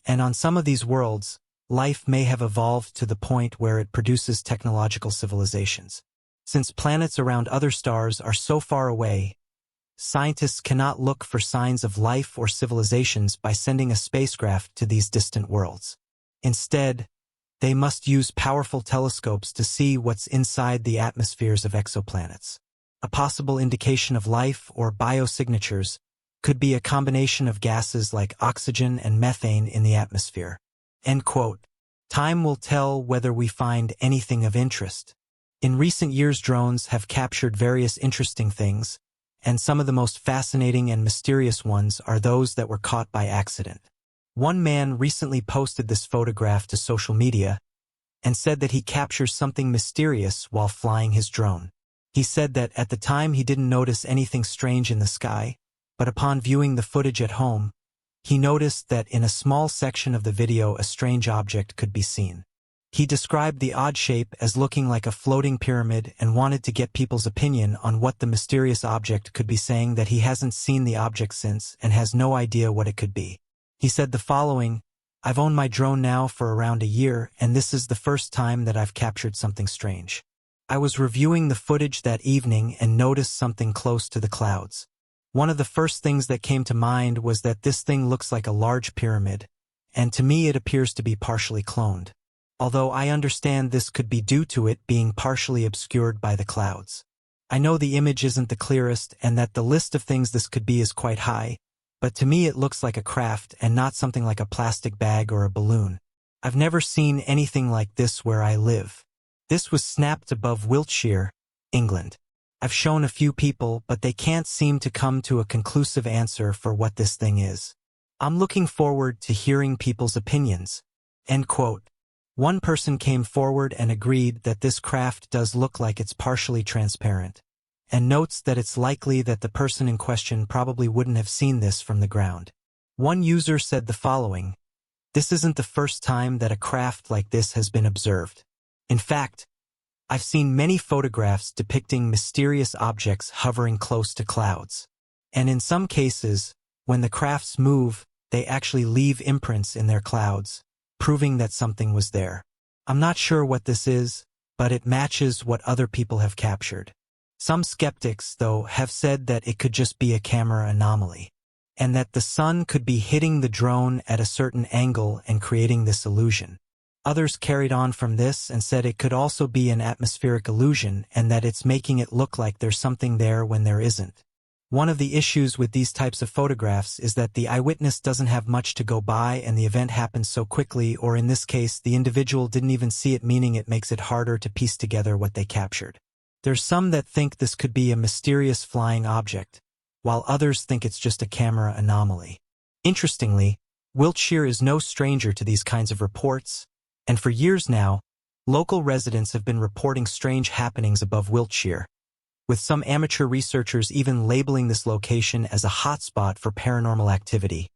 and on some of these worlds, life may have evolved to the point where it produces technological civilizations. Since planets around other stars are so far away, scientists cannot look for signs of life or civilizations by sending a spacecraft to these distant worlds. Instead, they must use powerful telescopes to see what's inside the atmospheres of exoplanets. A possible indication of life or biosignatures could be a combination of gases like oxygen and methane in the atmosphere. End quote. Time will tell whether we find anything of interest. In recent years, drones have captured various interesting things, and some of the most fascinating and mysterious ones are those that were caught by accident. One man recently posted this photograph to social media and said that he captures something mysterious while flying his drone. He said that at the time he didn't notice anything strange in the sky, but upon viewing the footage at home, he noticed that in a small section of the video a strange object could be seen. He described the odd shape as looking like a floating pyramid and wanted to get people's opinion on what the mysterious object could be, saying that he hasn't seen the object since and has no idea what it could be. He said the following: "I've owned my drone now for around a year, and this is the first time that I've captured something strange. I was reviewing the footage that evening and noticed something close to the clouds. One of the first things that came to mind was that this thing looks like a large pyramid, and to me it appears to be partially cloned. Although I understand this could be due to it being partially obscured by the clouds. I know the image isn't the clearest and that the list of things this could be is quite high, but to me it looks like a craft and not something like a plastic bag or a balloon. I've never seen anything like this where I live." This was snapped above Wiltshire, England. "I've shown a few people, but they can't seem to come to a conclusive answer for what this thing is. I'm looking forward to hearing people's opinions." End quote. One person came forward and agreed that this craft does look like it's partially transparent, and notes that it's likely that the person in question probably wouldn't have seen this from the ground. One user said the following: "This isn't the first time that a craft like this has been observed. In fact, I've seen many photographs depicting mysterious objects hovering close to clouds. And in some cases, when the crafts move, they actually leave imprints in their clouds, proving that something was there. I'm not sure what this is, but it matches what other people have captured." Some skeptics, though, have said that it could just be a camera anomaly, and that the sun could be hitting the drone at a certain angle and creating this illusion. Others carried on from this and said it could also be an atmospheric illusion and that it's making it look like there's something there when there isn't. One of the issues with these types of photographs is that the eyewitness doesn't have much to go by and the event happens so quickly, or in this case, the individual didn't even see it, meaning it makes it harder to piece together what they captured. There's some that think this could be a mysterious flying object, while others think it's just a camera anomaly. Interestingly, Wiltshire is no stranger to these kinds of reports, and for years now, local residents have been reporting strange happenings above Wiltshire, with some amateur researchers even labeling this location as a hotspot for paranormal activity,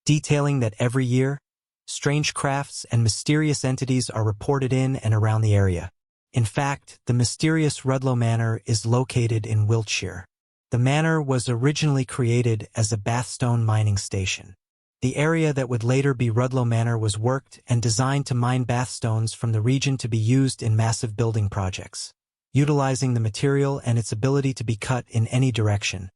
detailing that every year, strange crafts and mysterious entities are reported in and around the area. In fact, the mysterious Rudlow Manor is located in Wiltshire. The manor was originally created as a Bathstone mining station. The area that would later be Rudlow Manor was worked and designed to mine bathstones from the region to be used in massive building projects, utilizing the material and its ability to be cut in any direction,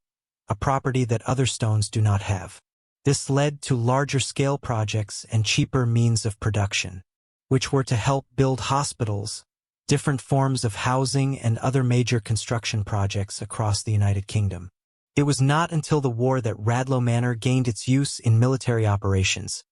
a property that other stones do not have. This led to larger-scale projects and cheaper means of production, which were to help build hospitals, different forms of housing, and other major construction projects across the United Kingdom. It was not until the war that Radlow Manor gained its use in military operations,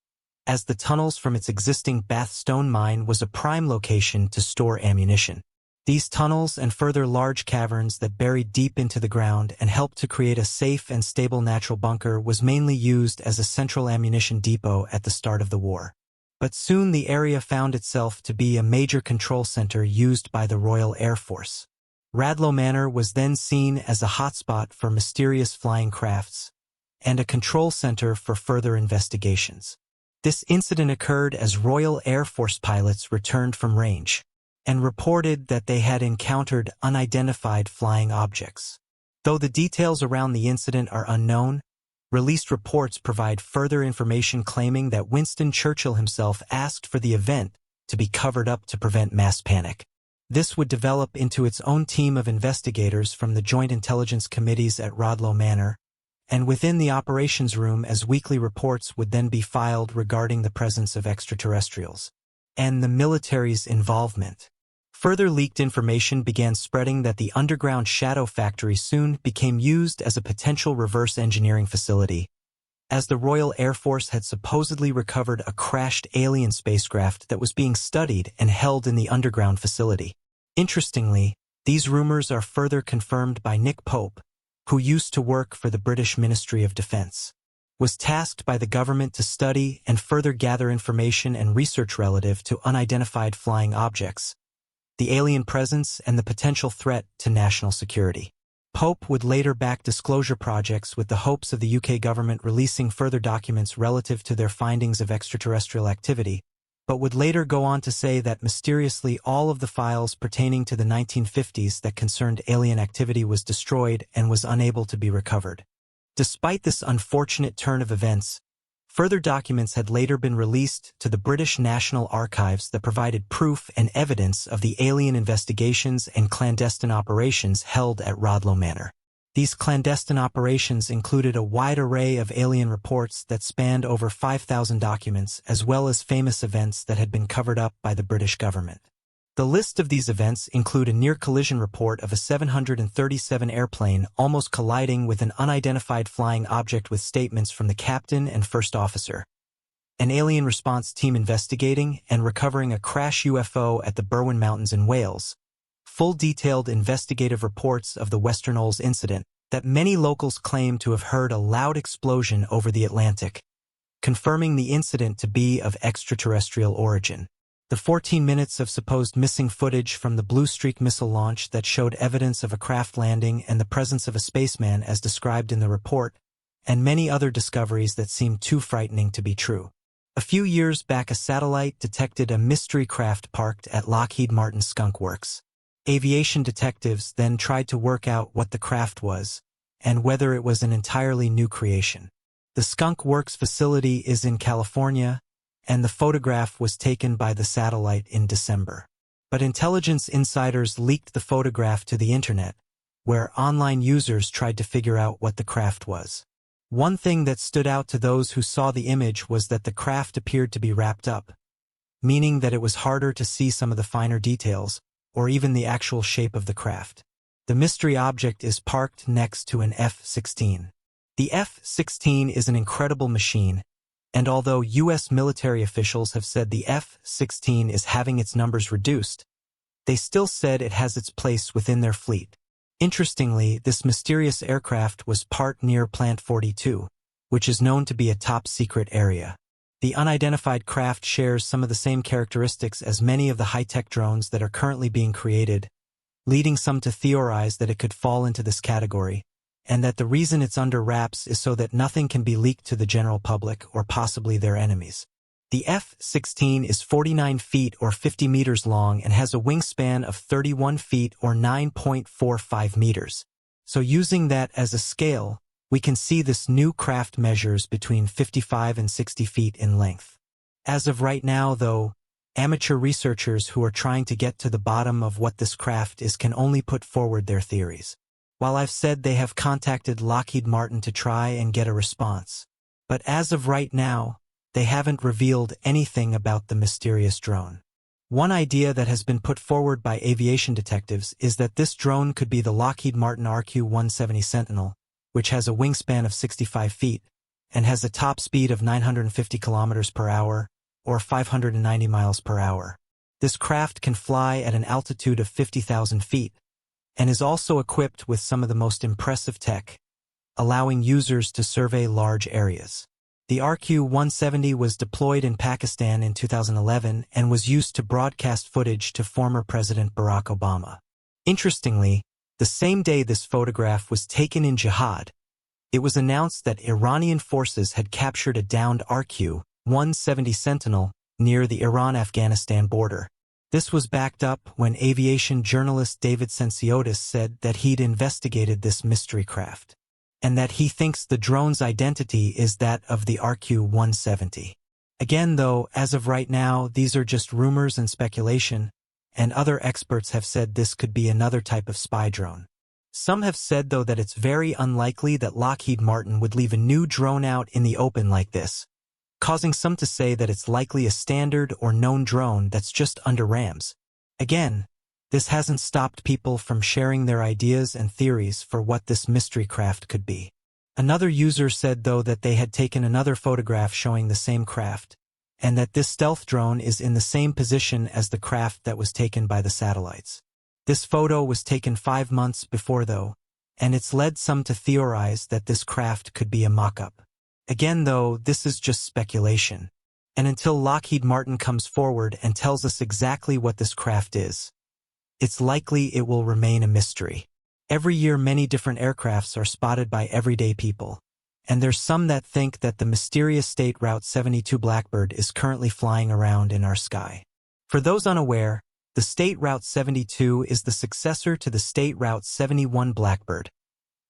as the tunnels from its existing Bathstone mine was a prime location to store ammunition. These tunnels and further large caverns that buried deep into the ground and helped to create a safe and stable natural bunker was mainly used as a central ammunition depot at the start of the war. But soon the area found itself to be a major control center used by the Royal Air Force. Radlow Manor was then seen as a hotspot for mysterious flying crafts and a control center for further investigations. This incident occurred as Royal Air Force pilots returned from range and reported that they had encountered unidentified flying objects. Though the details around the incident are unknown, released reports provide further information claiming that Winston Churchill himself asked for the event to be covered up to prevent mass panic. This would develop into its own team of investigators from the Joint Intelligence Committees at Radlow Manor, and within the operations room as weekly reports would then be filed regarding the presence of extraterrestrials and the military's involvement. Further leaked information began spreading that the underground shadow factory soon became used as a potential reverse engineering facility, as the Royal Air Force had supposedly recovered a crashed alien spacecraft that was being studied and held in the underground facility. Interestingly, these rumors are further confirmed by Nick Pope, who used to work for the British Ministry of Defence, was tasked by the government to study and further gather information and research relative to unidentified flying objects, the alien presence, and the potential threat to national security. Pope would later back disclosure projects with the hopes of the UK government releasing further documents relative to their findings of extraterrestrial activity, but would later go on to say that mysteriously all of the files pertaining to the 1950s that concerned alien activity was destroyed and was unable to be recovered. Despite this unfortunate turn of events, further documents had later been released to the British National Archives that provided proof and evidence of the alien investigations and clandestine operations held at Radlow Manor. These clandestine operations included a wide array of alien reports that spanned over 5,000 documents, as well as famous events that had been covered up by the British government. The list of these events include a near-collision report of a 737 airplane almost colliding with an unidentified flying object with statements from the captain and first officer, an alien response team investigating and recovering a crash UFO at the Berwyn Mountains in Wales, full detailed investigative reports of the Western Knolls incident that many locals claim to have heard a loud explosion over the Atlantic, confirming the incident to be of extraterrestrial origin. The 14 minutes of supposed missing footage from the Blue Streak missile launch that showed evidence of a craft landing and the presence of a spaceman as described in the report, and many other discoveries that seemed too frightening to be true. A few years back, a satellite detected a mystery craft parked at Lockheed Martin Skunk Works. Aviation detectives then tried to work out what the craft was and whether it was an entirely new creation. The Skunk Works facility is in California, and the photograph was taken by the satellite in December. But intelligence insiders leaked the photograph to the internet, where online users tried to figure out what the craft was. One thing that stood out to those who saw the image was that the craft appeared to be wrapped up, meaning that it was harder to see some of the finer details, or even the actual shape of the craft. The mystery object is parked next to an F-16. The F-16 is an incredible machine, and although U.S. military officials have said the F-16 is having its numbers reduced, they still said it has its place within their fleet. Interestingly, this mysterious aircraft was parked near Plant 42, which is known to be a top-secret area. The unidentified craft shares some of the same characteristics as many of the high-tech drones that are currently being created, leading some to theorize that it could fall into this category, and that the reason it's under wraps is so that nothing can be leaked to the general public or possibly their enemies. The F-16 is 49 feet or 50 meters long and has a wingspan of 31 feet or 9.45 meters. So using that as a scale, we can see this new craft measures between 55 and 60 feet in length. As of right now, though, amateur researchers who are trying to get to the bottom of what this craft is can only put forward their theories. While I've said they have contacted Lockheed Martin to try and get a response, but as of right now, they haven't revealed anything about the mysterious drone. One idea that has been put forward by aviation detectives is that this drone could be the Lockheed Martin RQ-170 Sentinel, which has a wingspan of 65 feet and has a top speed of 950 kilometers per hour or 590 miles per hour. This craft can fly at an altitude of 50,000 feet and is also equipped with some of the most impressive tech, allowing users to survey large areas. The RQ-170 was deployed in Pakistan in 2011 and was used to broadcast footage to former President Barack Obama. Interestingly, the same day this photograph was taken in Jihad, it was announced that Iranian forces had captured a downed RQ-170 Sentinel near the Iran-Afghanistan border. This was backed up when aviation journalist David Sensiotis said that he'd investigated this mystery craft, and that he thinks the drone's identity is that of the RQ-170. Again, though, as of right now, these are just rumors and speculation, and other experts have said this could be another type of spy drone. Some have said, though, that it's very unlikely that Lockheed Martin would leave a new drone out in the open like this, causing some to say that it's likely a standard or known drone that's just under wraps. Again, this hasn't stopped people from sharing their ideas and theories for what this mystery craft could be. Another user said, though, that they had taken another photograph showing the same craft, and that this stealth drone is in the same position as the craft that was taken by the satellites. This photo was taken 5 months before, though, and it's led some to theorize that this craft could be a mock-up. Again, though, this is just speculation, and until Lockheed Martin comes forward and tells us exactly what this craft is, it's likely it will remain a mystery. Every year many different aircrafts are spotted by everyday people, and there's some that think that the mysterious State Route 72 Blackbird is currently flying around in our sky. For those unaware, the State Route 72 is the successor to the State Route 71 Blackbird,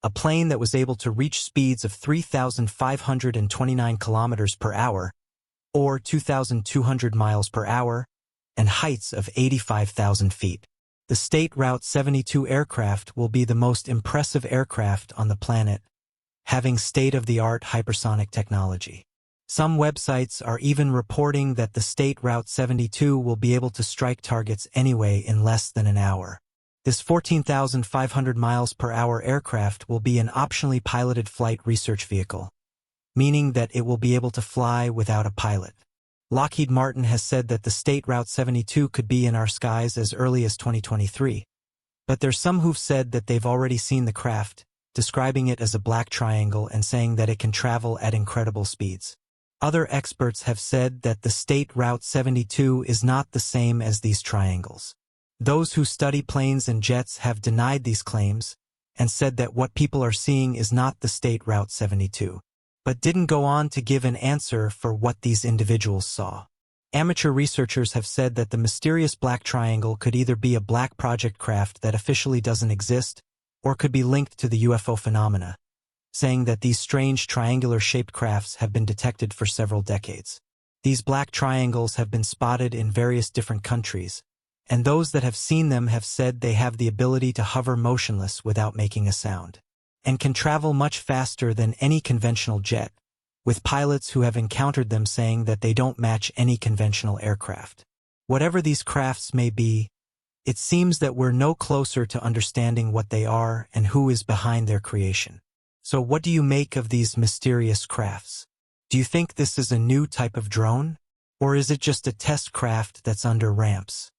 a plane that was able to reach speeds of 3,529 kilometers per hour, or 2,200 miles per hour, and heights of 85,000 feet. The State Route 72 aircraft will be the most impressive aircraft on the planet, having state-of-the-art hypersonic technology. Some websites are even reporting that the State Route 72 will be able to strike targets anyway in less than an hour. This 14,500 miles per hour aircraft will be an optionally piloted flight research vehicle, meaning that it will be able to fly without a pilot. Lockheed Martin has said that the State Route 72 could be in our skies as early as 2023, but there's some who've said that they've already seen the craft, describing it as a black triangle and saying that it can travel at incredible speeds. Other experts have said that the State Route 72 is not the same as these triangles. Those who study planes and jets have denied these claims and said that what people are seeing is not the State Route 72, but didn't go on to give an answer for what these individuals saw. Amateur researchers have said that the mysterious black triangle could either be a black project craft that officially doesn't exist, or could be linked to the UFO phenomena, saying that these strange triangular-shaped crafts have been detected for several decades. These black triangles have been spotted in various different countries, and those that have seen them have said they have the ability to hover motionless without making a sound, and can travel much faster than any conventional jet, with pilots who have encountered them saying that they don't match any conventional aircraft. Whatever these crafts may be, it seems that we're no closer to understanding what they are and who is behind their creation. So what do you make of these mysterious crafts? Do you think this is a new type of drone? Or is it just a test craft that's under wraps?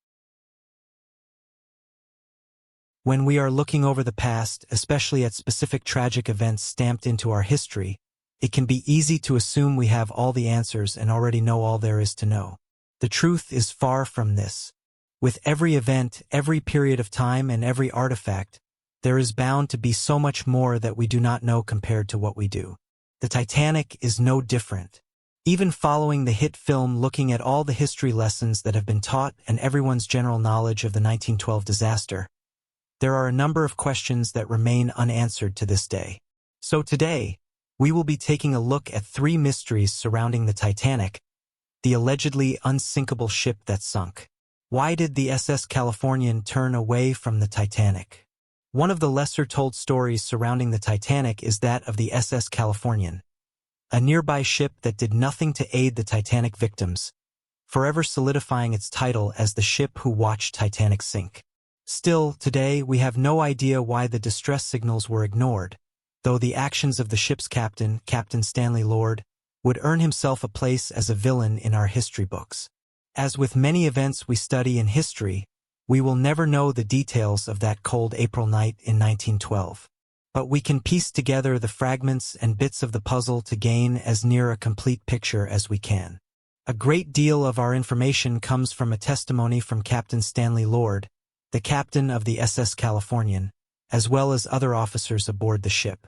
When we are looking over the past, especially at specific tragic events stamped into our history, it can be easy to assume we have all the answers and already know all there is to know. The truth is far from this. With every event, every period of time, and every artifact, there is bound to be so much more that we do not know compared to what we do. The Titanic is no different. Even following the hit film, looking at all the history lessons that have been taught and everyone's general knowledge of the 1912 disaster, there are a number of questions that remain unanswered to this day. So today, we will be taking a look at 3 mysteries surrounding the Titanic, the allegedly unsinkable ship that sunk. Why did the SS Californian turn away from the Titanic? One of the lesser-told stories surrounding the Titanic is that of the SS Californian, a nearby ship that did nothing to aid the Titanic victims, forever solidifying its title as the ship who watched Titanic sink. Still, today we have no idea why the distress signals were ignored, though the actions of the ship's captain, Captain Stanley Lord, would earn himself a place as a villain in our history books. As with many events we study in history, we will never know the details of that cold April night in 1912. But we can piece together the fragments and bits of the puzzle to gain as near a complete picture as we can. A great deal of our information comes from a testimony from Captain Stanley Lord, the captain of the SS Californian, as well as other officers aboard the ship.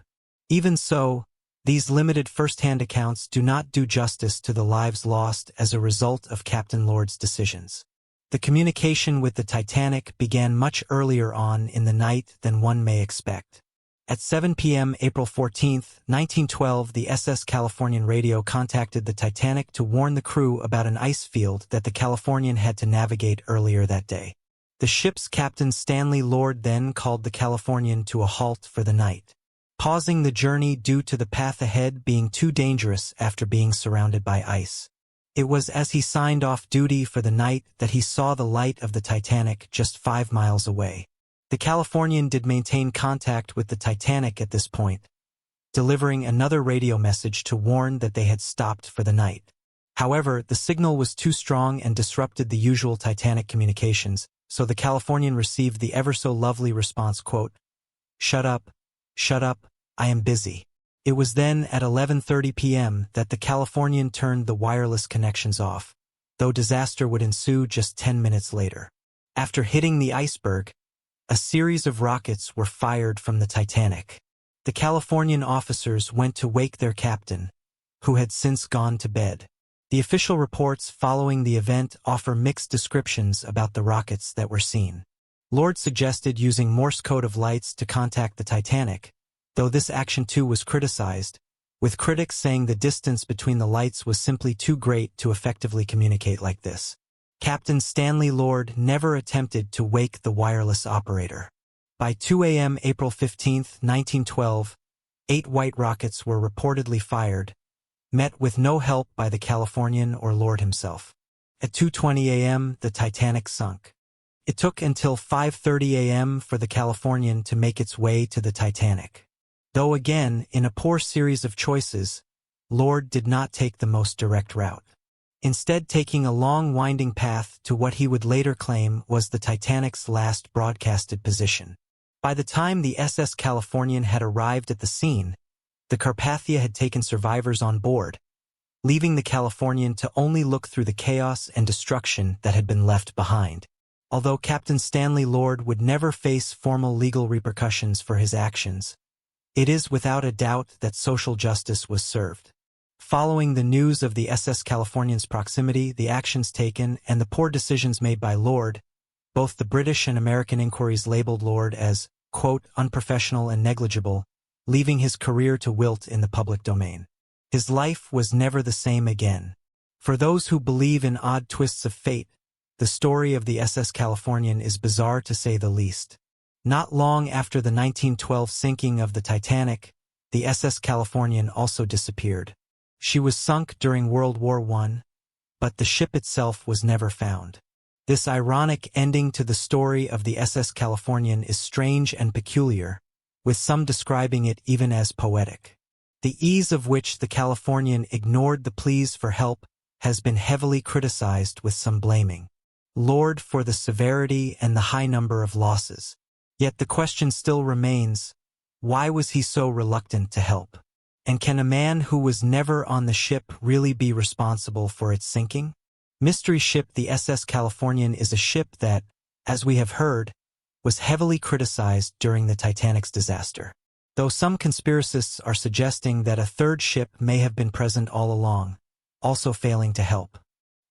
Even so, these limited first-hand accounts do not do justice to the lives lost as a result of Captain Lord's decisions. The communication with the Titanic began much earlier on in the night than one may expect. At 7 p.m. April 14, 1912, the SS Californian radio contacted the Titanic to warn the crew about an ice field that the Californian had to navigate earlier that day. The ship's captain Stanley Lord then called the Californian to a halt for the night, pausing the journey due to the path ahead being too dangerous after being surrounded by ice. It was as he signed off duty for the night that he saw the light of the Titanic just 5 miles away. The Californian did maintain contact with the Titanic at this point, delivering another radio message to warn that they had stopped for the night. However, the signal was too strong and disrupted the usual Titanic communications, so the Californian received the ever-so-lovely response, quote, shut up, I am busy." It was then at 11:30 p.m. that the Californian turned the wireless connections off, though disaster would ensue just 10 minutes later. After hitting the iceberg, a series of rockets were fired from the Titanic. The Californian officers went to wake their captain, who had since gone to bed. The official reports following the event offer mixed descriptions about the rockets that were seen. Lord suggested using Morse code of lights to contact the Titanic, though this action too was criticized, with critics saying the distance between the lights was simply too great to effectively communicate like this. Captain Stanley Lord never attempted to wake the wireless operator. By 2 a.m. April 15, 1912, 8 white rockets were reportedly fired, met with no help by the Californian or Lord himself. At 2:20 a.m., the Titanic sunk. It took until 5:30 a.m. for the Californian to make its way to the Titanic. Though again, in a poor series of choices, Lord did not take the most direct route, instead taking a long winding path to what he would later claim was the Titanic's last broadcasted position. By the time the SS Californian had arrived at the scene, the Carpathia had taken survivors on board, leaving the Californian to only look through the chaos and destruction that had been left behind. Although Captain Stanley Lord would never face formal legal repercussions for his actions, it is without a doubt that social justice was served. Following the news of the SS Californian's proximity, the actions taken, and the poor decisions made by Lord, both the British and American inquiries labeled Lord as, quote, unprofessional and negligible, leaving his career to wilt in the public domain. His life was never the same again. For those who believe in odd twists of fate, the story of the SS Californian is bizarre to say the least. Not long after the 1912 sinking of the Titanic, the SS Californian also disappeared. She was sunk during World War I, but the ship itself was never found. This ironic ending to the story of the SS Californian is strange and peculiar, with some describing it even as poetic. The ease of which the Californian ignored the pleas for help has been heavily criticized, with some blaming Lord for the severity and the high number of losses. Yet the question still remains, why was he so reluctant to help? And can a man who was never on the ship really be responsible for its sinking? Mystery ship the SS Californian is a ship that, as we have heard, was heavily criticized during the Titanic's disaster. Though some conspiracists are suggesting that a third ship may have been present all along, also failing to help.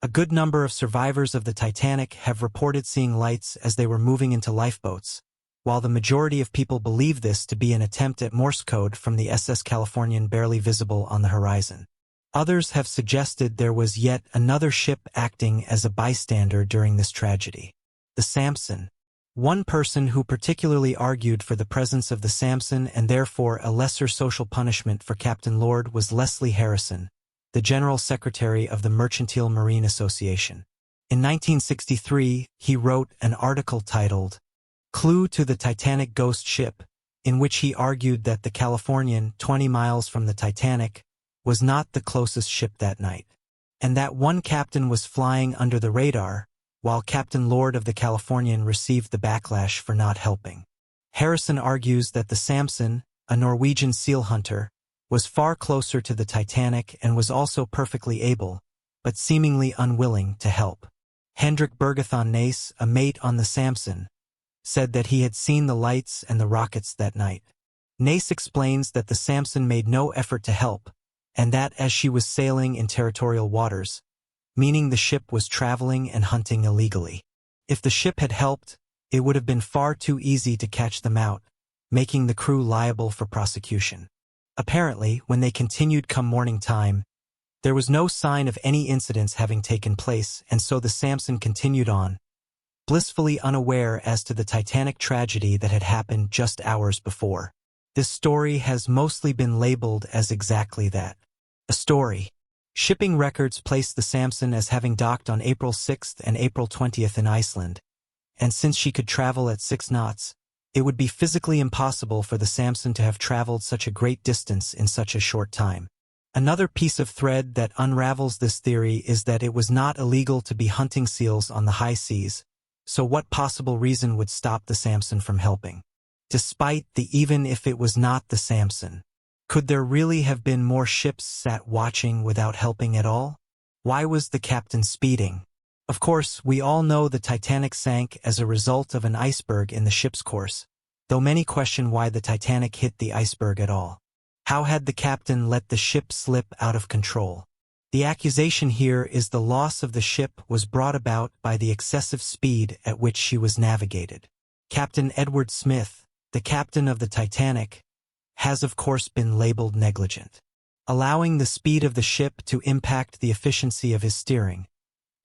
A good number of survivors of the Titanic have reported seeing lights as they were moving into lifeboats, while the majority of people believe this to be an attempt at Morse code from the SS Californian barely visible on the horizon. Others have suggested there was yet another ship acting as a bystander during this tragedy. The Samson. One person who particularly argued for the presence of the Samson and therefore a lesser social punishment for Captain Lord was Leslie Harrison, the General Secretary of the Mercantile Marine Association. In 1963, he wrote an article titled, "Clue to the Titanic Ghost Ship," in which he argued that the Californian, 20 miles from the Titanic, was not the closest ship that night, and that one captain was flying under the radar, while Captain Lord of the Californian received the backlash for not helping. Harrison argues that the Samson, a Norwegian seal hunter, was far closer to the Titanic and was also perfectly able, but seemingly unwilling, to help. Hendrik Bergathon Nace, a mate on the Samson, said that he had seen the lights and the rockets that night. Nace explains that the Samson made no effort to help, and that as she was sailing in territorial waters, meaning the ship was traveling and hunting illegally. If the ship had helped, it would have been far too easy to catch them out, making the crew liable for prosecution. Apparently, when they continued come morning time, there was no sign of any incidents having taken place, and so the Samson continued on, blissfully unaware as to the Titanic tragedy that had happened just hours before. This story has mostly been labeled as exactly that, a story. Shipping records place the Samson as having docked on April 6th and April 20th in Iceland, and since she could travel at 6 knots, it would be physically impossible for the Samson to have traveled such a great distance in such a short time. Another piece of thread that unravels this theory is that it was not illegal to be hunting seals on the high seas, so what possible reason would stop the Samson from helping? Despite the even if it was not the Samson, could there really have been more ships sat watching without helping at all? Why was the captain speeding? Of course, we all know the Titanic sank as a result of an iceberg in the ship's course, though many question why the Titanic hit the iceberg at all. How had the captain let the ship slip out of control? The accusation here is the loss of the ship was brought about by the excessive speed at which she was navigated. Captain Edward Smith, the captain of the Titanic, has of course been labeled negligent, allowing the speed of the ship to impact the efficiency of his steering,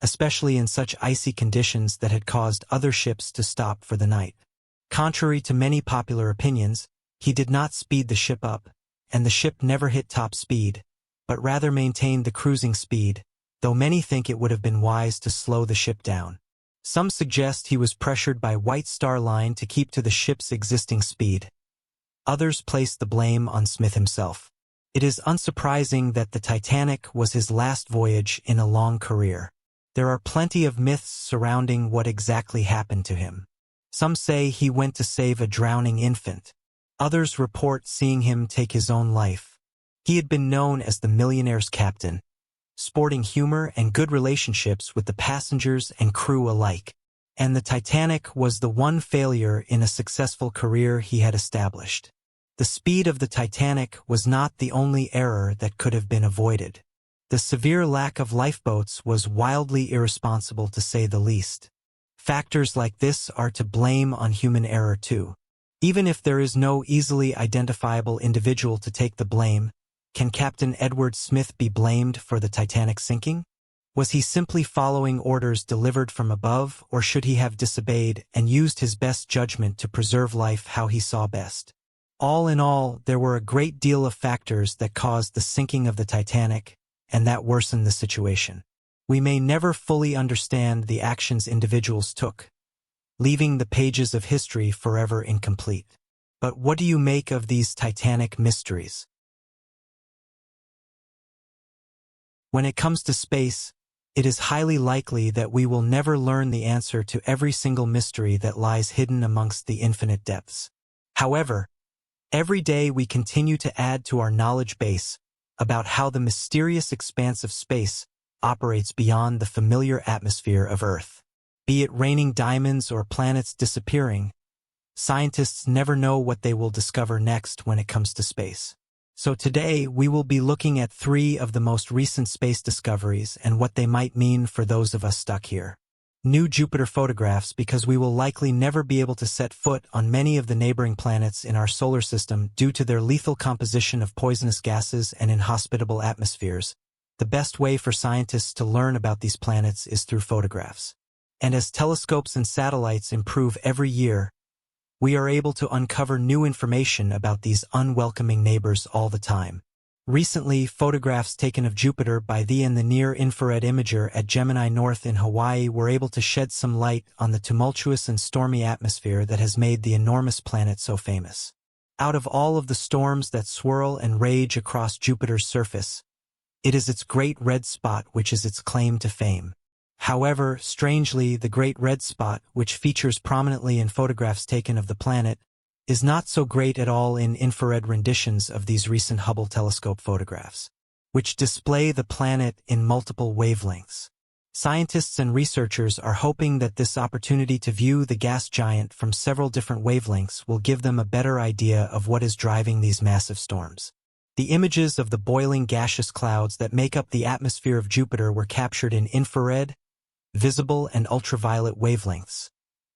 especially in such icy conditions that had caused other ships to stop for the night. Contrary to many popular opinions, he did not speed the ship up, and the ship never hit top speed, but rather maintained the cruising speed, though many think it would have been wise to slow the ship down. Some suggest he was pressured by White Star Line to keep to the ship's existing speed. Others place the blame on Smith himself. It is unsurprising that the Titanic was his last voyage in a long career. There are plenty of myths surrounding what exactly happened to him. Some say he went to save a drowning infant. Others report seeing him take his own life. He had been known as the millionaire's captain, sporting humor and good relationships with the passengers and crew alike. And the Titanic was the one failure in a successful career he had established. The speed of the Titanic was not the only error that could have been avoided. The severe lack of lifeboats was wildly irresponsible, to say the least. Factors like this are to blame on human error too. Even if there is no easily identifiable individual to take the blame, can Captain Edward Smith be blamed for the Titanic sinking? Was he simply following orders delivered from above, or should he have disobeyed and used his best judgment to preserve life how he saw best? All in all, there were a great deal of factors that caused the sinking of the Titanic, and that worsened the situation. We may never fully understand the actions individuals took, leaving the pages of history forever incomplete. But what do you make of these Titanic mysteries? When it comes to space, it is highly likely that we will never learn the answer to every single mystery that lies hidden amongst the infinite depths. However, every day we continue to add to our knowledge base about how the mysterious expanse of space operates beyond the familiar atmosphere of Earth. Be it raining diamonds or planets disappearing, scientists never know what they will discover next when it comes to space. So today we will be looking at 3 of the most recent space discoveries and what they might mean for those of us stuck here. New Jupiter photographs, because we will likely never be able to set foot on many of the neighboring planets in our solar system due to their lethal composition of poisonous gases and inhospitable atmospheres. The best way for scientists to learn about these planets is through photographs. And as telescopes and satellites improve every year, we are able to uncover new information about these unwelcoming neighbors all the time. Recently, photographs taken of Jupiter by the near-infrared imager at Gemini North in Hawaii were able to shed some light on the tumultuous and stormy atmosphere that has made the enormous planet so famous. Out of all of the storms that swirl and rage across Jupiter's surface, it is its Great Red Spot which is its claim to fame. However, strangely, the Great Red Spot, which features prominently in photographs taken of the planet, is not so great at all in infrared renditions of these recent Hubble telescope photographs, which display the planet in multiple wavelengths. Scientists and researchers are hoping that this opportunity to view the gas giant from several different wavelengths will give them a better idea of what is driving these massive storms. The images of the boiling gaseous clouds that make up the atmosphere of Jupiter were captured in infrared, visible, and ultraviolet wavelengths,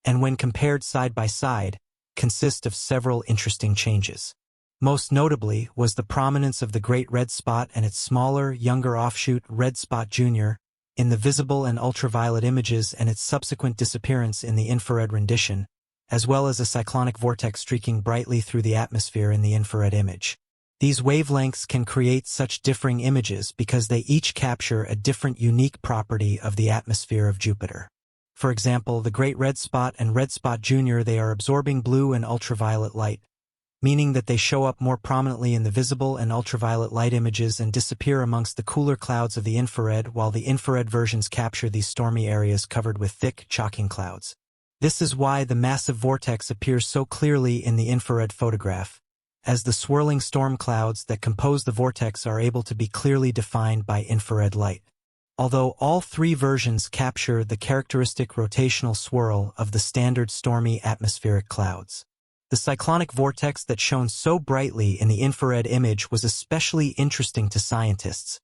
and when compared side by side, consist of several interesting changes. Most notably was the prominence of the Great Red Spot and its smaller, younger offshoot, Red Spot Jr., in the visible and ultraviolet images and its subsequent disappearance in the infrared rendition, as well as a cyclonic vortex streaking brightly through the atmosphere in the infrared image. These wavelengths can create such differing images because they each capture a different unique property of the atmosphere of Jupiter. For example, the Great Red Spot and Red Spot Jr. they are absorbing blue and ultraviolet light, meaning that they show up more prominently in the visible and ultraviolet light images and disappear amongst the cooler clouds of the infrared, while the infrared versions capture these stormy areas covered with thick, choking clouds. This is why the massive vortex appears so clearly in the infrared photograph, as the swirling storm clouds that compose the vortex are able to be clearly defined by infrared light. Although all three versions capture the characteristic rotational swirl of the standard stormy atmospheric clouds. The cyclonic vortex that shone so brightly in the infrared image was especially interesting to scientists,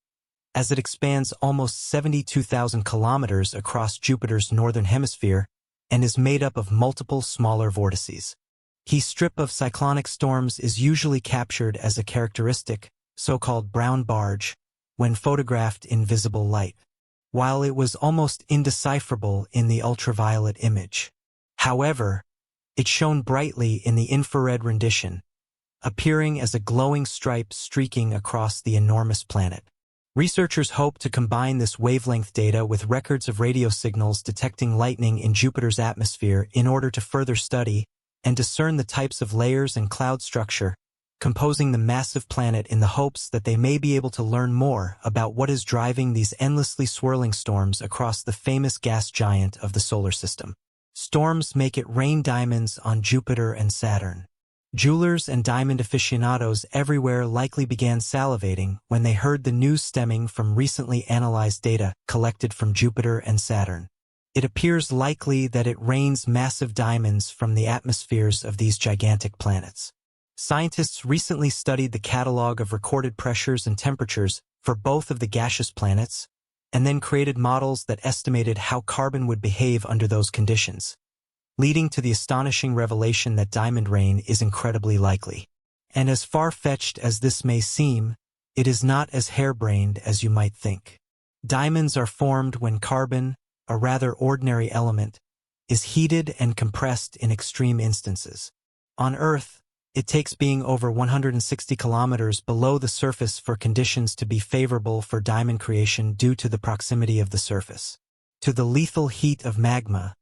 as it expands almost 72,000 kilometers across Jupiter's northern hemisphere and is made up of multiple smaller vortices. Heat strip of cyclonic storms is usually captured as a characteristic, so-called brown barge, when photographed in visible light, while it was almost indecipherable in the ultraviolet image. However, it shone brightly in the infrared rendition, appearing as a glowing stripe streaking across the enormous planet. Researchers hope to combine this wavelength data with records of radio signals detecting lightning in Jupiter's atmosphere in order to further study and discern the types of layers and cloud structure composing the massive planet, in the hopes that they may be able to learn more about what is driving these endlessly swirling storms across the famous gas giant of the solar system. Storms make it rain diamonds on Jupiter and Saturn. Jewelers and diamond aficionados everywhere likely began salivating when they heard the news stemming from recently analyzed data collected from Jupiter and Saturn. It appears likely that it rains massive diamonds from the atmospheres of these gigantic planets. Scientists recently studied the catalog of recorded pressures and temperatures for both of the gaseous planets, and then created models that estimated how carbon would behave under those conditions, leading to the astonishing revelation that diamond rain is incredibly likely. And as far-fetched as this may seem, it is not as harebrained as you might think. Diamonds are formed when carbon, a rather ordinary element, is heated and compressed in extreme instances. On Earth, it takes being over 160 kilometers below the surface for conditions to be favorable for diamond creation due to the proximity of the surface to the lethal heat of magma,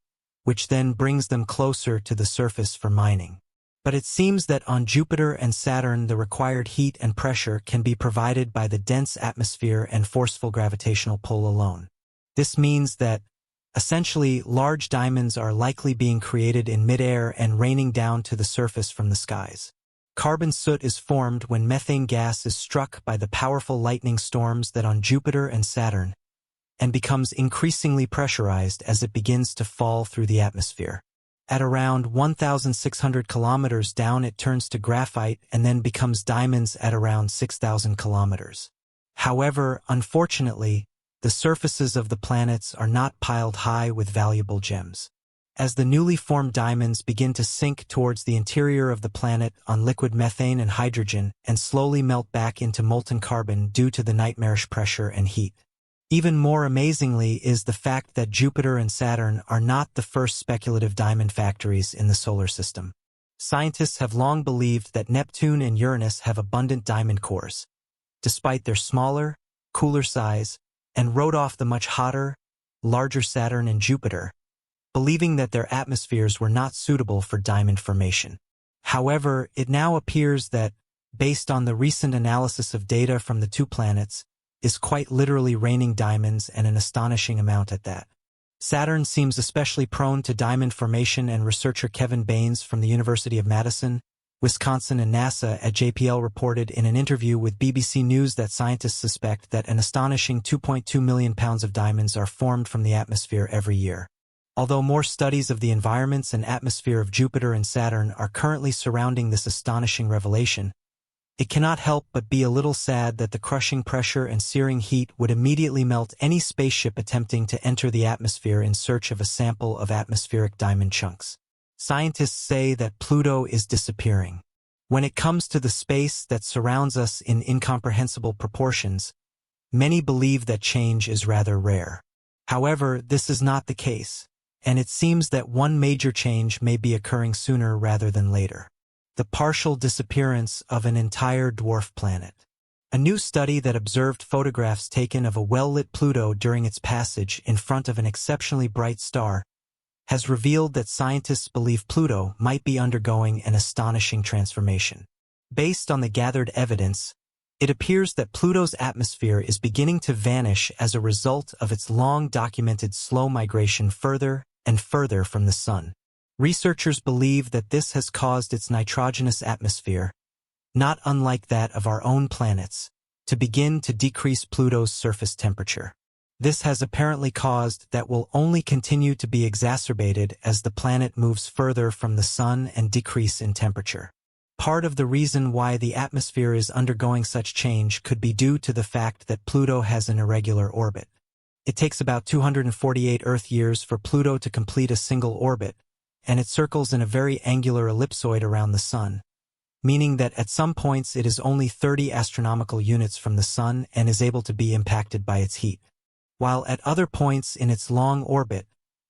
which then brings them closer to the surface for mining. But it seems that on Jupiter and Saturn the required heat and pressure can be provided by the dense atmosphere and forceful gravitational pull alone. This means that, essentially, large diamonds are likely being created in midair and raining down to the surface from the skies. Carbon soot is formed when methane gas is struck by the powerful lightning storms that on Jupiter and Saturn, and becomes increasingly pressurized as it begins to fall through the atmosphere. At around 1,600 kilometers down, it turns to graphite and then becomes diamonds at around 6,000 kilometers. However, unfortunately, the surfaces of the planets are not piled high with valuable gems. As the newly formed diamonds begin to sink towards the interior of the planet on liquid methane and hydrogen and slowly melt back into molten carbon due to the nightmarish pressure and heat. Even more amazingly is the fact that Jupiter and Saturn are not the first speculative diamond factories in the solar system. Scientists have long believed that Neptune and Uranus have abundant diamond cores, despite their smaller, cooler size, and wrote off the much hotter, larger Saturn and Jupiter, believing that their atmospheres were not suitable for diamond formation. However, it now appears that, based on the recent analysis of data from the two planets, is quite literally raining diamonds, and an astonishing amount at that. Saturn seems especially prone to diamond formation, and researcher Kevin Baines from the University of Madison, Wisconsin and NASA at JPL reported in an interview with BBC News that scientists suspect that an astonishing 2.2 million pounds of diamonds are formed from the atmosphere every year. Although more studies of the environments and atmosphere of Jupiter and Saturn are currently surrounding this astonishing revelation, it cannot help but be a little sad that the crushing pressure and searing heat would immediately melt any spaceship attempting to enter the atmosphere in search of a sample of atmospheric diamond chunks. Scientists say that Pluto is disappearing. When it comes to the space that surrounds us in incomprehensible proportions, many believe that change is rather rare. However, this is not the case, and it seems that one major change may be occurring sooner rather than later: the partial disappearance of an entire dwarf planet. A new study that observed photographs taken of a well-lit Pluto during its passage in front of an exceptionally bright star has revealed that scientists believe Pluto might be undergoing an astonishing transformation. Based on the gathered evidence, it appears that Pluto's atmosphere is beginning to vanish as a result of its long-documented slow migration further and further from the Sun. Researchers believe that this has caused its nitrogenous atmosphere, not unlike that of our own planets, to begin to decrease Pluto's surface temperature. This has apparently caused that will only continue to be exacerbated as the planet moves further from the Sun and decrease in temperature. Part of the reason why the atmosphere is undergoing such change could be due to the fact that Pluto has an irregular orbit. It takes about 248 Earth years for Pluto to complete a single orbit, and it circles in a very angular ellipsoid around the Sun, meaning that at some points it is only 30 astronomical units from the Sun and is able to be impacted by its heat. While at other points in its long orbit,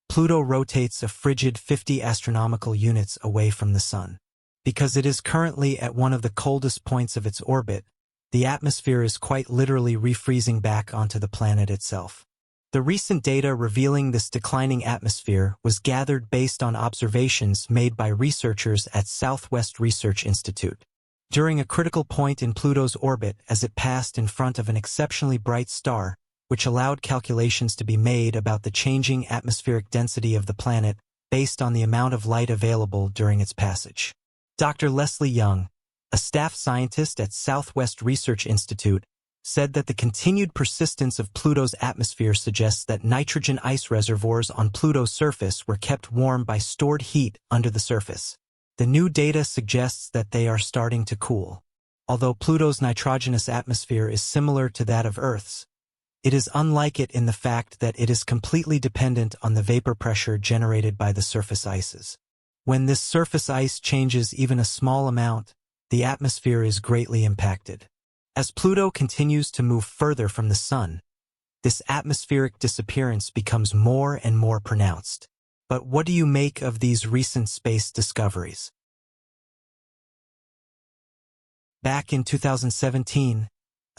Pluto rotates a frigid 50 astronomical units away from the Sun. Because it is currently at one of the coldest points of its orbit, the atmosphere is quite literally refreezing back onto the planet itself. The recent data revealing this declining atmosphere was gathered based on observations made by researchers at Southwest Research Institute. During a critical point in Pluto's orbit as it passed in front of an exceptionally bright star, which allowed calculations to be made about the changing atmospheric density of the planet based on the amount of light available during its passage. Dr. Leslie Young, a staff scientist at Southwest Research Institute, said that the continued persistence of Pluto's atmosphere suggests that nitrogen ice reservoirs on Pluto's surface were kept warm by stored heat under the surface. The new data suggests that they are starting to cool. Although Pluto's nitrogenous atmosphere is similar to that of Earth's, it is unlike it in the fact that it is completely dependent on the vapor pressure generated by the surface ices. When this surface ice changes even a small amount, the atmosphere is greatly impacted. As Pluto continues to move further from the Sun, this atmospheric disappearance becomes more and more pronounced. But what do you make of these recent space discoveries? Back in 2017,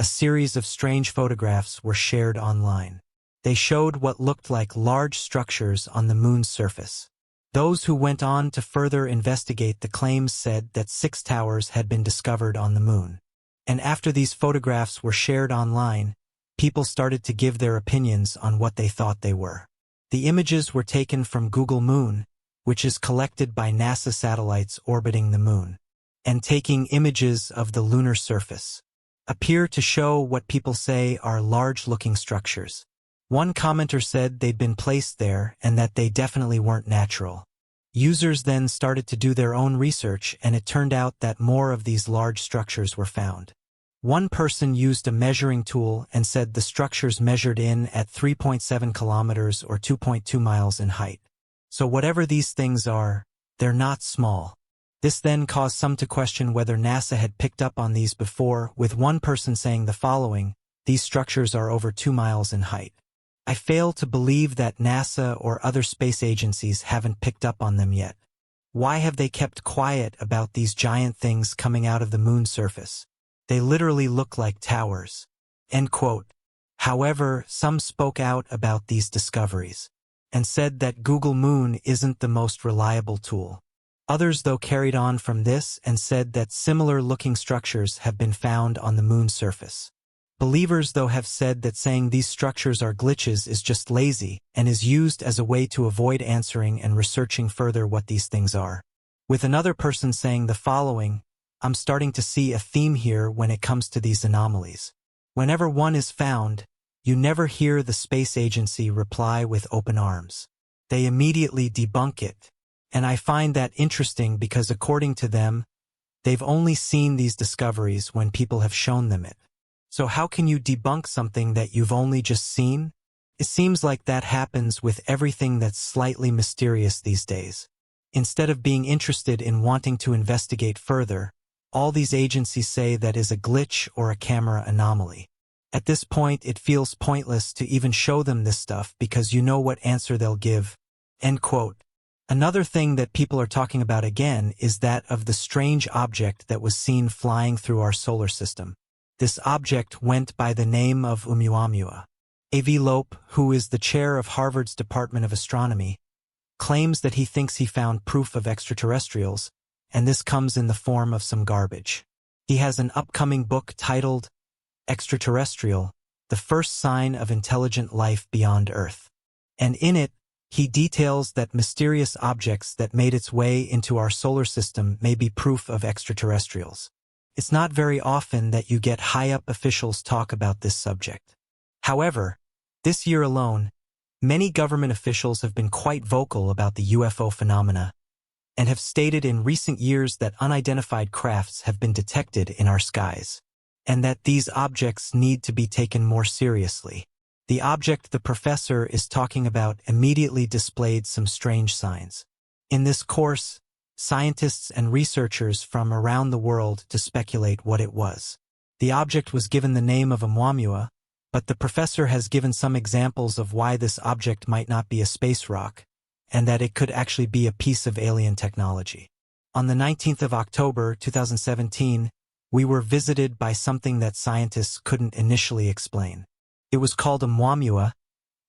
a series of strange photographs were shared online. They showed what looked like large structures on the Moon's surface. Those who went on to further investigate the claims said that 6 towers had been discovered on the Moon. And after these photographs were shared online, people started to give their opinions on what they thought they were. The images were taken from Google Moon, which is collected by NASA satellites orbiting the Moon, and taking images of the lunar surface, appear to show what people say are large-looking structures. One commenter said they'd been placed there and that they definitely weren't natural. Users then started to do their own research, and it turned out that more of these large structures were found. One person used a measuring tool and said the structures measured in at 3.7 kilometers or 2.2 miles in height. So whatever these things are, they're not small. This then caused some to question whether NASA had picked up on these before, with one person saying the following: "These structures are over 2 miles in height. I fail to believe that NASA or other space agencies haven't picked up on them yet. Why have they kept quiet about these giant things coming out of the Moon's surface? They literally look like towers. End quote. However, some spoke out about these discoveries and said that Google Moon isn't the most reliable tool. Others, though, carried on from this and said that similar-looking structures have been found on the moon's surface. Believers, though, have said that saying these structures are glitches is just lazy and is used as a way to avoid answering and researching further what these things are. With another person saying the following, "I'm starting to see a theme here when it comes to these anomalies. Whenever one is found, you never hear the space agency reply with open arms. They immediately debunk it. And I find that interesting because according to them, they've only seen these discoveries when people have shown them it. So how can you debunk something that you've only just seen? It seems like that happens with everything that's slightly mysterious these days. Instead of being interested in wanting to investigate further, all these agencies say that is a glitch or a camera anomaly. At this point, it feels pointless to even show them this stuff because you know what answer they'll give." End quote. Another thing that people are talking about again is that of the strange object that was seen flying through our solar system. This object went by the name of Oumuamua. A.V. Lope, who is the chair of Harvard's Department of Astronomy, claims that he thinks he found proof of extraterrestrials, and this comes in the form of some garbage. He has an upcoming book titled Extraterrestrial: The First Sign of Intelligent Life Beyond Earth. And in it, he details that mysterious objects that made its way into our solar system may be proof of extraterrestrials. It's not very often that you get high-up officials talk about this subject. However, this year alone, many government officials have been quite vocal about the UFO phenomena and have stated in recent years that unidentified crafts have been detected in our skies, and that these objects need to be taken more seriously. The object the professor is talking about immediately displayed some strange signs. In this course, scientists and researchers from around the world to speculate what it was. The object was given the name of Oumuamua, but the professor has given some examples of why this object might not be a space rock, and that it could actually be a piece of alien technology. On the 19th of October, 2017, we were visited by something that scientists couldn't initially explain. It was called Oumuamua,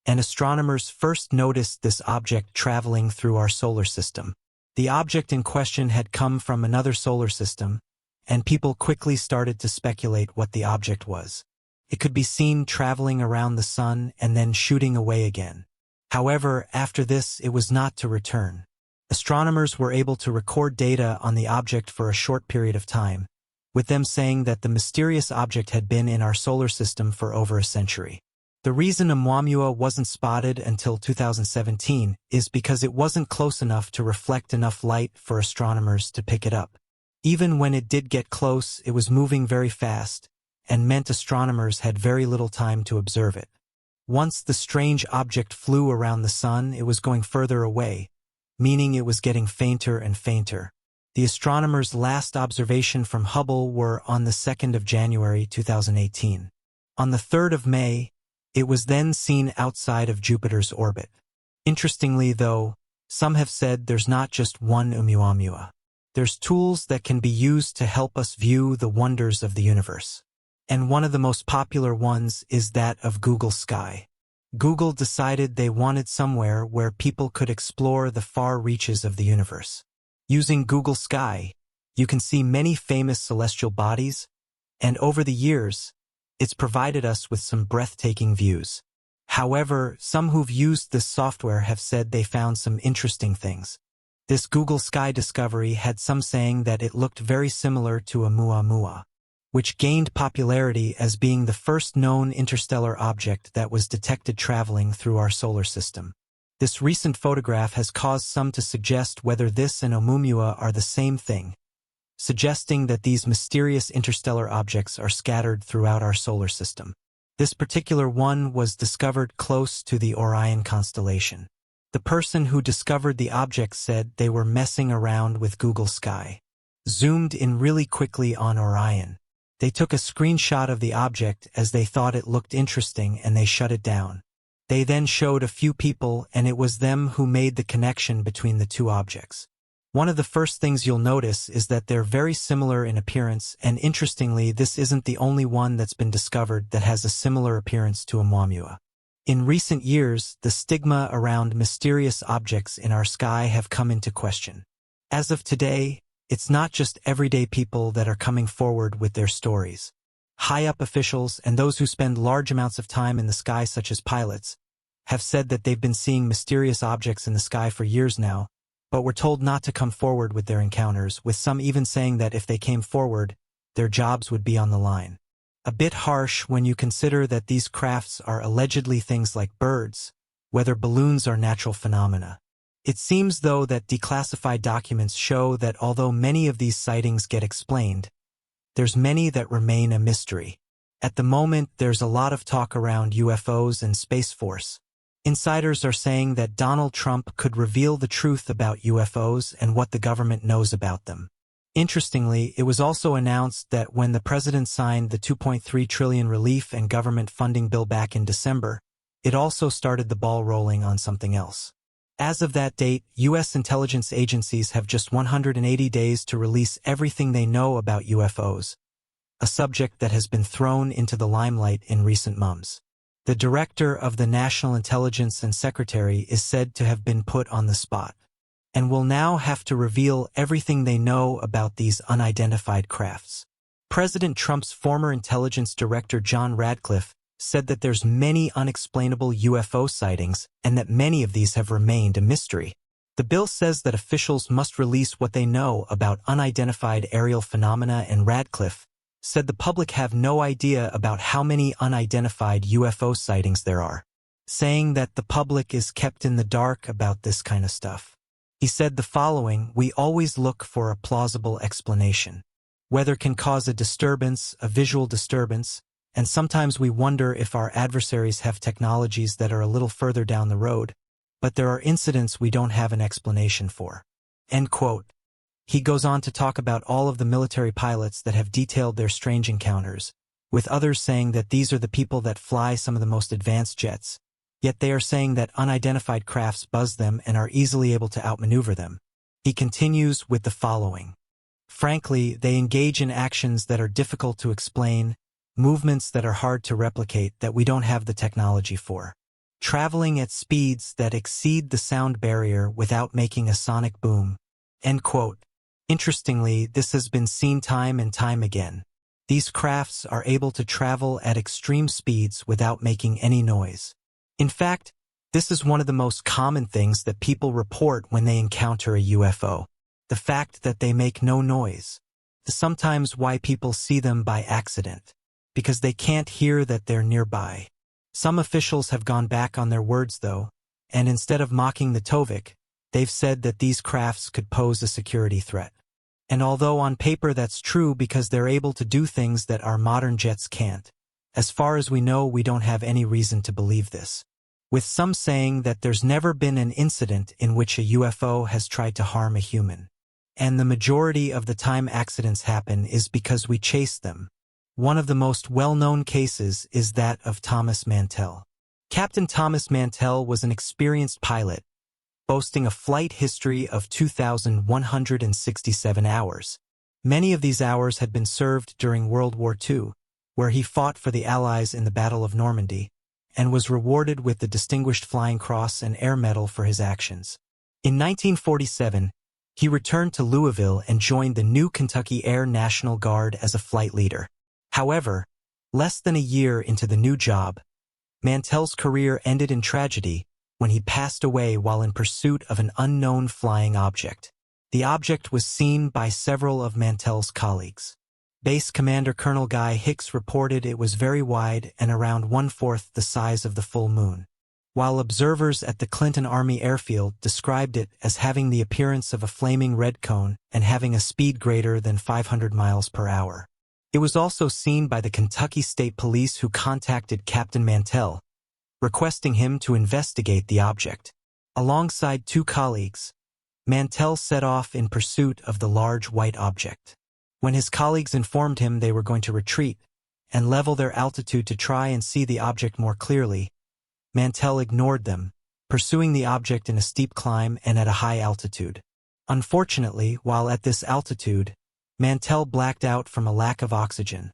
and astronomers first noticed this object traveling through our solar system. The object in question had come from another solar system, and people quickly started to speculate what the object was. It could be seen traveling around the sun and then shooting away again. However, after this, it was not to return. Astronomers were able to record data on the object for a short period of time, with them saying that the mysterious object had been in our solar system for over a century. The reason Oumuamua wasn't spotted until 2017 is because it wasn't close enough to reflect enough light for astronomers to pick it up. Even when it did get close, it was moving very fast, and meant astronomers had very little time to observe it. Once the strange object flew around the sun, it was going further away, meaning it was getting fainter and fainter. The astronomers' last observation from Hubble were on the 2nd of January 2018. On the 3rd of May, it was then seen outside of Jupiter's orbit. Interestingly, though, some have said there's not just one Oumuamua. There's tools that can be used to help us view the wonders of the universe. And one of the most popular ones is that of Google Sky. Google decided they wanted somewhere where people could explore the far reaches of the universe. Using Google Sky, you can see many famous celestial bodies, and over the years, it's provided us with some breathtaking views. However, some who've used this software have said they found some interesting things. This Google Sky discovery had some saying that it looked very similar to Oumuamua, which gained popularity as being the first known interstellar object that was detected traveling through our solar system. This recent photograph has caused some to suggest whether this and Oumuamua are the same thing, suggesting that these mysterious interstellar objects are scattered throughout our solar system. This particular one was discovered close to the Orion constellation. The person who discovered the object said they were messing around with Google Sky. Zoomed in really quickly on Orion. They took a screenshot of the object as they thought it looked interesting and they shut it down. They then showed a few people and it was them who made the connection between the two objects. One of the first things you'll notice is that they're very similar in appearance, and interestingly, this isn't the only one that's been discovered that has a similar appearance to Oumuamua. In recent years, the stigma around mysterious objects in our sky have come into question. As of today, it's not just everyday people that are coming forward with their stories. High-up officials and those who spend large amounts of time in the sky, such as pilots, have said that they've been seeing mysterious objects in the sky for years now, but were told not to come forward with their encounters, with some even saying that if they came forward, their jobs would be on the line. A bit harsh when you consider that these crafts are allegedly things like birds, weather balloons or natural phenomena. It seems, though, that declassified documents show that although many of these sightings get explained, there's many that remain a mystery. At the moment, there's a lot of talk around UFOs and Space Force. Insiders are saying that Donald Trump could reveal the truth about UFOs and what the government knows about them. Interestingly, it was also announced that when the president signed the $2.3 trillion relief and government funding bill back in December, it also started the ball rolling on something else. As of that date, U.S. intelligence agencies have just 180 days to release everything they know about UFOs, a subject that has been thrown into the limelight in recent months. The director of the National Intelligence and Secretary is said to have been put on the spot, and will now have to reveal everything they know about these unidentified crafts. President Trump's former intelligence director John Radcliffe said that there's many unexplainable UFO sightings and that many of these have remained a mystery. The bill says that officials must release what they know about unidentified aerial phenomena, and Radcliffe said the public have no idea about how many unidentified UFO sightings there are, saying that the public is kept in the dark about this kind of stuff. He said the following: "We always look for a plausible explanation. Weather can cause a disturbance, a visual disturbance, and sometimes we wonder if our adversaries have technologies that are a little further down the road, but there are incidents we don't have an explanation for." End quote. He goes on to talk about all of the military pilots that have detailed their strange encounters, with others saying that these are the people that fly some of the most advanced jets, yet they are saying that unidentified crafts buzz them and are easily able to outmaneuver them. He continues with the following: "Frankly, they engage in actions that are difficult to explain, movements that are hard to replicate that we don't have the technology for, traveling at speeds that exceed the sound barrier without making a sonic boom." End quote. Interestingly, this has been seen time and time again. These crafts are able to travel at extreme speeds without making any noise. In fact, this is one of the most common things that people report when they encounter a UFO. The fact that they make no noise. Sometimes why people see them by accident, because they can't hear that they're nearby. Some officials have gone back on their words, though, and instead of mocking the Tovik, they've said that these crafts could pose a security threat. And although on paper that's true because they're able to do things that our modern jets can't, as far as we know, we don't have any reason to believe this. With some saying that there's never been an incident in which a UFO has tried to harm a human. And the majority of the time accidents happen is because we chase them. One of the most well-known cases is that of Thomas Mantell. Captain Thomas Mantell was an experienced pilot, boasting a flight history of 2,167 hours. Many of these hours had been served during World War II, where he fought for the Allies in the Battle of Normandy, and was rewarded with the Distinguished Flying Cross and Air Medal for his actions. In 1947, he returned to Louisville and joined the new Kentucky Air National Guard as a flight leader. However, less than a year into the new job, Mantell's career ended in tragedy when he passed away while in pursuit of an unknown flying object. The object was seen by several of Mantell's colleagues. Base Commander Colonel Guy Hicks reported it was very wide and around 1/4 the size of the full moon, while observers at the Clinton Army Airfield described it as having the appearance of a flaming red cone and having a speed greater than 500 miles per hour. It was also seen by the Kentucky State Police, who contacted Captain Mantell, requesting him to investigate the object. Alongside 2 colleagues, Mantell set off in pursuit of the large white object. When his colleagues informed him they were going to retreat and level their altitude to try and see the object more clearly, Mantell ignored them, pursuing the object in a steep climb and at a high altitude. Unfortunately, while at this altitude, Mantell blacked out from a lack of oxygen,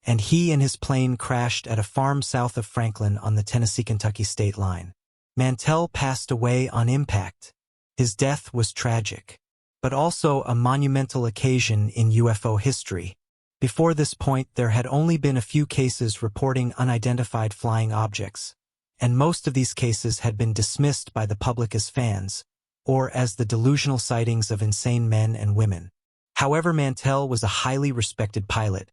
and he and his plane crashed at a farm south of Franklin on the Tennessee-Kentucky state line. Mantell passed away on impact. His death was tragic, but also a monumental occasion in UFO history. Before this point, there had only been a few cases reporting unidentified flying objects, and most of these cases had been dismissed by the public as fans, or as the delusional sightings of insane men and women. However, Mantell was a highly respected pilot,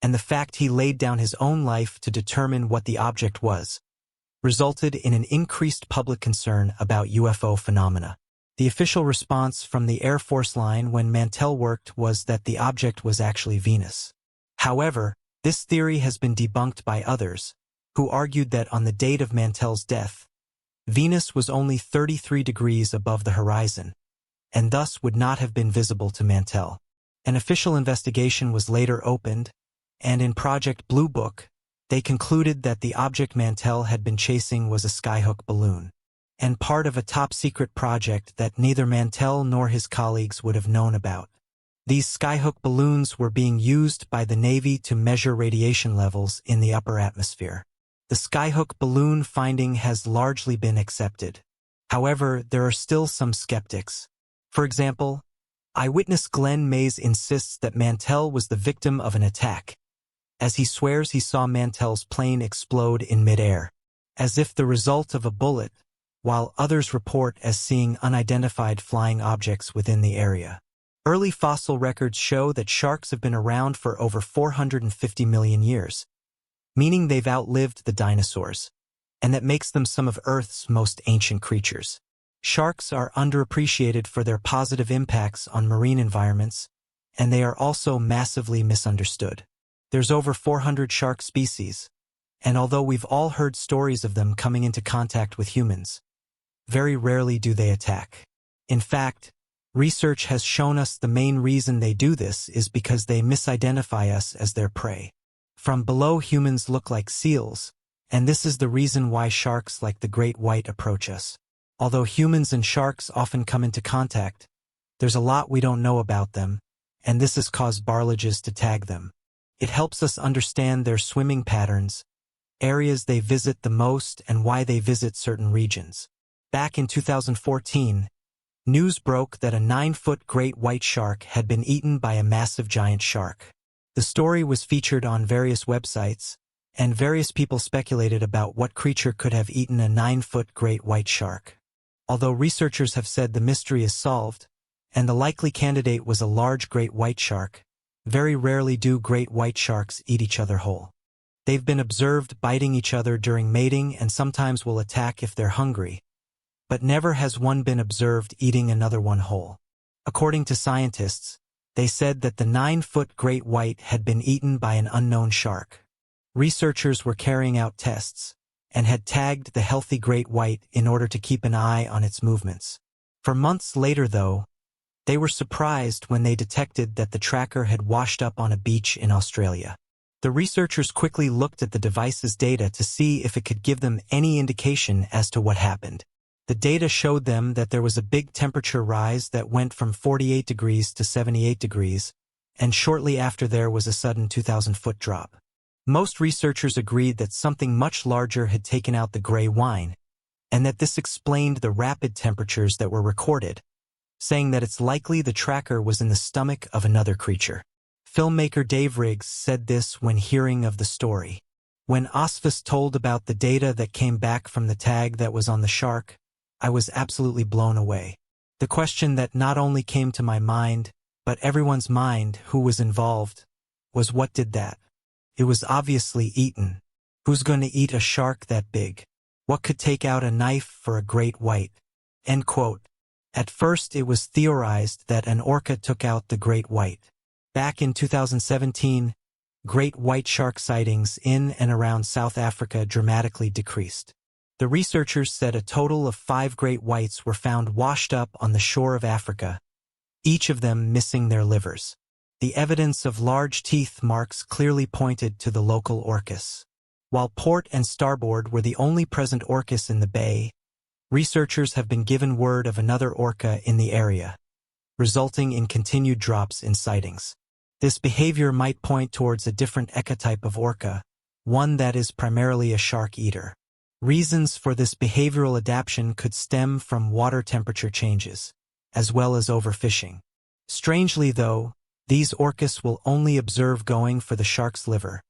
and the fact he laid down his own life to determine what the object was resulted in an increased public concern about UFO phenomena. The official response from the Air Force line when Mantell worked was that the object was actually Venus. However, this theory has been debunked by others, who argued that on the date of Mantell's death, Venus was only 33 degrees above the horizon, and thus would not have been visible to Mantell. An official investigation was later opened, and in Project Blue Book, they concluded that the object Mantell had been chasing was a skyhook balloon, and part of a top-secret project that neither Mantell nor his colleagues would have known about. These skyhook balloons were being used by the Navy to measure radiation levels in the upper atmosphere. The skyhook balloon finding has largely been accepted. However, there are still some skeptics. For example, eyewitness Glenn Mays insists that Mantell was the victim of an attack, as he swears he saw Mantell's plane explode in midair, as if the result of a bullet, while others report as seeing unidentified flying objects within the area. Early fossil records show that sharks have been around for over 450 million years, meaning they've outlived the dinosaurs, and that makes them some of Earth's most ancient creatures. Sharks are underappreciated for their positive impacts on marine environments, and they are also massively misunderstood. There's over 400 shark species, and although we've all heard stories of them coming into contact with humans, very rarely do they attack. In fact, research has shown us the main reason they do this is because they misidentify us as their prey. From below, humans look like seals, and this is the reason why sharks like the great white approach us. Although humans and sharks often come into contact, there's a lot we don't know about them, and this has caused barlages to tag them. It helps us understand their swimming patterns, areas they visit the most, and why they visit certain regions. Back in 2014, news broke that a 9-foot great white shark had been eaten by a massive giant shark. The story was featured on various websites, and various people speculated about what creature could have eaten a 9-foot great white shark. Although researchers have said the mystery is solved, and the likely candidate was a large great white shark, very rarely do great white sharks eat each other whole. They've been observed biting each other during mating and sometimes will attack if they're hungry, but never has one been observed eating another one whole. According to scientists, they said that the 9-foot great white had been eaten by an unknown shark. Researchers were carrying out tests, and had tagged the healthy great white in order to keep an eye on its movements. For months later, though, they were surprised when they detected that the tracker had washed up on a beach in Australia. The researchers quickly looked at the device's data to see if it could give them any indication as to what happened. The data showed them that there was a big temperature rise that went from 48 degrees to 78 degrees, and shortly after there was a sudden 2,000-foot drop. Most researchers agreed that something much larger had taken out the gray wine, and that this explained the rapid temperatures that were recorded, saying that it's likely the tracker was in the stomach of another creature. Filmmaker Dave Riggs said this when hearing of the story. When OSFIS told about the data that came back from the tag that was on the shark, I was absolutely blown away. The question that not only came to my mind, but everyone's mind who was involved, was what did that? It was obviously eaten. Who's going to eat a shark that big? What could take out a knife for a great white? End quote. At first it was theorized that an orca took out the great white. Back in 2017, great white shark sightings in and around South Africa dramatically decreased. The researchers said a total of 5 great whites were found washed up on the shore of Africa, each of them missing their livers. The evidence of large teeth marks clearly pointed to the local orcas. While port and starboard were the only present orcas in the bay, researchers have been given word of another orca in the area. resulting in continued drops in sightings. This behavior might point towards a different ecotype of orca, one that is primarily a shark eater. Reasons for this behavioral adaptation could stem from water temperature changes, as well as overfishing. Strangely though, these orcas will only observe going for the shark's liver,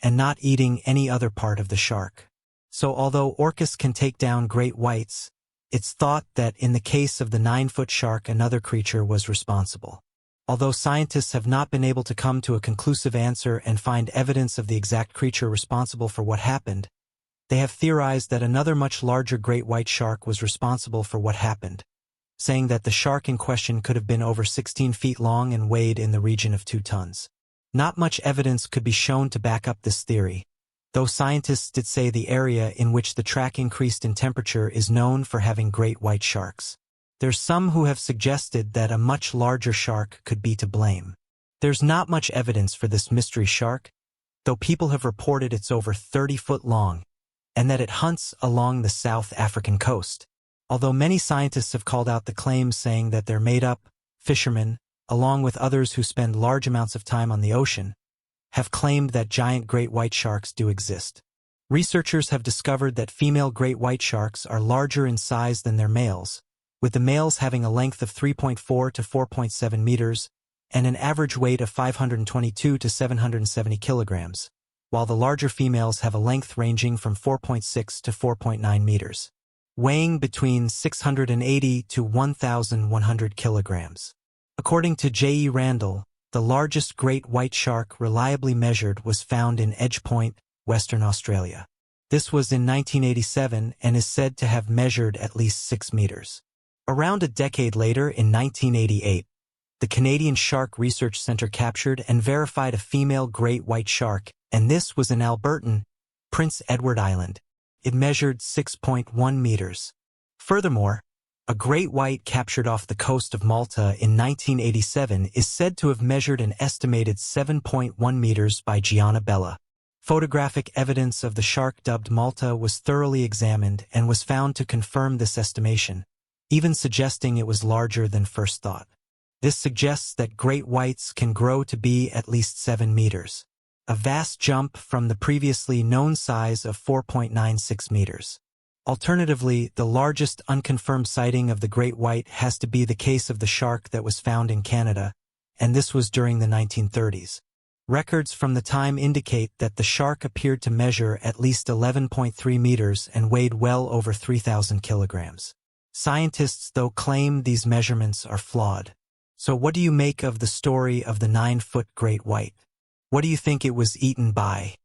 and not eating any other part of the shark. So although orcas can take down great whites, it's thought that in the case of the 9-foot shark another creature was responsible. Although scientists have not been able to come to a conclusive answer and find evidence of the exact creature responsible for what happened, they have theorized that another much larger great white shark was responsible for what happened, saying that the shark in question could have been over 16 feet long and weighed in the region of 2 tons. Not much evidence could be shown to back up this theory, though scientists did say the area in which the track increased in temperature is known for having great white sharks. There's some who have suggested that a much larger shark could be to blame. There's not much evidence for this mystery shark, though people have reported it's over 30 foot long, and that it hunts along the South African coast. Although many scientists have called out the claims saying that they're made up, fishermen, along with others who spend large amounts of time on the ocean, have claimed that giant great white sharks do exist. Researchers have discovered that female great white sharks are larger in size than their males, with the males having a length of 3.4 to 4.7 meters and an average weight of 522 to 770 kilograms, while the larger females have a length ranging from 4.6 to 4.9 meters, weighing between 680 to 1,100 kilograms. According to J.E. Randall, the largest great white shark reliably measured was found in Edge Point, Western Australia. This was in 1987 and is said to have measured at least 6 meters. Around a decade later, in 1988, the Canadian Shark Research Centre captured and verified a female great white shark, and this was in Alberton, Prince Edward Island. It measured 6.1 meters. Furthermore, a great white captured off the coast of Malta in 1987 is said to have measured an estimated 7.1 meters by Gianna Bella. Photographic evidence of the shark dubbed Malta was thoroughly examined and was found to confirm this estimation, even suggesting it was larger than first thought. This suggests that great whites can grow to be at least 7 meters, a vast jump from the previously known size of 4.96 meters. Alternatively, the largest unconfirmed sighting of the great white has to be the case of the shark that was found in Canada, and this was during the 1930s. Records from the time indicate that the shark appeared to measure at least 11.3 meters and weighed well over 3,000 kilograms. Scientists, though, claim these measurements are flawed. So what do you make of the story of the 9-foot great white? What do you think it was eaten by?